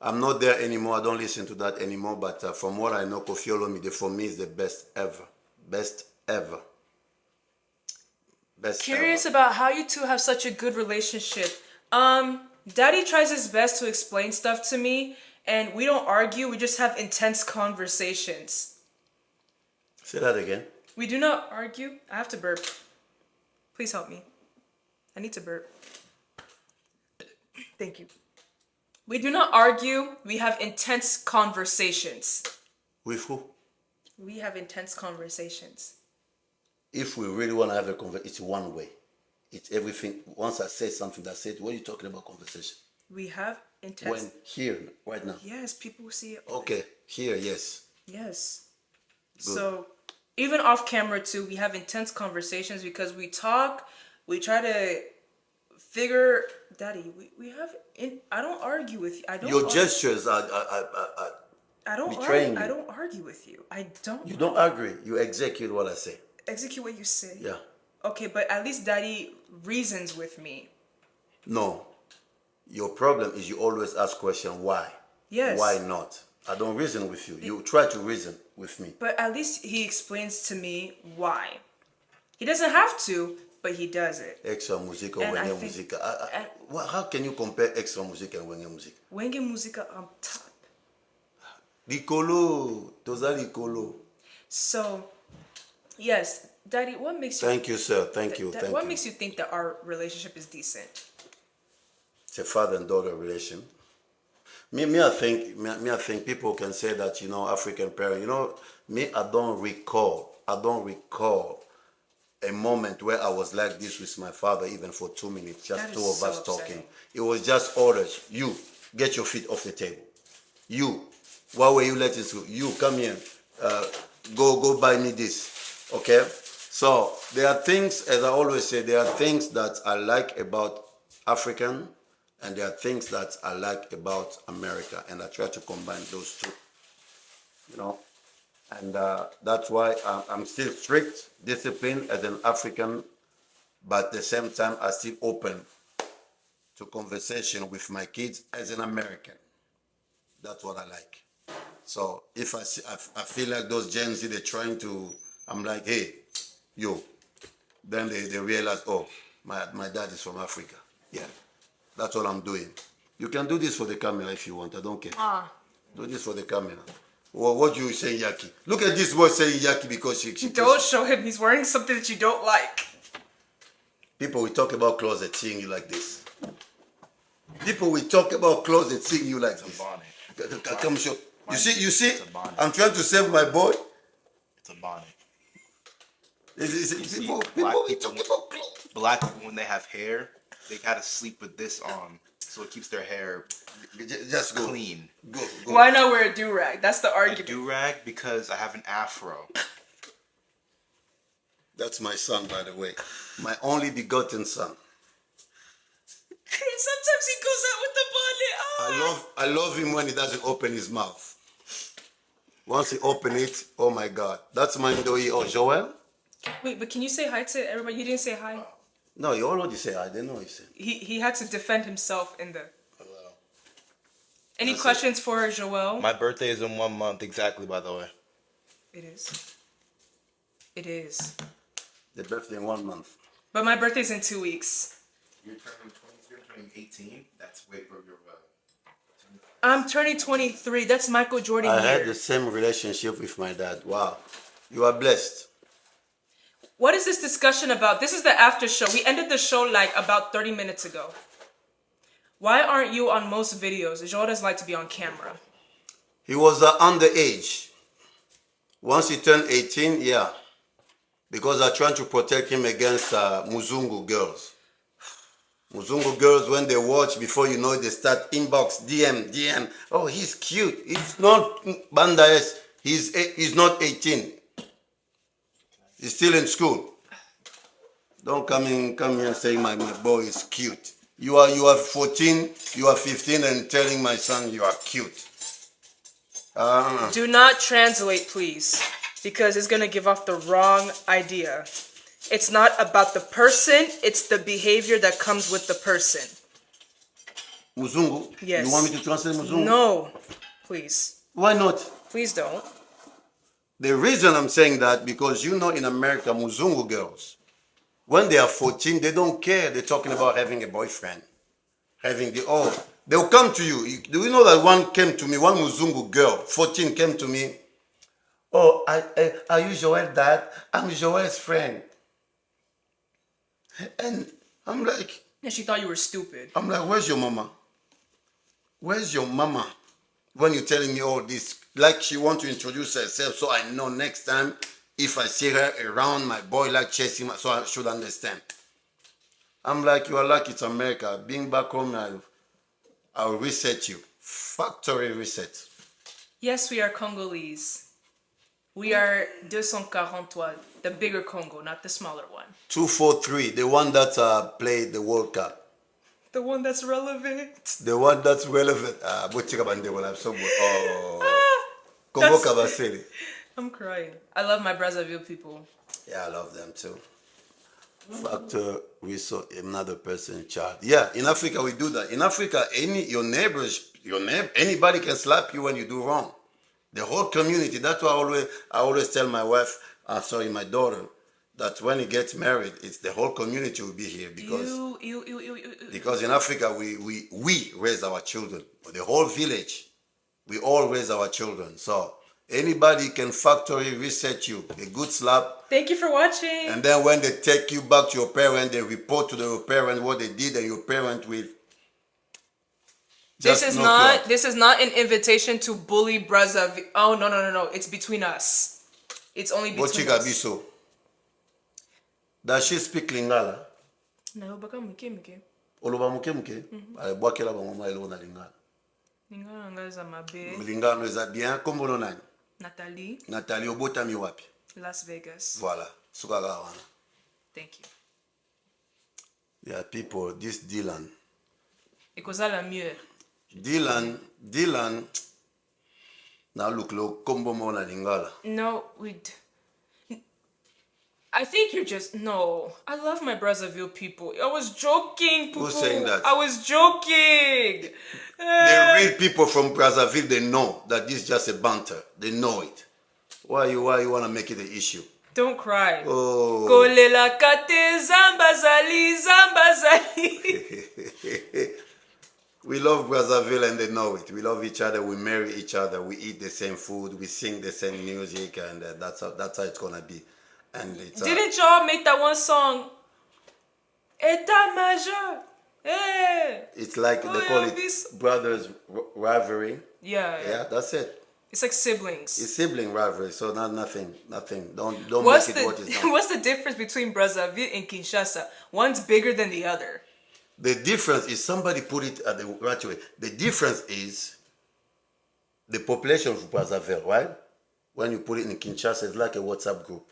I'm not there anymore. I don't listen to that anymore. But from what I know, Kofi Olomide for me is the best ever. Best ever. Best Curious ever. about how you two have such a good relationship. Daddy tries his best to explain stuff to me, and we don't argue. We just have intense conversations. Say that again. We do not argue. I have to burp. Please help me. I need to burp. Thank you. We do not argue. We have intense conversations. With who? We have intense conversations. If we really want to have a conversation, it's one way. It's everything. Once I say something, that's it. What are you talking about conversation? We have intense... When? Here, right now. Yes, people will see it. Okay, here, yes. Yes. Good. So, even off camera too, we have intense conversations because we talk, we try to figure... Daddy, we have... I don't argue with you. I don't. Your gestures are I don't betraying argue. you. I don't argue with you. I don't. You don't agree. You execute what I say. Execute what you say. Yeah. Okay, but at least Daddy reasons with me. No. Your problem is you always ask question why. Yes. Why not? I don't reason with you. You try to reason with me. But at least he explains to me why. He doesn't have to, but he does it. Extra music or And I wenge think- music. and- How can you compare extra music and wenge music? Wenge Musica on top. Likolo, toza likolo. So, yes, Daddy, what makes you Thank you, sir. Thank you. Thank what you. makes you think that our relationship is decent? It's a father and daughter relation. I think people can say that, African parent, I don't recall a moment where I was like this with my father, even for 2 minutes, just That is two of so us talking. upsetting. It was just orders. You, get your feet off the table. You, why were you letting through? You, come here. Go buy me this. Okay? So there are things, as I always say, there are things that I like about African, and there are things that I like about America, and I try to combine those two. And that's why I'm still strict, disciplined as an African, but at the same time, I still open to conversation with my kids as an American. That's what I like. So if I feel like those Gen Z, they're trying to, I'm like, hey, yo. Then they realize, oh, my dad is from Africa. Yeah, that's all I'm doing. You can do this for the camera if you want. I don't care. Do this for the camera. Well, what you saying, Yaki? Look at this boy saying Yaki because she Don't show him. He's wearing something that you don't like. People will talk about closet seeing you like this. People will talk about closet seeing you like this. Bonnet. Come show. You see? It's a bonnet. I'm trying to save my boy. It's a bonnet. People will black talk people- about clothes. Black people, when they have hair, they gotta sleep with this on, so it keeps their hair Just go. clean. Go. Why not wear a do-rag? That's the A argument. do-rag because I have an afro. That's my son, by the way. My only begotten son. Sometimes he goes out with the bonnet. I love him when he doesn't open his mouth. Once he open it, oh my God. That's my Ndoi or Joel. Wait, but can you say hi to everybody? You didn't say hi. No, you already say I didn't know he said. He had to defend himself in the. Hello. Any That's questions for Joel? My birthday is in 1 month exactly, by the way. It is. It is. The birthday in 1 month. But my birthday's in 2 weeks. You're turning 23, you're turning 18. That's way for your. I'm turning 23. That's Michael Jordan I had year. the same relationship with my dad. Wow. You are blessed. What is this discussion about? This is the after show. We ended the show like about 30 minutes ago. Why aren't you on most videos? Joel doesn't like to be on camera. He was underage. Once he turned 18, yeah. Because I'm trying to protect him against Muzungu girls. Muzungu girls, when they watch, before you know it, they start inbox, DM. Oh, he's cute. It's not Bandaes. He's not 18. He's still in school. Don't come here and say my boy is cute. You are 14, you are 15 and telling my son you are cute. Do not translate, please, because it's going to give off the wrong idea. It's not about the person, it's the behavior that comes with the person. Muzungu? Yes. You want me to translate Muzungu? No, please. Why not? Please don't. The reason I'm saying that, because in America, Muzungu girls, when they are 14, they don't care. They're talking about having a boyfriend. They'll come to you. Do you know that one came to me, one Muzungu girl, 14, came to me. Oh, are you Joel's dad? I'm Joel's friend. And I'm like, And she thought you were stupid. where's your mama? Where's your mama? When you're telling me all this, like she want to introduce herself, so I know next time if I see her around my boy like chasing, so I should understand. I'm like, you are lucky it's America. Being back home, I'll reset you. Factory reset. Yes, we are Congolese. We are 243, the bigger Congo, not the smaller one. 243, the one that played the World Cup. The one that's relevant. The one that's relevant. I'm so good. Oh. Congo Kabasele. I'm crying. I love my Brazzaville people. Yeah, I love them too. factor resource another person's child. Yeah, in Africa we do that. In Africa, your neighbors, anybody can slap you when you do wrong. The whole community. That's why I always tell my wife, my daughter, that when he gets married, it's the whole community will be here because in Africa we raise our children. The whole village, we all raise our children. So anybody can factory reset you. A good slap. Thank you for watching. And then when they take you back to your parent, they report to your parent what they did, and your parent will. This is not an invitation to bully Brazzaville. Oh no. It's between us. It's only between us. Biso. Does she speak Lingala? No, baka muke. Oloba muke. Bwakela bangoma elo na Lingala. Lingala ngaza mabe. Lingala eza bien. Kombo no nani? Nathalie. Nathalie obotami wapi? Las Vegas. Voilà. Sukaka wana. Thank you. Yeah, people, this Dylan. Ekozala mieux. Dylan. Now look, kombo mo na Lingala. No, I think you're just no. I love my Brazzaville people. I was joking. Who's saying that? I was joking. The real people from Brazzaville, they know that this is just a banter. They know it. Why you want to make it an issue? Don't cry. Oh. Kolela kate zambazali. We love Brazzaville and they know it. We love each other. We marry each other. We eat the same food. We sing the same music, and that's how it's gonna be. And it's, didn't y'all make that one song? État major. Hey. It's like they call it brothers rivalry. Yeah. That's it. It's like siblings. It's sibling rivalry, so nothing. Don't make it what it's not. What's the difference between Brazzaville and Kinshasa? One's bigger than the other. The difference is, somebody put it at the right way. The difference is the population of Brazzaville, right? When you put it in Kinshasa, it's like a WhatsApp group.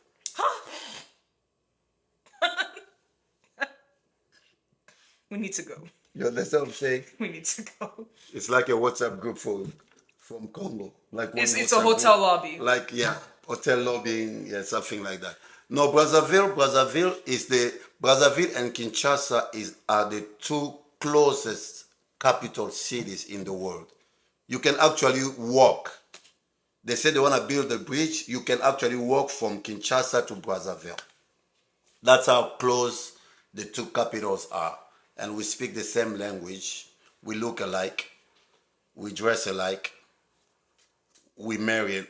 We need to go. You understand what I'm saying? We need to go. It's like a WhatsApp group from Congo. Like it's a hotel lobby. Like, yeah, hotel lobbying, something like that. No, Brazzaville and Kinshasa are the two closest capital cities in the world. You can actually walk. They say they want to build a bridge. You can actually walk from Kinshasa to Brazzaville. That's how close the two capitals are. And we speak the same language. We look alike. We dress alike. We marry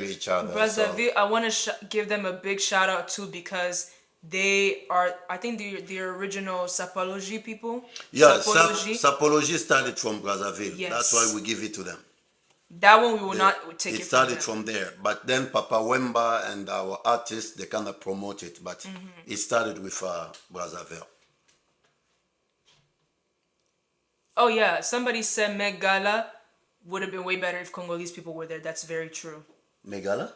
each other. Brazzaville, I want to give them a big shout out too, because they are, I think, the original Sapology people. Yeah, Sapology started from Brazzaville. Yes. That's why we give it to them. That one we will not take it. It started from there, but then Papa Wemba and our artists, they kind of promote it, but it started with Brazzaville. Oh yeah, somebody said Met Gala would have been way better if Congolese people were there. That's very true. Megala?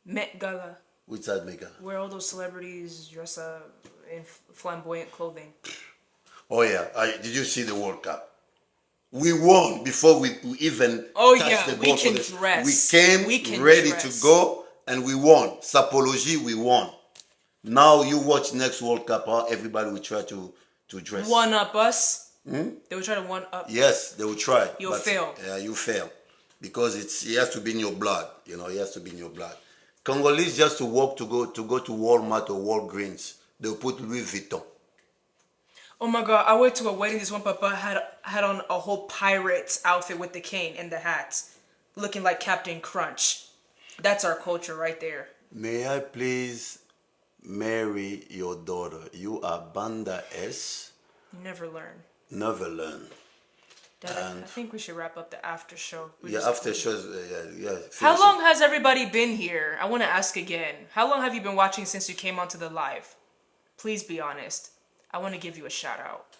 Met Gala. Which side Megala? Where all those celebrities dress up in flamboyant clothing. Oh yeah, did you see the World Cup? We won before we even touched the ball. We came ready to go and we won. Sapology, we won. Now you watch next World Cup, how everybody will try to dress. One up us. They will try to one up. Yes, they will try. You'll fail. Yeah, you fail. Because it has to be in your blood. You know, it has to be in your blood. Congolese just to walk to go to Walmart or Walgreens, they'll put Louis Vuitton. Oh my God, I went to a wedding. This one papa had on a whole pirate's outfit with the cane and the hat, looking like Captain Crunch. That's our culture right there. May I please marry your daughter? You are Banda S. Never learn. Never learn. Dad, I think we should wrap up the after show. After shows, How long has everybody been here? I want to ask again. How long have you been watching since you came onto the live? Please be honest. I want to give you a shout out.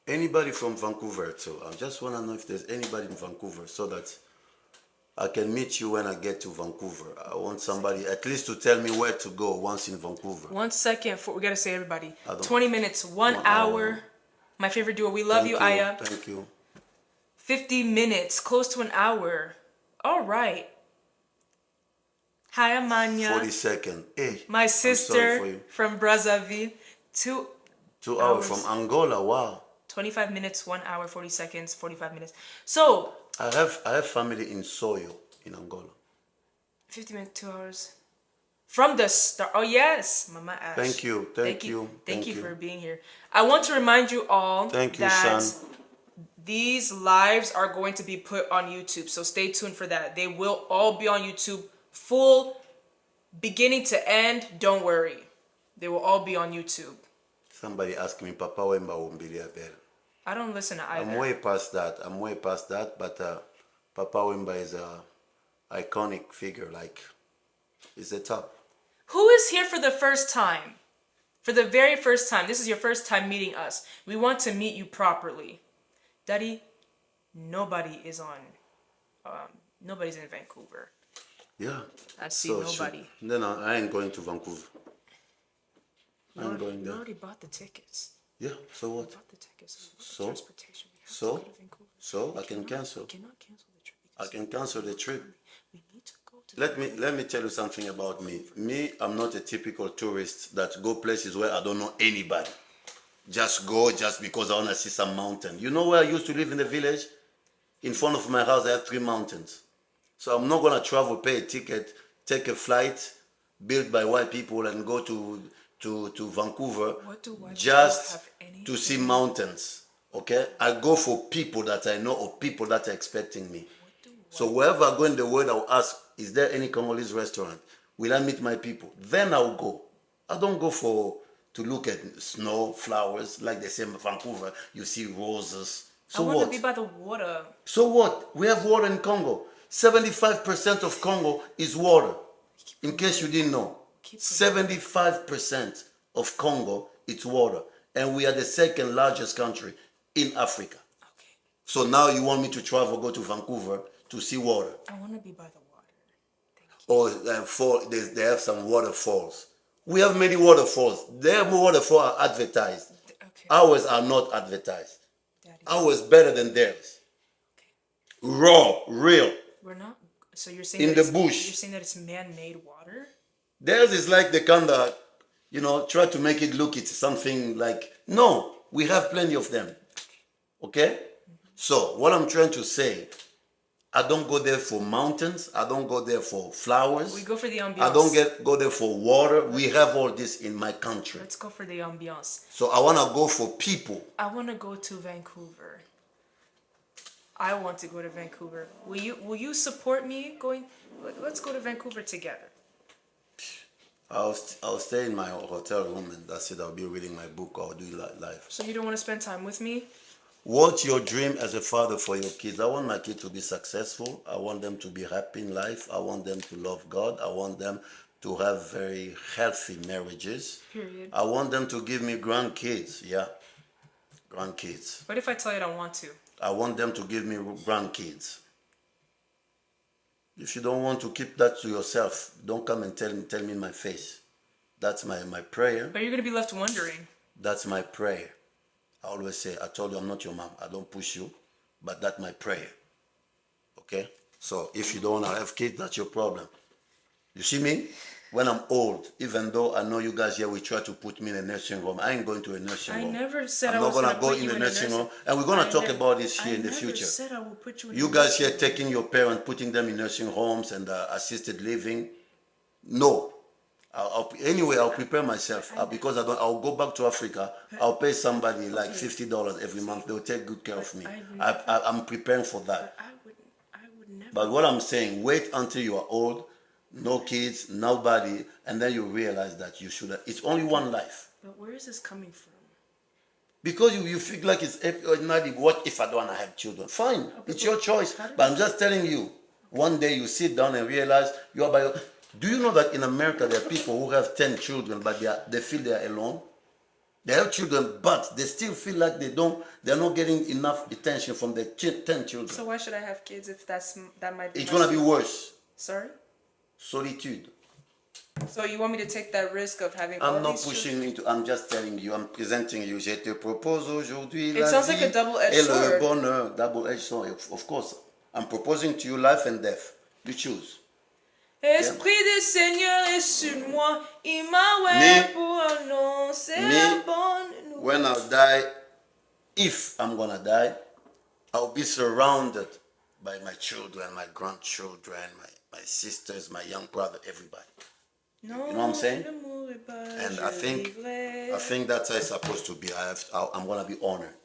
Anybody from Vancouver too. I just want to know if there's anybody in Vancouver so that I can meet you when I get to Vancouver. I want somebody at least to tell me where to go once in Vancouver. 1 second. We got to say everybody. 20 minutes, 1 hour. My favorite duo. We love you, Aya. Thank you. 50 minutes, close to an hour. All right. Hi, Amanya. 40 seconds. Hey, my sister from Brazzaville. 2 hours from Angola. Wow. 25 minutes, 1 hour, 40 seconds, 45 minutes. So, I have family in Soyo in Angola. 50 minutes, 2 hours. From the start. Oh, yes, Mama Ash. Thank you. Thank you. Thank you for being here. I want to remind you all Thank you, that son. these lives are going to be put on YouTube. So stay tuned for that. They will all be on YouTube, full beginning to end. Don't worry. They will all be on YouTube. Somebody asked me, Papa Wemba Wumbilia Bell. I don't listen to either. I'm way past that. But Papa Wemba is a iconic figure. Like, he's the top. Who is here for the first time? For the very first time. This is your first time meeting us. We want to meet you properly. Daddy, nobody is on. Nobody's in Vancouver. Yeah. I see nobody. No, I ain't going to Vancouver. I'm going You there. already bought the tickets. Yeah, so what? Bought the tickets. So? Transportation. We have So? to go to Vancouver. So I can cancel. We cannot cancel the trip. I can cancel the trip. We need to go to Let me tell you something about me. Me, I'm not a typical tourist that go places where I don't know anybody. Just go just because I want to see some mountain. You know where I used to live in the village? In front of my house, I have 3 mountains. So I'm not going to travel, pay a ticket, take a flight built by white people and go to Vancouver What do white just people have anything to see mountains. Okay? I go for people that I know or people that are expecting me. So wherever I go in the world, I'll ask, is there any Congolese restaurant? Will I meet my people? Then I'll go. I don't go to look at snow, flowers, like they say in Vancouver, you see roses. So I want what? to be by the water. So what? We have water in Congo. 75% of Congo is water. In case you didn't know. 75% of Congo is water. And we are the second largest country in Africa. Okay. So now you want me to travel, go to Vancouver to see water. I want to be by the water. Thank you. Or they have some waterfalls. We have many waterfalls. Their waterfalls are advertised. Okay. Ours are not advertised. Daddy. Ours better than theirs. Okay. Raw, real. We're not. So you're saying In that the bush. You're saying that it's man-made water? Theirs is like the kind that, try to make it look it's something like, no, we have plenty of them. Okay? So what I'm trying to say, I don't go there for mountains. I don't go there for flowers. We go for the ambiance. I don't go there for water. We have all this in my country. Let's go for the ambiance. So I want to go for people. I want to go to Vancouver. I want to go to Vancouver. Will you support me going? Let's go to Vancouver together. I'll stay in my hotel room and that's it. I'll be reading my book or doing live. So you don't want to spend time with me? What's your dream as a father for your kids? I want my kids to be successful. I want them to be happy in life. I want them to love God. I want them to have very healthy marriages. Period. I want them to give me grandkids. Yeah, grandkids. What if I tell you I don't want to? I want them to give me grandkids. If you don't want to keep that to yourself, don't come and tell me in my face. That's my prayer. But you're going to be left wondering. That's my prayer. I always say, I told you I'm not your mom. I don't push you, but that's my prayer. Okay? So if you don't want to have kids, that's your problem. You see me? When I'm old, even though I know you guys here, we try to put me in a nursing home. I ain't going to a nursing home. I never said I'm I not was going to go put in you a nursing home. home. And we're going to talk about this here in the I future. never said I will put you in You a guys here nursing taking your parents, putting them in nursing homes and assisted living. No. I'll prepare myself because I'll go back to Africa. I'll pay somebody like $50 every month. They'll take good care of me. I'm preparing for that. I would never. But what I'm saying, wait until you are old, no kids, nobody, and then you realize that you should. It's only one life. But where is this coming from? Because you feel like it's ordinary. What if I don't want to have children? Fine, it's your choice. But I'm just telling you, one day you sit down and realize you are by your. Do you know that in America there are people who have 10 children, but they feel they are alone? They have children, but they still feel like they're not getting enough attention from the 10 children. So why should I have kids if that might be? It's gonna be worse. Sorry? Solitude. So you want me to take that risk of having I'm all not these pushing children? into. I'm just telling you. I'm presenting you. Je te propose aujourd'hui It sounds like a double-edged et sword. le bonheur. Double-edged sword. Of course, I'm proposing to you life and death. You choose. Esprit du Seigneur est sur moi, il m'a ouais pour annoncer la bonne nouvelle. when I die, if I'm gonna die, I'll be surrounded by my children, my grandchildren, my sisters, my young brother, everybody. You know what I'm saying? And I think that's how it's supposed to be. I'm gonna be honored.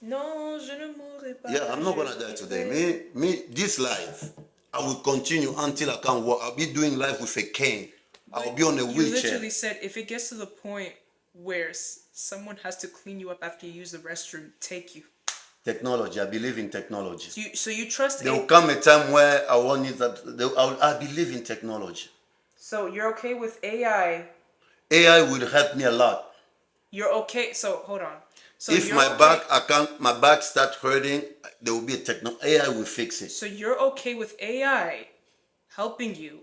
Non, je ne mourrai pas. Yeah, I'm not gonna die today. This life, I will continue until I can walk. I'll be doing life with a cane. I'll be on a You wheelchair. literally said if it gets to the point where someone has to clean you up after you use the restroom, take you. Technology, I believe in technology. So you trust There will come a time where I won't need that. I believe in technology. So you're okay with AI? AI will help me a lot. You're okay. So hold on. So If you're my okay. my back start hurting, there will be AI will fix it. So you're okay with AI helping you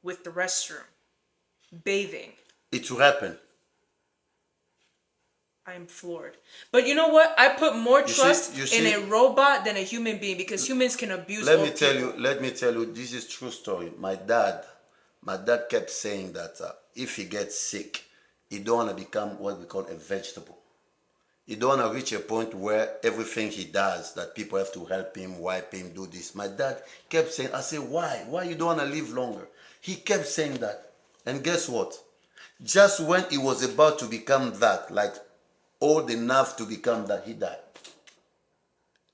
with the restroom, bathing? It will happen. I'm floored. But you know what? I put more trust you in see? a robot than a human being because humans can abuse. Let me tell you, this is true story. My dad kept saying that if he gets sick, he don't want to become what we call a vegetable. He don't want to reach a point where everything he does, that people have to help him, wipe him, do this. My dad kept saying, I said, why? Why you don't want to live longer? He kept saying that. And guess what? Just when he was about to become that, like old enough to become that, he died.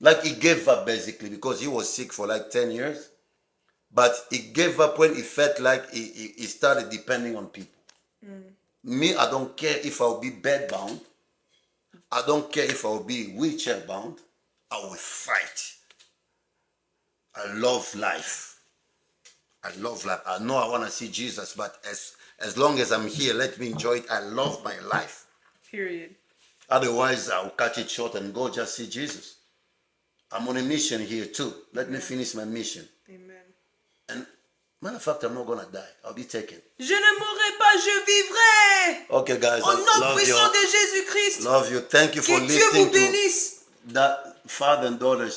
Like he gave up basically because he was sick for like 10 years. But he gave up when he felt like he started depending on people. Me, I don't care if I'll be bedbound. I don't care if I'll be wheelchair bound. I will fight. I love life. I love life. I know I want to see Jesus, but as long as I'm here, let me enjoy it. I love my life. Period. Otherwise, I'll cut it short and go just see Jesus. I'm on a mission here too. Let me finish my mission. Amen. And matter of fact, I'm not gonna die. I'll be taken. Je ne mourrai pas, je vivrai. Okay, guys. Au nom puissant de Jésus-Christ. Love you. Thank you for Que Dieu listening vous bénisse. to that father and daughter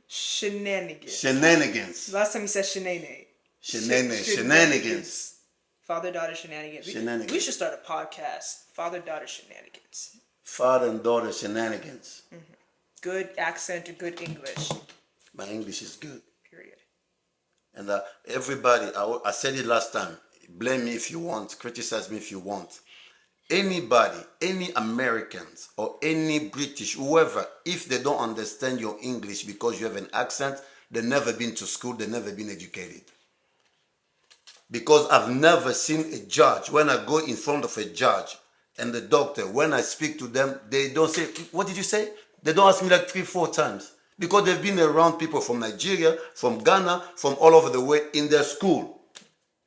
Shenanigans. shenanigans. Last time you said shenanigans. Shenanigans. Father-daughter shenanigans. Shenanigans. We should start a podcast. Father-daughter shenanigans. Father and daughter shenanigans. Good accent and good English. My English is good. Period. And everybody, I said it last time. Blame me if you want. Criticize me if you want. Anybody, any Americans or any British, whoever, if they don't understand your English because you have an accent, they've never been to school, they've never been educated. Because I've never seen a judge, when I go in front of a judge and the doctor, when I speak to them, they don't say, what did you say? They don't ask me like 3-4 times. Because they've been around people from Nigeria, from Ghana, from all over the way in their school.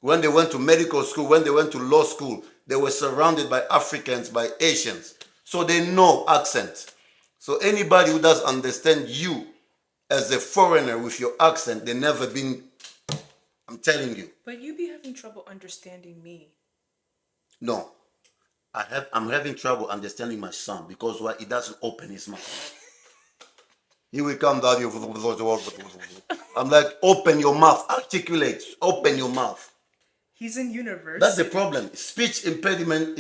When they went to medical school, when they went to law school, they were surrounded by Africans, by Asians. So they know accent. So anybody who does understand you as a foreigner with your accent, they never been, I'm telling you. But you be having trouble understanding me. No. I'm having trouble understanding my son because why he doesn't open his mouth. He will come down here. I'm like, open your mouth, articulate, open your mouth. He's in university. That's the problem. Speech impediment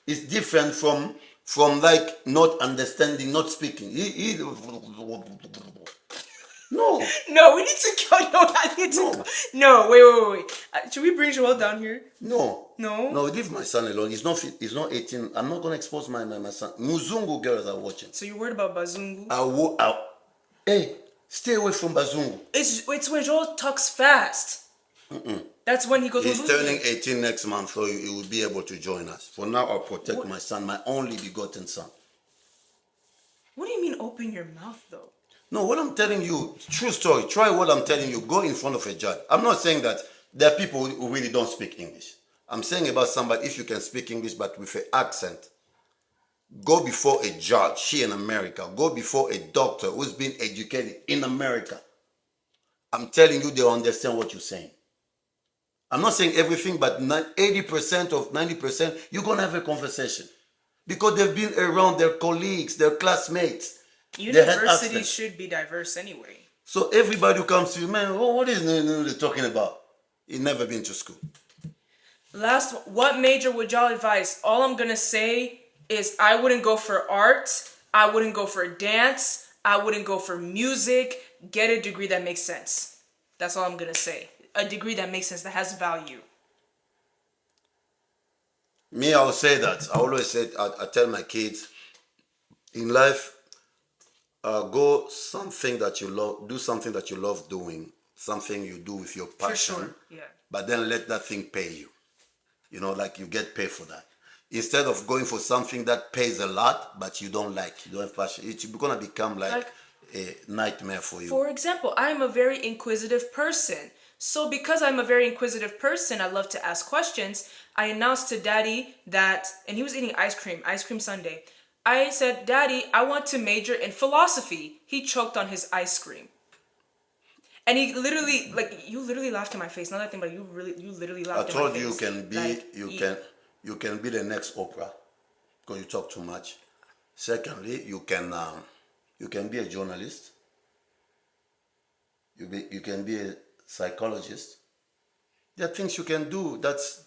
is different from like not understanding, not speaking. No. No, we need to go. No, I need to go. No, wait. Should we bring Joel down here? No. No? No, leave my son alone. He's not 18. I'm not going to expose my son. Muzungu girls are watching. So you're worried about Bazungu? Hey, stay away from Bazungu. It's when Joel talks fast. That's when he goes. He's turning 18 next month, so he will be able to join us. For now, I'll protect my son, my only begotten son. What do you mean open your mouth, though? No, what I'm telling you, true story. Try what I'm telling you. Go in front of a judge. I'm not saying that there are people who really don't speak English. I'm saying about somebody, if you can speak English but with an accent, go before a judge here in America. Go before a doctor who's been educated in America. I'm telling you, they'll understand what you're saying. I'm not saying everything, but 80% of 90%, you're going to have a conversation. Because they've been around their colleagues, their classmates. Universities should be diverse anyway. So everybody who comes to you, man, what is they talking about? You've never been to school. What major would y'all advise? All I'm going to say is I wouldn't go for art, I wouldn't go for dance, I wouldn't go for music. Get a degree that makes sense. That's all I'm gonna say. A degree that makes sense, that has value. Me, I will say that. I always say, I tell my kids, in life, go something that you love, do something that you love doing, something you do with your For passion, sure. Yeah. but then let that thing pay you. You know, like you get paid for that. Instead of going for something that pays a lot, but you don't like, you don't have passion, it's gonna become like a nightmare for you. For example, I'm a very inquisitive person. So because I'm a very inquisitive person, I love to ask questions. I announced to Daddy that, and he was eating ice cream sundae. I said, Daddy, I want to major in philosophy. He choked on his ice cream. And he literally, like, you literally laughed in my face. Not that thing, but you literally I laughed in my told face. you can be, Like, you can be the next Oprah because you talk too much. Secondly, you can be a journalist. You can be a psychologist. There are things you can do. That's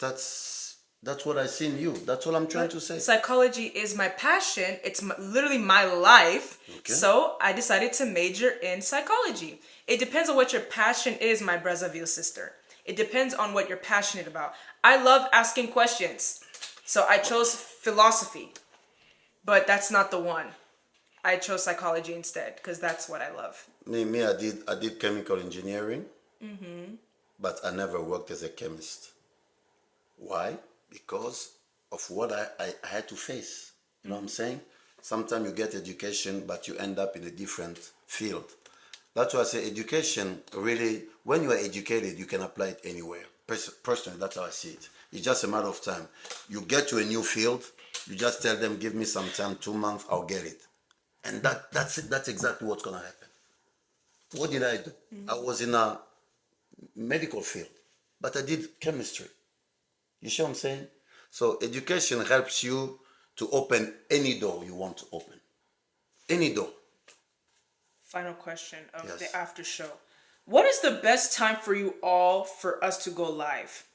what I see in you. That's all I'm trying to say. Psychology is my passion. It's literally my life. Okay. So I decided to major in psychology. It depends on what your passion is, my Brazzaville sister. It depends on what you're passionate about. I love asking questions. So I chose philosophy. But that's not the one. I chose psychology instead because that's what I love. Me, I did chemical engineering, but I never worked as a chemist. Why? Because of what I had to face. You know what I'm saying? Sometimes you get education, but you end up in a different field. That's why I say education really, when you are educated, you can apply it anywhere. Personally, that's how I see it. It's just a matter of time. You get to a new field, you just tell them, give me some time, 2 months, I'll get it. And that's it. That's exactly what's going to happen. What did I do? I was in a medical field, but I did chemistry. You see what I'm saying? So education helps you to open any door you want to open. Any door. Final question of Yes. the after show. What is the best time for you all for us to go live?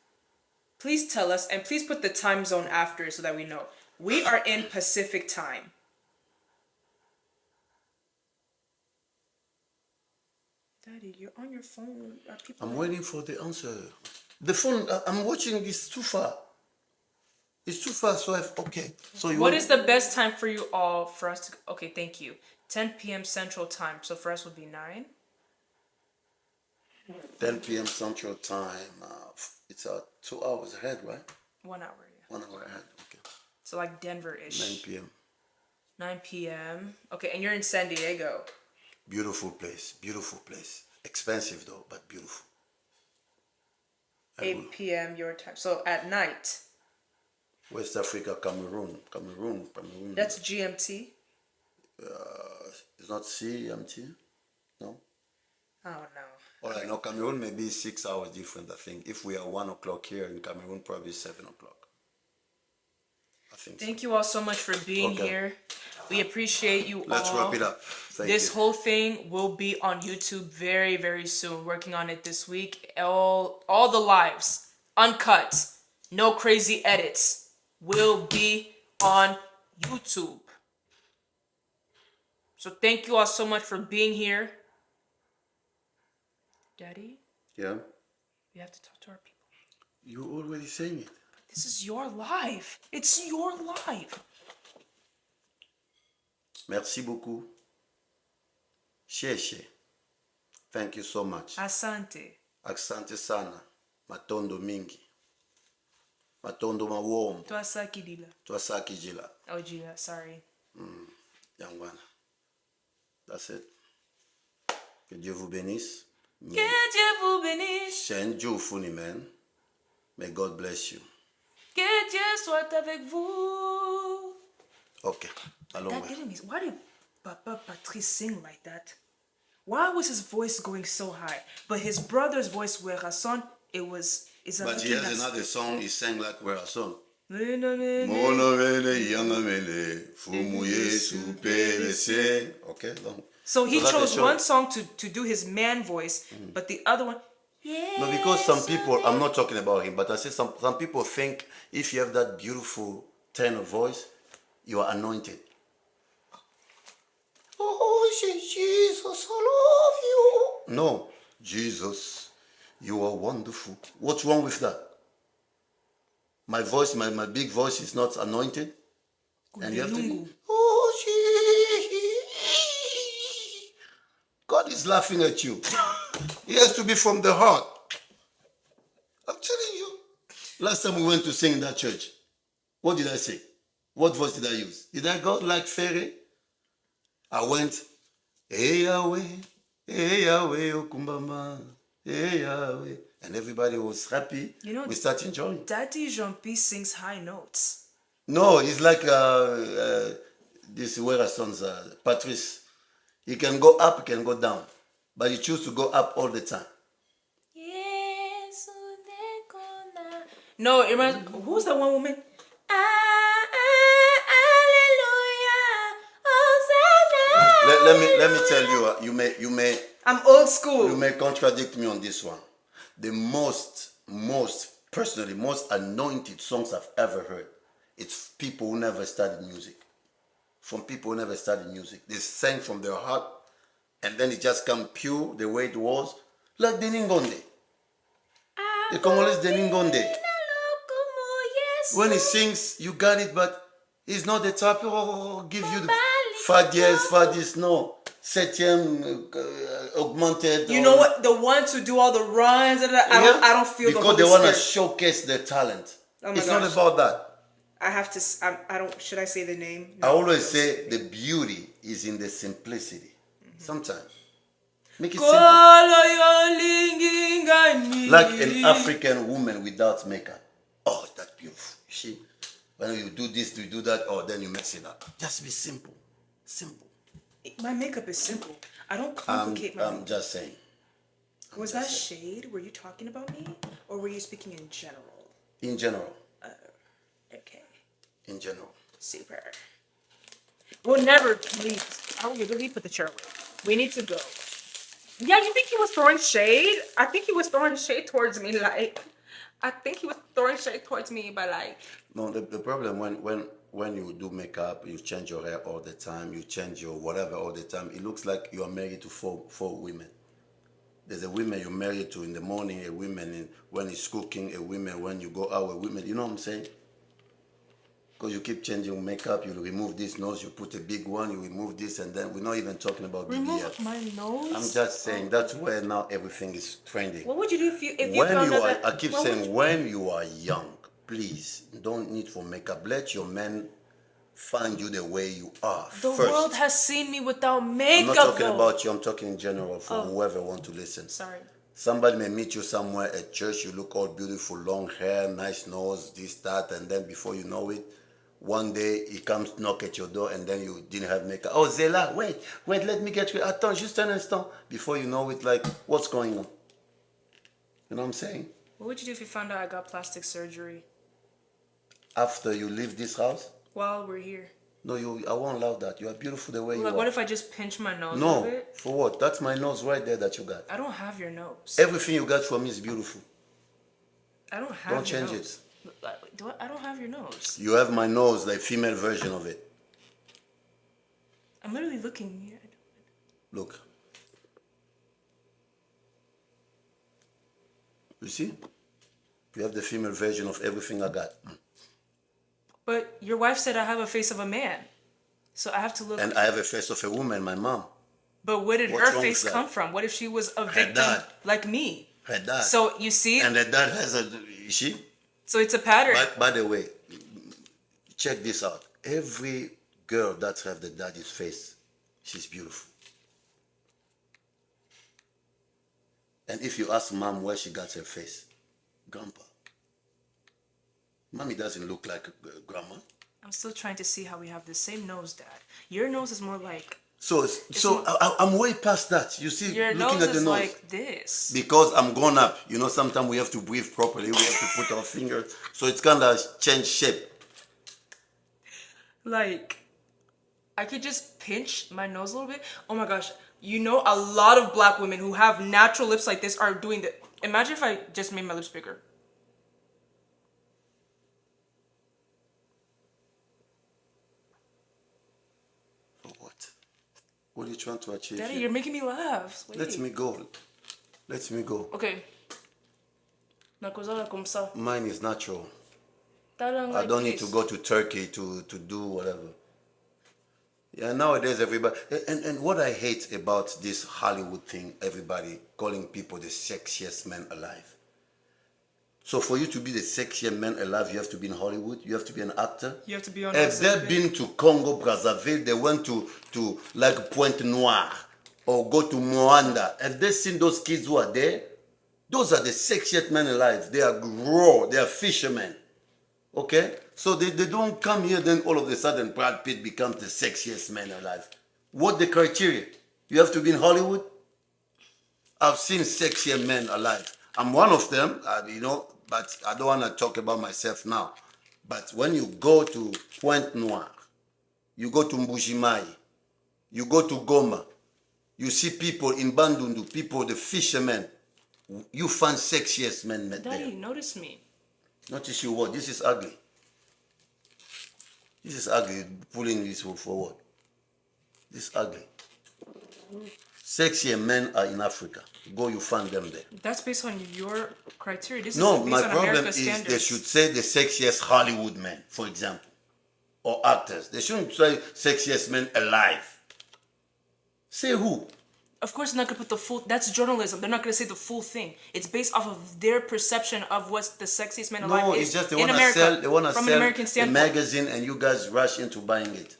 Please tell us, and please put the time zone after so that we know. We are in Pacific time. Daddy, you're on your phone. Are people I'm waiting for the answer. The phone, I'm watching this too far. It's too far, so okay. So you What want, is the best time for you all for us to... Okay, thank you. 10 p.m. Central Time. So for us would be 9. 10 p.m. Central Time. It's 2 hours ahead, right? 1 hour, yeah. 1 hour ahead. Okay. So like Denver-ish. 9 p.m. 9 p.m. Okay, and you're in San Diego. Beautiful place. Beautiful place. Expensive though, but beautiful. 8 p.m. your time. So at night. West Africa, Cameroon. That's GMT. It's not CMT. No. Oh no. All I know, Cameroon may be 6 hours different. I think if we are 1 o'clock here in Cameroon, probably 7 o'clock. I think. Thank you all so much for being here. We appreciate you all. Let's wrap it up. Thank This you. whole thing will be on YouTube very, very soon. Working on it this week. All the lives, uncut, no crazy edits, will be on YouTube. So thank you all so much for being here. Daddy, Yeah. we have to talk to our people. You already saying it. This is your life. It's your life. Merci beaucoup. Sheshe. Thank you so much. Asante. Asante sana. Matondo mingi. Matondo mawomo. Twasaki dila. Twasaki jila. Oh, Gia, sorry. Yangwana. That's it. Que Dieu vous bénisse. Que Dieu vous bénisse. Shenju funi man. May God bless you. Que Dieu soit avec vous. Okay. Allons. That didn't mean. Why did Papa Patrice sing like that? Why was his voice going so high? But his brother's voice, Werason, it was. But he has another song he sang like Werason. Okay, donc. so he So that chose is one short. song to do his man voice, but the other one. No, because some people, I'm not talking about him, but I say some people think if you have that beautiful tenor voice, You are anointed. Oh, Jesus, I love you. No, Jesus, you are wonderful. What's wrong with that? My voice, my big voice is not anointed. And you have to, oh, God is laughing at you. He has to be from the heart. I'm telling you. Last time we went to sing in that church, what did I say? What voice did I use? Did I go like fairy? I went, hey Yahweh, Okumbama, hey Yahweh. And everybody was happy. You know, we start enjoying. Daddy Jean-P sings high notes. No, it's like this Wera son's Patrice. He can go up, he can go down. But he chooses to go up all the time. No, it reminds. Who's that one woman? Let me tell you, you may I'm old school. you may contradict me on this one. The most personally most anointed songs I've ever heard, it's people who never studied music. From people who never studied music. They sang from their heart and then it just come pure the way it was. Like Deningonde. The Congolese Deningonde. When he sings, you got it, but he's not the type give you the fa dièse, no. Septième, augmented. You know what? The ones who do all the runs, I don't feel the because Holy they want to Spirit. showcase their talent. Oh my it's gosh. not about that. I have to. I don't. Should I say the name? I always say the beauty is in the simplicity. Sometimes make it simple. Like an African woman without makeup. Oh, that's beautiful. See, when you do this, you do that, oh, then you mess it up. Just be simple. Simple. My makeup is simple. I don't complicate my I'm makeup. just saying. Was that shade? Were you talking about me? Or were you speaking in general? In general. Okay. In general. Super. We'll never leave. I will really put the chair away. We need to go. Yeah, you think he was throwing shade? I think he was throwing shade towards me. No, the problem when you do makeup, you change your hair all the time, you change your whatever all the time, it looks like you are married to four women. There's a woman you're married to in the morning, a woman when it's cooking, a woman when you go out, a woman, you know what I'm saying? Because you keep changing makeup, you remove this nose, you put a big one, you remove this, and then we're not even talking about Remove BBL. my nose? I'm just saying that's where now everything is trending. What would you do if you When found you out are, that... I keep saying, when you are young, please don't need for makeup. Let your men find you the way you are The first. world has seen me without I'm makeup, not talking though. about you. I'm talking in general for whoever want to listen. Sorry. Somebody may meet you somewhere at church. You look all beautiful, long hair, nice nose, this, that, and then before you know it, one day he comes knock at your door, and then you didn't have makeup. Oh, Zela, wait, let me get you. Attends, juste un instant. Before you know it, like, what's going on? You know what I'm saying? What would you do if you found out I got plastic surgery After you leave this house? while we're here? No, I won't allow that. You are beautiful the way you Like, are. what if I just pinch my nose a No, bit? for what? That's my nose right there that you got. I don't have your nose. Everything you got from me is beautiful. I don't have Don't your change nose. I don't have your nose. You have my nose, the female version of it. I'm literally looking here. Look. You see? You have the female version of everything I got. But your wife said I have a face of a man. So I have to look. And I have a face of a woman, my mom. But where did What's her wrong face with that? come from? What if she was a Her victim dad. like me? Her dad. So you see? And her dad has a, you see? So it's a pattern. By the way, check this out. Every girl that have the daddy's face, she's beautiful. And if you ask mom where she got her face, grandpa. Mommy doesn't look like grandma. I'm still trying to see how we have the same nose, Dad. Your nose is more like... So I'm way past that. You see, Your looking nose at the is nose. like this. Because I'm grown up. You know, sometimes we have to breathe properly. We have to put our fingers. So it's kind of change shape. Like, I could just pinch my nose a little bit. Oh my gosh. You know, a lot of black women who have natural lips like this are doing that. Imagine if I just made my lips bigger. What are you trying to achieve Daddy, here? you're making me laugh. Wait. Let me go. Let me go. Okay. Nakozala comme ça. Mine is natural. Talang I like don't need this. to go to Turkey to do whatever. Yeah, nowadays everybody and what I hate about this Hollywood thing, everybody calling people the sexiest man alive. So for you to be the sexiest man alive, you have to be in Hollywood. You have to be an actor. You have to be on. Have they been to Congo Brazzaville? They went to like Pointe Noire or go to Moanda. Have they seen those kids who are there? Those are the sexiest men alive. They are raw. They are fishermen. Okay? So they don't come here, then all of a sudden Brad Pitt becomes the sexiest man alive. What the criteria? You have to be in Hollywood? I've seen sexier men alive. I'm one of them, but I don't want to talk about myself now. But when you go to Pointe Noire, you go to Mbujimai, you go to Goma, you see people in Bandundu, people, the fishermen, you find sexiest men there. Daddy, notice me. Notice you what? This is ugly. This is ugly, pulling this forward. This is ugly. Sexier men are in Africa. Go, you find them there. That's based on your criteria. This No, is my based on problem America's is standards. they should say the sexiest Hollywood men, for example, or actors. They shouldn't say sexiest men alive. Say who? Of course, they're not gonna put the full. That's journalism. They're not gonna say the full thing. It's based off of their perception of what's the sexiest man alive No, is it's just they in want to America. sell. They want to from an sell American a standpoint. magazine, and you guys rush into buying it.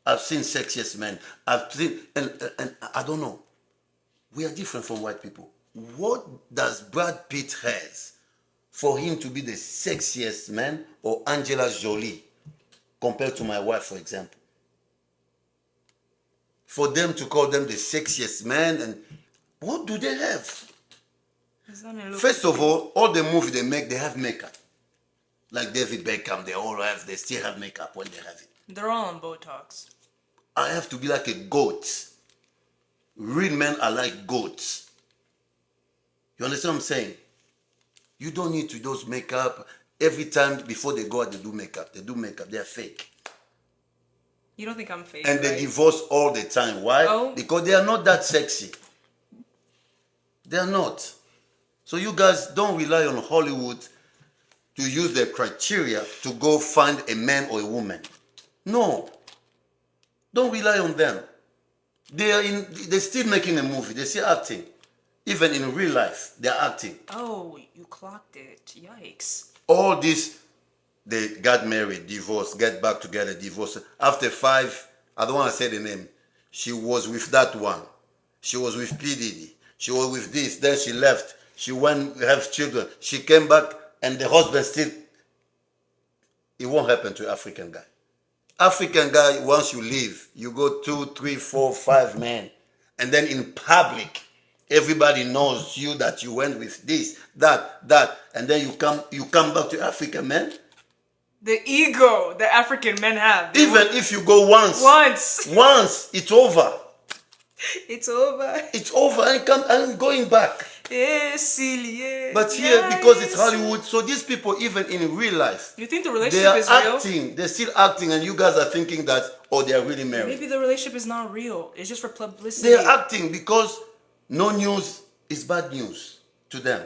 I've seen sexiest men. I've seen, and I don't know. We are different from white people. What does Brad Pitt has for him to be the sexiest man, or Angela Jolie compared to my wife, for example? For them to call them the sexiest man, and what do they have? First of all the movies they make, they have makeup. Like David Beckham, they still have makeup when they have it. They're all on Botox. I have to be like a goat. Real men are like goats. You understand what I'm saying? You don't need to do those makeup. Every time before they go out, they do makeup. They do makeup. They're fake. You don't think I'm fake, And they right? divorce all the time. Why? Oh. Because they are not that sexy. They are not. So you guys don't rely on Hollywood to use their criteria to go find a man or a woman. No. Don't rely on them. They're still making a movie. They're still acting. Even in real life, they're acting. Oh, you clocked it. Yikes. All this, they got married, divorced, get back together, divorced. After 5, I don't want to say the name, she was with that one. She was with P. Diddy. She was with this. Then she left. She went to have children. She came back, and the husband still. It won't happen to an African guy. African guy, once you leave, you go 2, 3, 4, 5 men. And then in public, everybody knows you that you went with this, that, and then you come back to African men. The ego that African men have. Even if you go once, it's over. It's over. It's over and going back. But here, because it's Hollywood, so these people, even in real life, you think the they relationship are is real? acting. They're still acting, and you guys are thinking that, oh, they are really married. Maybe the relationship is not real. It's just for publicity. They're acting because no news is bad news to them.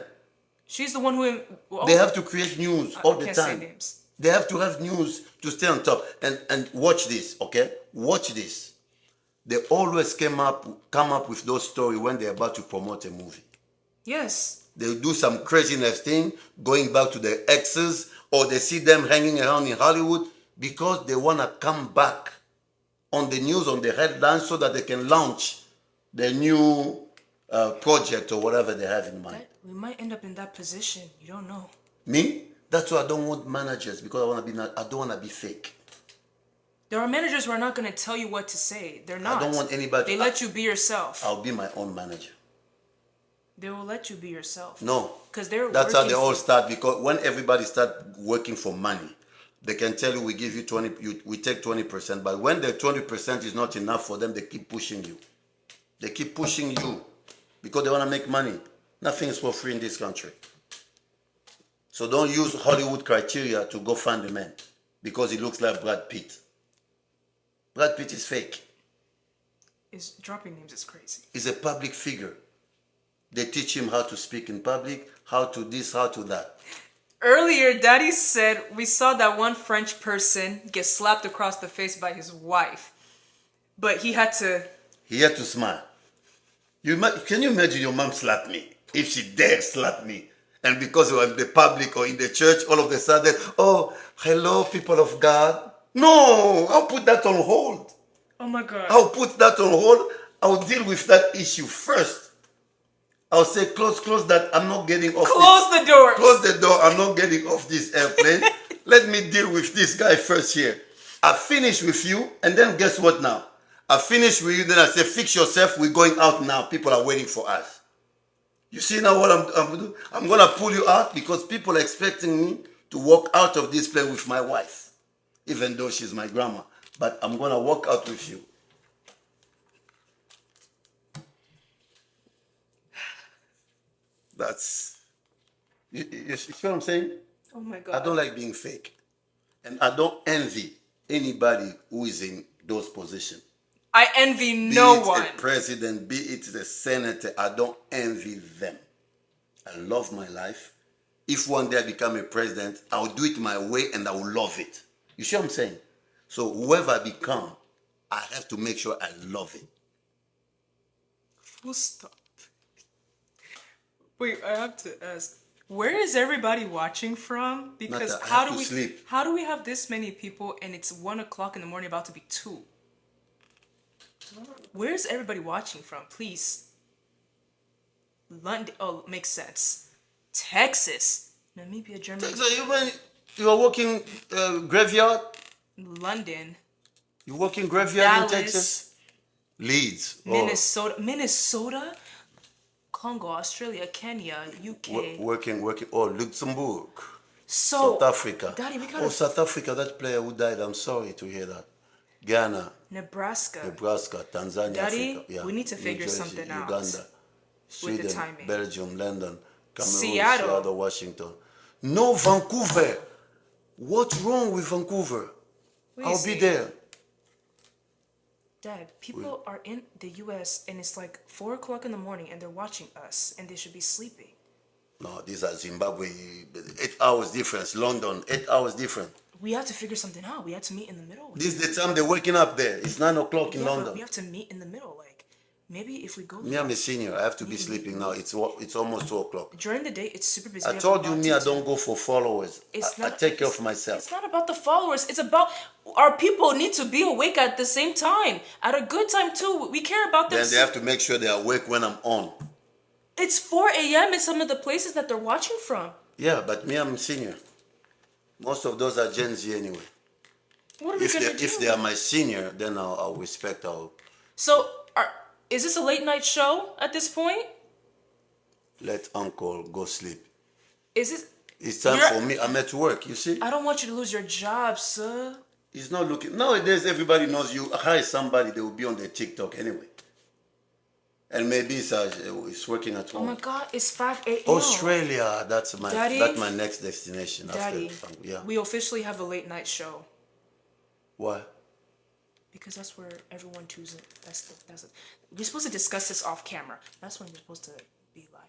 She's the one who. They have to create news all the can't time. say names. They have to have news to stay on top. And watch this, okay? Watch this. They always come up with those stories when they're about to promote a movie. Yes. They do some craziness thing, going back to their exes, or they see them hanging around in Hollywood because they want to come back on the news, on the headlines, so that they can launch their new project or whatever they have in mind. We might end up in that position. You don't know. Me? That's why I don't want managers, because I don't want to be fake. There are managers who are not going to tell you what to say. They're not. I don't want anybody. They let you be yourself. I'll be my own manager. They will let you be yourself. No. Because they're That's how working they all start, because when everybody start working for money, they can tell you, we give you 20, we take 20%, but when the 20% is not enough for them, they keep pushing you. They keep pushing you because they want to make money. Nothing is for free in this country. So don't use Hollywood criteria to go find a man because he looks like Brad Pitt. Brad Pitt is fake. Is dropping names is crazy. He's a public figure. They teach him how to speak in public, how to this, how to that. Earlier, Daddy said we saw that one French person get slapped across the face by his wife, but he had to. He had to smile. Can you imagine your mom slapped me? If she dare slap me. And because we were in the public or in the church, all of a sudden, oh, hello, people of God. No, I'll put that on hold. Oh my God. I'll put that on hold. I'll deal with that issue first. I'll say, close that. I'm not getting off. Close the doors. Close the door. I'm not getting off this airplane. Let me deal with this guy first here. I finish with you, and then guess what now? I finish with you, then I say, fix yourself. We're going out now. People are waiting for us. You see now what I'm doing? I'm going to pull you out because people are expecting me to walk out of this plane with my wife, even though she's my grandma. But I'm going to walk out with you. That's, you see what I'm saying? Oh my God. I don't like being fake. And I don't envy anybody who is in those positions. I envy no one. Be it a president, be it a senator, I don't envy them. I love my life. If one day I become a president, I will do it my way and I will love it. You see what I'm saying? So whoever I become, I have to make sure I love it. Full stop. Wait, I have to ask. Where is everybody watching from? Because Nata, I have to sleep. How do we have this many people and it's 1 o'clock in the morning, about to be 2? Where's everybody watching from? Please. London. Oh, makes sense. Texas, Namibia, Germany. So you are working graveyard? London. You working graveyard Dallas, in Texas? Leeds. Minnesota, Congo, Australia, Kenya, UK. Working. Oh, Luxembourg. So, South Africa. Daddy, we gotta. Oh, South Africa, that player who died, I'm sorry to hear that. Ghana, Nebraska, Tanzania, Daddy, Africa. Yeah. we need to figure New Jersey, something out Uganda, Sweden, timing. Belgium, London, Cameroon, Seattle. Washington. No, Vancouver. What's wrong with Vancouver? I'll be there. Dad, people are in the US and it's like 4 o'clock in the morning and they're watching us and they should be sleeping. No, these are Zimbabwe. 8 hours difference. London, 8 hours different. We have to figure something out. We have to meet in the middle. This is the time they're waking up there. It's 9 o'clock in But London. we have to meet in the middle. Like, maybe if we go Me, I'm a senior. I have to be sleeping now. It's almost 2 o'clock. during the day, it's super busy. I told you, me, I don't go for followers. I take care of myself. It's not about the followers. It's about our people need to be awake at the same time, at a good time too. We care about them. Then they have to make sure they're awake when I'm on. It's 4 a.m. in some of the places that they're watching from. Yeah, but me, I'm senior. Most of those are Gen Z anyway. What are we gonna do? If they are my senior, then I'll respect. So, is this a late night show at this point? Let uncle go sleep. Is this? It's time for me. I'm at work, you see? I don't want you to lose your job, sir. He's not looking. Nowadays, everybody knows you hire somebody, they will be on their TikTok anyway. And maybe it's working at home. Oh my God, it's 5 a.m. Australia, that's my Daddy, next destination. Daddy, after, yeah. we officially have a late night show. Why? Because that's where everyone chooses. We're supposed to discuss this off camera. That's when we're supposed to be live.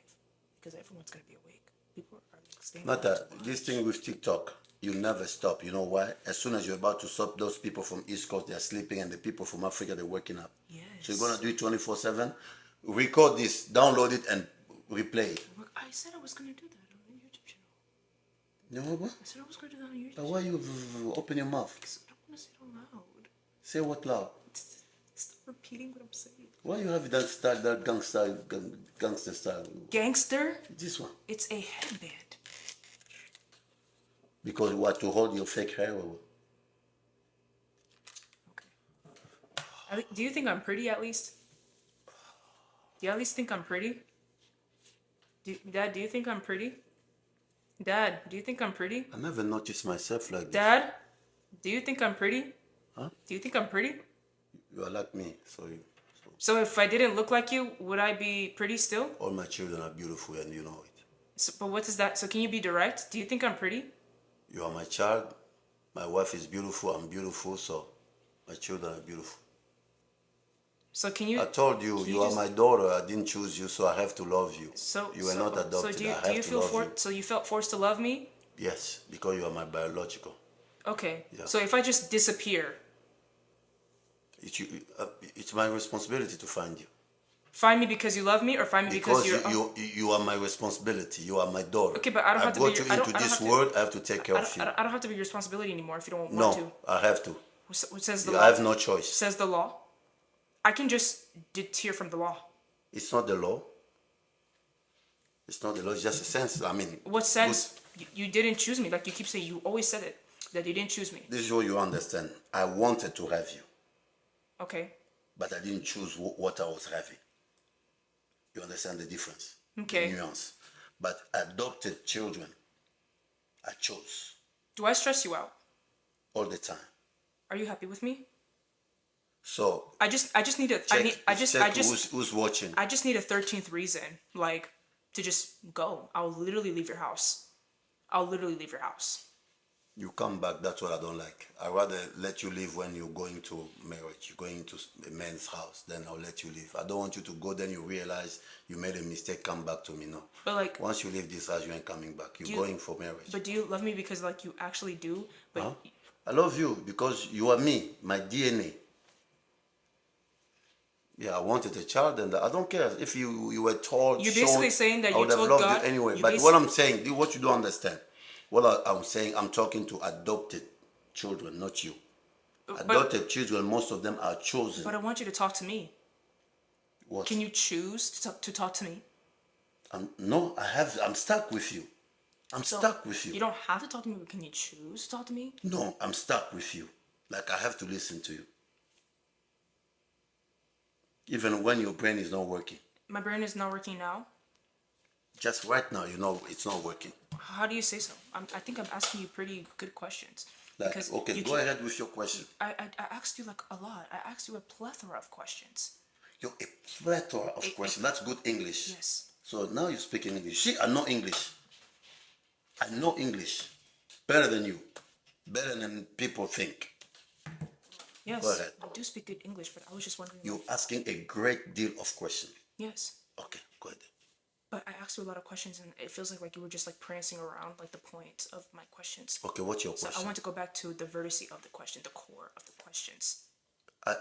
Because everyone's going to be awake. People are staying Not that. This thing with TikTok, you never stop. You know why? As soon as you're about to stop, those people from East Coast, they're sleeping, and the people from Africa, they're waking up. Yes. So you're going to do it 24/7. Record this, download it, and replay it. I said I was going to do that on your YouTube channel. You know what? I said I was going to do that on your YouTube But channel. why you open your mouth? Because I don't want to say it out loud. Say what loud? Stop repeating what I'm saying. Why you have that style, that gangster style? Gangster? This one. It's a headband. Because you want to hold your fake hair. Okay. Do you think I'm pretty at least? Do you at least think I'm pretty? Dad, do you think I'm pretty? Dad, do you think I'm pretty? I never noticed myself like this. Dad, do you think I'm pretty? Huh? Do you think I'm pretty? You are like me, so So if I didn't look like you, would I be pretty still? all my children are beautiful and you know it. So, but what is that? So can you be direct? Do you think I'm pretty? You are my child. My wife is beautiful. I'm beautiful. So my children are beautiful. So can you? I told you, can you are just- my daughter. I didn't choose you, so I have to love you. So You were so, not so adopted. do you I do have you to feel love you. so you felt forced to love me? Yes, because you are my biological. Okay. Yeah. So if I just disappear, It's, you, it's my responsibility to find you. find me because you love me, or find me because Because you're. you are my responsibility. You are my daughter. Okay, but I don't have to be brought your- you I don't- into I don't this have to- world. I have to take care of you. I don't have to be your responsibility anymore if you don't want No, to. I have to. What says the I law? have no choice. Says the law. I can just deter from the law. It's not the law. It's not the law. It's just a sense. I mean, What sense? You didn't choose me. Like you keep saying, you always said it that you didn't choose me. this is what you understand. I wanted to have you, Okay. but I didn't choose what I was having. You understand the difference? Okay. The nuance. But adopted children, I chose Do I stress you out? all the time. Are you happy with me? So I just need a. check, who's watching. I just need a 13th reason, like to just go. I'll literally leave your house. I'll literally leave your house. You come back, that's what I don't like. I rather let you leave when you're going to marriage, you're going to a man's house, then I'll let you leave. I don't want you to go, then you realize you made a mistake, come back to me. No. But like, Once you leave this house, you ain't coming back. You're you- going for marriage. but do you love me because like you actually do? But Huh? I love you because you are me, my DNA. Yeah, I wanted a child, and I don't care if you were told. You're basically shown, saying that I you would have told loved God. you anyway. you But basi- what I'm saying, what you don't understand, I'm saying, I'm talking to adopted children, not you. Adopted children, most of them are chosen. But I want you to talk to me. What? Can you choose to talk to me? No, I'm stuck with you. I'm So, stuck with you. You don't have to talk to me, but can you choose to talk to me? No, I'm stuck with you. Like I have to listen to you. Even when your brain is not working. My brain is not working now. Just right now, you know it's not working. How do you say so? I think I'm asking you pretty good questions. Like, Because okay, you go keep- ahead with your question. I asked you like a lot. I asked you a plethora of questions. You're a plethora of questions. That's good English. Yes. So now you're speaking English. See, I know English. I know English better than you. Better than people think. Yes. Go ahead. I do speak good English, but I was just wondering. You're asking a great deal of questions. Yes. Okay, go ahead. But I asked you a lot of questions, and it feels like you were just like prancing around like the point of my questions. Okay, what's your So question? I want to go back to the vertice of the question, the core of the questions.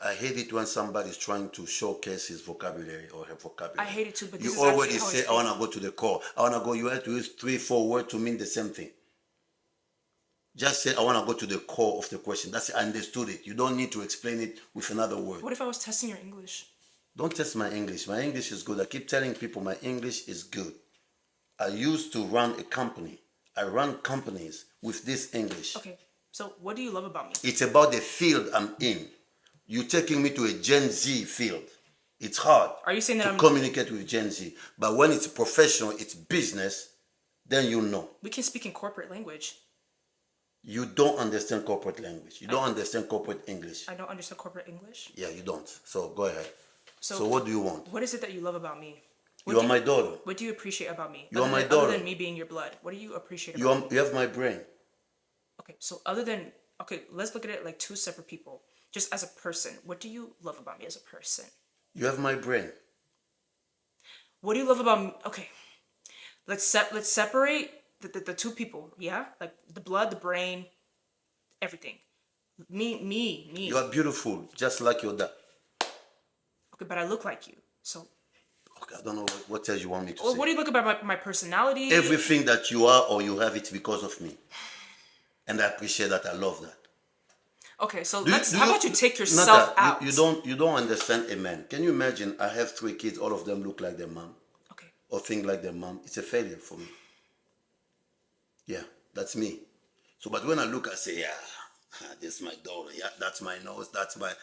I hate it when somebody's trying to showcase his vocabulary or her vocabulary. I hate it too, but you this is already actually how say, I I want to go to the core. I want to go, you have to use 3-4 words to mean the same thing. Just say, I want to go to the core of the question. That's it. I understood it. You don't need to explain it with another word. What if I was testing your English? Don't test my English. My English is good. I keep telling people my English is good. I used to run a company. I run companies with this English. Okay, so what do you love about me? It's about the field I'm in. You're taking me to a Gen Z field. It's hard Are you saying that to I'm? communicate with Gen Z. But when it's professional, it's business, then you know. We can speak in corporate language. You don't understand corporate language. You don't understand corporate English. I don't understand corporate English. Yeah, you don't. So go ahead. So, So what do you want? What is it that you love about me? What You do are my daughter. What do you appreciate about me? You are my Other daughter. than me being your blood, what do you appreciate You, about me? you have my brain. Okay, so okay, let's look at it like two separate people. Just as a person, what do you love about me as a person? You have my brain. What do you love about me? Okay, let's separate the two people. Yeah, like the blood, the brain, everything. Me. You are beautiful, just like your dad. Okay, but I look like you. So, Okay, I don't know what else you want me to well, say. what do you look about my personality? Everything that you are or you have, it's because of me. And I appreciate that. I love that. Okay, so Do you- let's. do How you- about you take not yourself that, out? You don't understand a man. Can you imagine? I have 3 kids. All of them look like their mom Okay. or think like their mom. It's a failure for me. Yeah, that's me. So, but when I look, I say, yeah, this is my daughter. Yeah, that's my nose. That's my.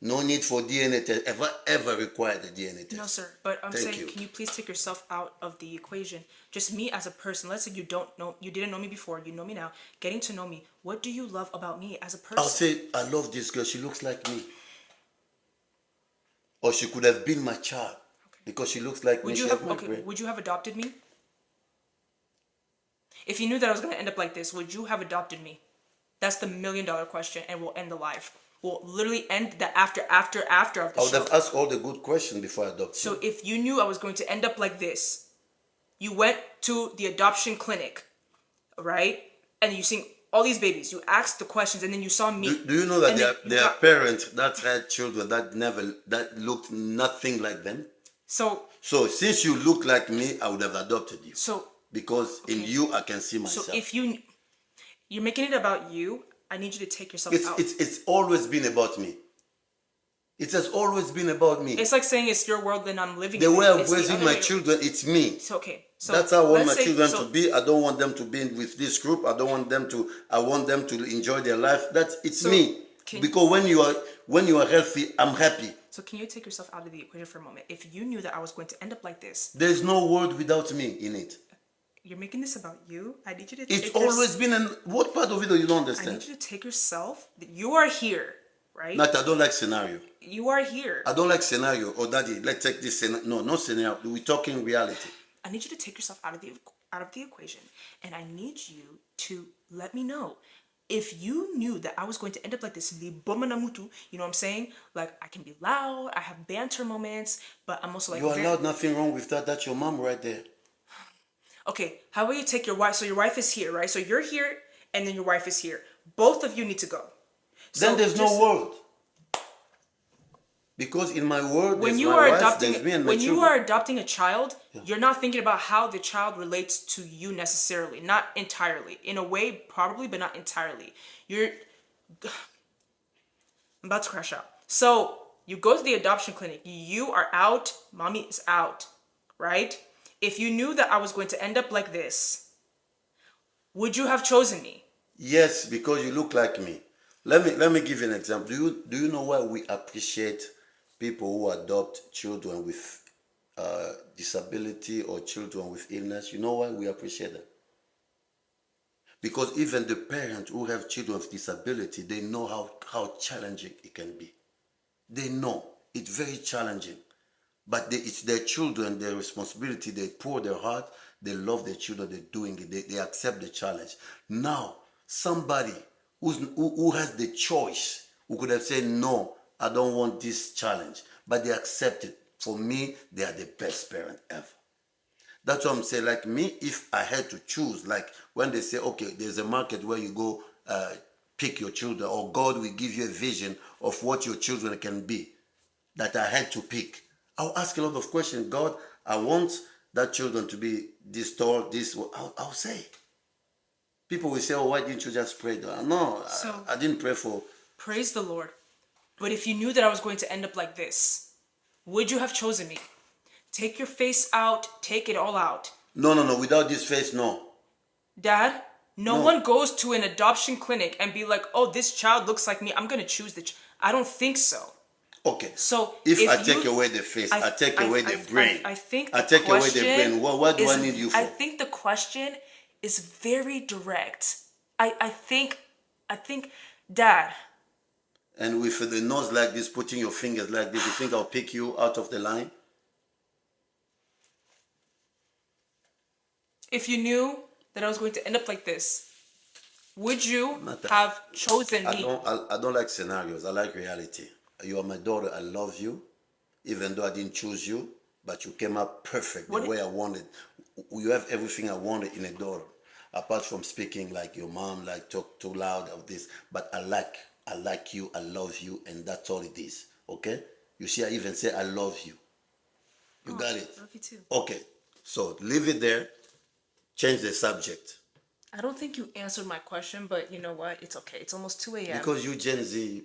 No need for DNA test. Ever require the DNA test. No, sir. But I'm Thank saying, you. can you please take yourself out of the equation? Just me as a person. Let's say you didn't know me before. You know me now. Getting to know me. What do you love about me as a person? I'll say, I love this girl. She looks like me. Or she could have been my child because she looks like me. Would She you has have my okay? brain. Would you have adopted me? If you knew that I was gonna end up like this, would you have adopted me? That's the $1 million question, and we'll end the live. will literally end the after of the I would show. have asked all the good questions before I adopted So you. if you knew I was going to end up like this, you went to the adoption clinic, right? And you seen all these babies. You asked the questions, and then you saw me. Do you know that and then you there are got- parents that had children that looked nothing like them? So So since you look like me, I would have adopted you. so Because in okay. you I can see so myself. if you're making it about you, I need you to take yourself out. It's always been about me. It has always been about me. It's like saying it's your world, then I'm living. The way I'm It's the raising other my way. children, it's me. It's okay. So That's how I want let's my say- children so- to be. I don't want them to be with this group. I want them to enjoy their life. It's So, me. Because when you are healthy, I'm happy. So can you take yourself out of the equation for a moment? If you knew that I was going to end up like this, There's no world without me in it. you're making this about you. I need you to. It's always been what part of it do you don't I understand? need you to take yourself. You are here, right? Not I don't like scenario. You are here. I don't like scenario. Oh, daddy, let's take this scenario. No scenario. We're talking reality. I need you to take yourself out of the equation, and I need you to let me know if you knew that I was going to end up like this. You know what I'm saying? Like I can be loud, I have banter moments, but I'm also like You allowed nothing wrong with that. That's your mom right there. Okay, how about you take your wife? So your wife is here, right? So you're here, and then your wife is here. Both of you need to go. So Then there's no world. Because in my world, when there's you my are wife, adopting, there's me and my when you children. are adopting a child, you're not thinking about how the child relates to you necessarily, not entirely. In a way, probably, but not entirely. I'm about to crash out. So you go to the adoption clinic. You are out. Mommy is out, right? If you knew that I was going to end up like this, would you have chosen me? Yes, because you look like me. Let me give you an example. Do you know why we appreciate people who adopt children with disability or children with illness? You know why we appreciate them? Because even the parents who have children with disability, they know how challenging it can be. They know it's very challenging. But it's their children, their responsibility. They pour their heart. They love their children. They're doing it. They accept the challenge. Now, somebody who has the choice, who could have said, no, I don't want this challenge. But they accept it. For me, they are the best parent ever. That's what I'm saying. Like me, if I had to choose, like when they say, okay, there's a market where you go pick your children, or God will give you a vision of what your children can be, that I had to pick. I'll ask a lot of questions. God, I want that children to be this tall, this. I'll say. People will say, oh, why didn't you just pray? No, I didn't pray for. Praise the Lord. But if you knew that I was going to end up like this, would you have chosen me? Take your face out. Take it all out. No. Without this face, no. Dad, no one goes to an adoption clinic and be like, oh, this child looks like me. I'm going to choose the I don't think so. Okay. So if I take away the face, I take away the brain. I think I take away the brain. What do I need you for? I think the question is very direct. I think, Dad. And with the nose like this, putting your fingers like this, you think I'll pick you out of the line? If you knew that I was going to end up like this, would you have chosen me? I don't like scenarios. I like reality. You are my daughter. I love you, even though I didn't choose you, but you came up perfect the way I wanted. You have everything I wanted in a daughter, apart from speaking like your mom, like talk too loud of this. But I like you. I love you, and that's all it is. Okay? You see, I even say I love you. You got it? I love you too. Okay. So leave it there. Change the subject. I don't think you answered my question, but you know what? It's okay. It's almost 2 a.m. Because you Gen Z,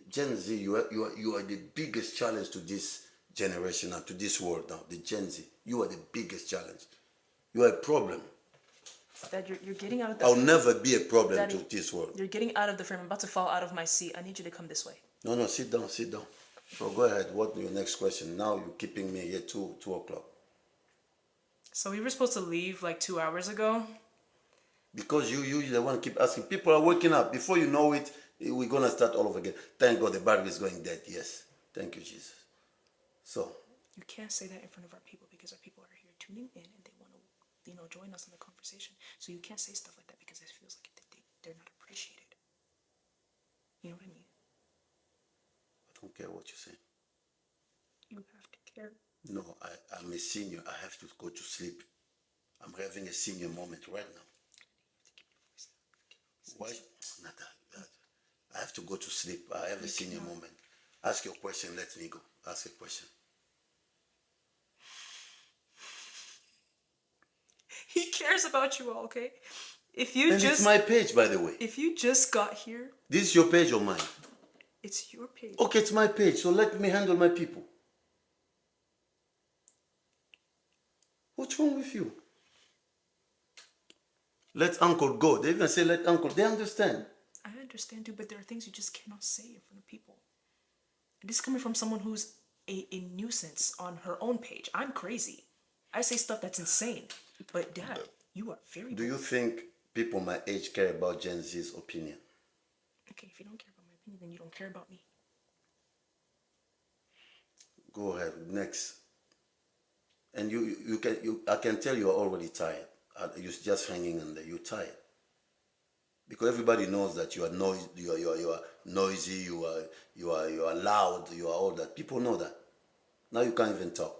you are the biggest challenge to this generation now, to this world now. The Gen Z, you are the biggest challenge. You are a problem. Dad, you're getting out of the I'll never be a problem Daddy, to this world. You're getting out of the frame. I'm about to fall out of my seat. I need you to come this way. No, sit down. So go ahead. What your next question? Now you're keeping me here 2 o'clock. So we were supposed to leave like 2 hours ago. Because you the one keep asking. People are waking up. Before you know it, we're gonna start all over again. Thank God the battery is going dead. Yes. Thank you, Jesus. So You can't say that in front of our people because our people are here tuning in and they want to, join us in the conversation. So you can't say stuff like that because it feels like they're not appreciated. You know what I mean? don't care what you say. You have to care. No, I'm a senior. I have to go to sleep. I'm having a senior moment right now. Why? Not that. I have to go to sleep. I have a senior moment. Ask your question. Let me go. Ask a question. He cares about you all, okay? If you And just it's my page, by the way. if you just got here, This is your page or mine? it's your page. Okay, it's my page. So let me handle my people. What's wrong with you? Let uncle go. They even say let uncle. They understand. I understand too, but there are things you just cannot say in front of people. This is coming from someone who's a nuisance on her own page. I'm crazy. I say stuff that's insane. But Dad, you are very Do you think people my age care about Gen Z's opinion? Okay, if you don't care about my opinion, then you don't care about me. Go ahead. Next. And I can tell you are already tired. You're just hanging in there. You're tired. Because everybody knows that you are noisy, you are noisy, you are loud, you are all that. People know that. Now you can't even talk.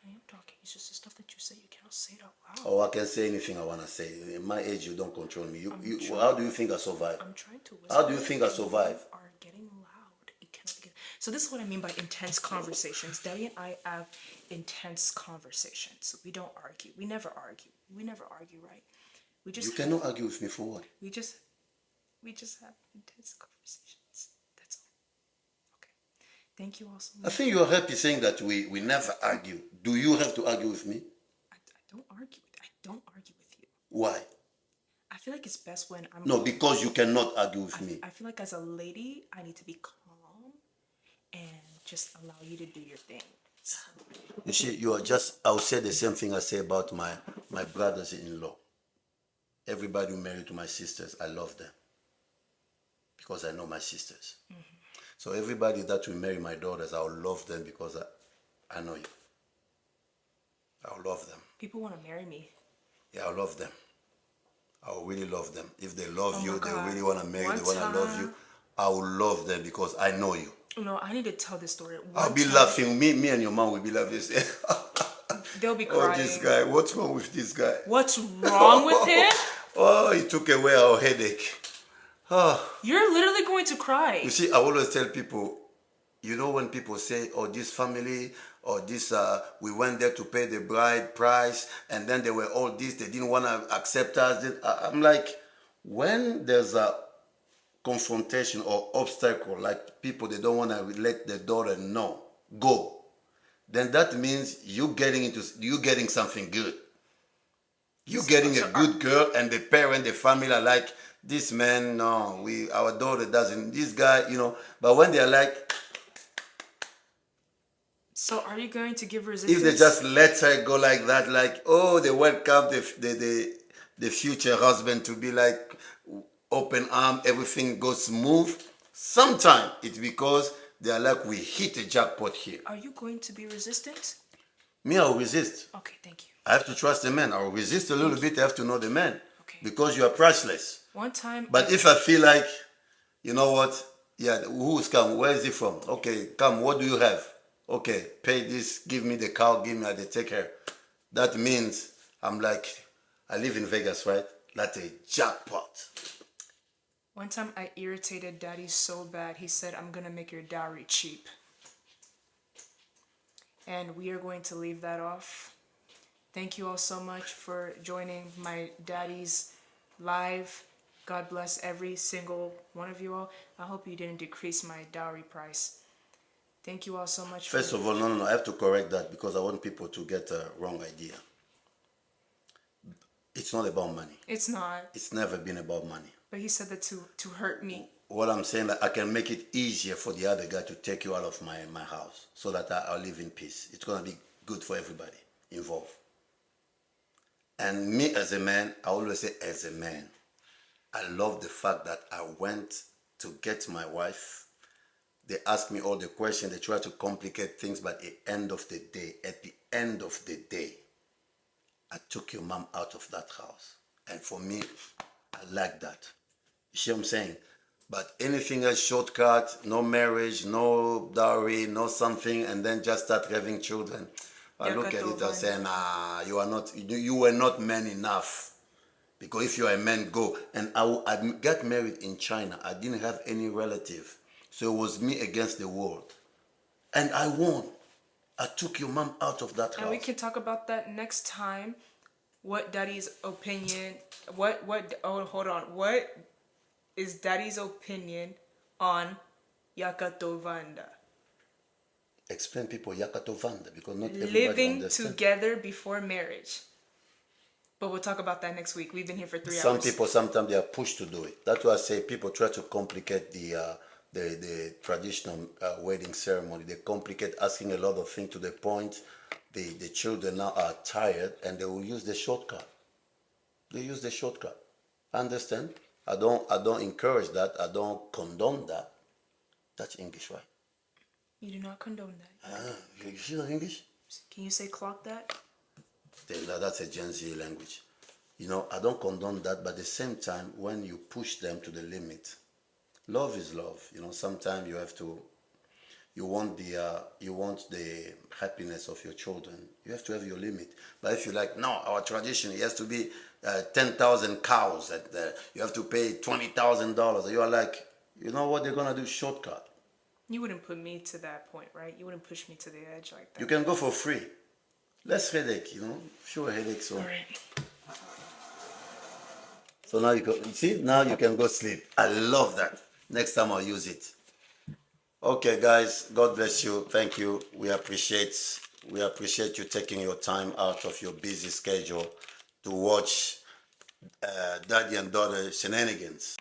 I am talking. It's just the stuff that you say. You cannot say it out loud. Oh, I can say anything I want to say. In my age, you don't control me. How do you think I survive? I'm trying to whisper. How do you think I survive? You are getting loud. You cannot get. So this is what I mean by intense conversations. Daddy and I have intense conversations. We don't argue. We never argue. We never argue, right? We just. You cannot argue with me for what? We just have intense conversations. That's all. Okay. Thank you all so I much. think you are happy saying that we never argue. Do you have to argue with me? I don't argue. I don't argue with you. Why? I feel like it's best when I'm. No, because you cannot argue with me. I feel like as a lady, I need to be calm and just allow you to do your thing. You see, you are just, I'll say the same thing I say about my brothers-in-law. Everybody who married to my sisters, I love them. Because I know my sisters. Mm-hmm. So everybody that will marry my daughters, I'll love them because I know you. I'll love them. People want to marry me. Yeah, I'll love them. I'll really love them. If they love you, God. they really want to marry, they want to love you, I will love them because I know you. No, I need to tell this story. I'll be laughing. Me and your mom will be laughing. They'll be crying. Oh, this guy. What's wrong with this guy? What's wrong with him? Oh, he took away our headache. Oh. You're literally going to cry. You see, I always tell people, you know when people say, oh, this family, or this, we went there to pay the bride price, and then they were all this, they didn't want to accept us. I'm like, when there's a confrontation or obstacle, like people, they don't want to let their daughter know, go, then that means you're getting something good. You're getting a good girl, and the parent, the family are like, this man, no, our daughter doesn't, this guy, you know. But when they're like, so are you going to give resistance? if they just let her go like that, like, oh, they welcome the future husband to be like open arm, everything goes smooth. Sometimes it's because they are like, we hit a jackpot here. Are you going to be resistant? Me, I'll resist. Okay, thank you. I have to trust the man. I'll resist a little bit. I have to know the man. Okay. Because you are priceless. One time. But if I feel like, you know what? Yeah, who's come? Where is he from? Okay, come. What do you have? Okay, pay this. Give me the cow. Give me the take care. That means I'm like, I live in Vegas, right? That's a jackpot. One time I irritated Daddy so bad. He said, I'm going to make your dowry cheap. And we are going to leave that off. Thank you all so much for joining my daddy's live. God bless every single one of you all. I hope you didn't decrease my dowry price. Thank you all so much. First of all, no, I have to correct that because I want people to get a wrong idea. It's not about money. It's not. It's never been about money. But he said that to hurt me. What I'm saying, that I can make it easier for the other guy to take you out of my house so that I'll live in peace. It's going to be good for everybody involved. And me as a man, I always say as a man, I love the fact that I went to get my wife. They asked me all the questions. They try to complicate things, but at the end of the day, I took your mom out of that house. And for me, I like that. You see what I'm saying? But anything else shortcut, no marriage, no dowry, no something, and then just start having children. I look at it as saying, you are not, you were not man enough. Because if you are a man, go. And I got married in China. I didn't have any relative. So it was me against the world. And I won. I took your mom out of that house. And we can talk about that next time. What Daddy's opinion? Oh, hold on. What is Daddy's opinion on Yakatovanda? Explain people Yakatovanda because not everybody Living understands. together before marriage. But we'll talk about that next week. We've been here for 3 Some hours. people sometimes they are pushed to do it. That's why I say people try to complicate the traditional wedding ceremony. They complicate asking a lot of things to the point the children now are tired and they will use the shortcut. They use the shortcut. I understand. I don't encourage that. I don't condone that. That's English, right? You do not condone that. You see that English? Can you say clock that? That's a Gen Z language. You know, I don't condone that, but at the same time, when you push them to the limit, love is love. You know, sometimes you have to. You want the happiness of your children. You have to have your limit. But if you like, no, our tradition it has to be 10,000 cows, and you have to pay $20,000. You are like, you know what they're gonna do? Shortcut. You wouldn't put me to that point, right? You wouldn't push me to the edge like that. You can go for free. Less headache, you know. Sure headache. So. All right. So now now you can go sleep. I love that. Next time I'll use it. Okay, guys, God bless you. Thank you. We appreciate you taking your time out of your busy schedule to watch Daddy and Daughter Shenanigans.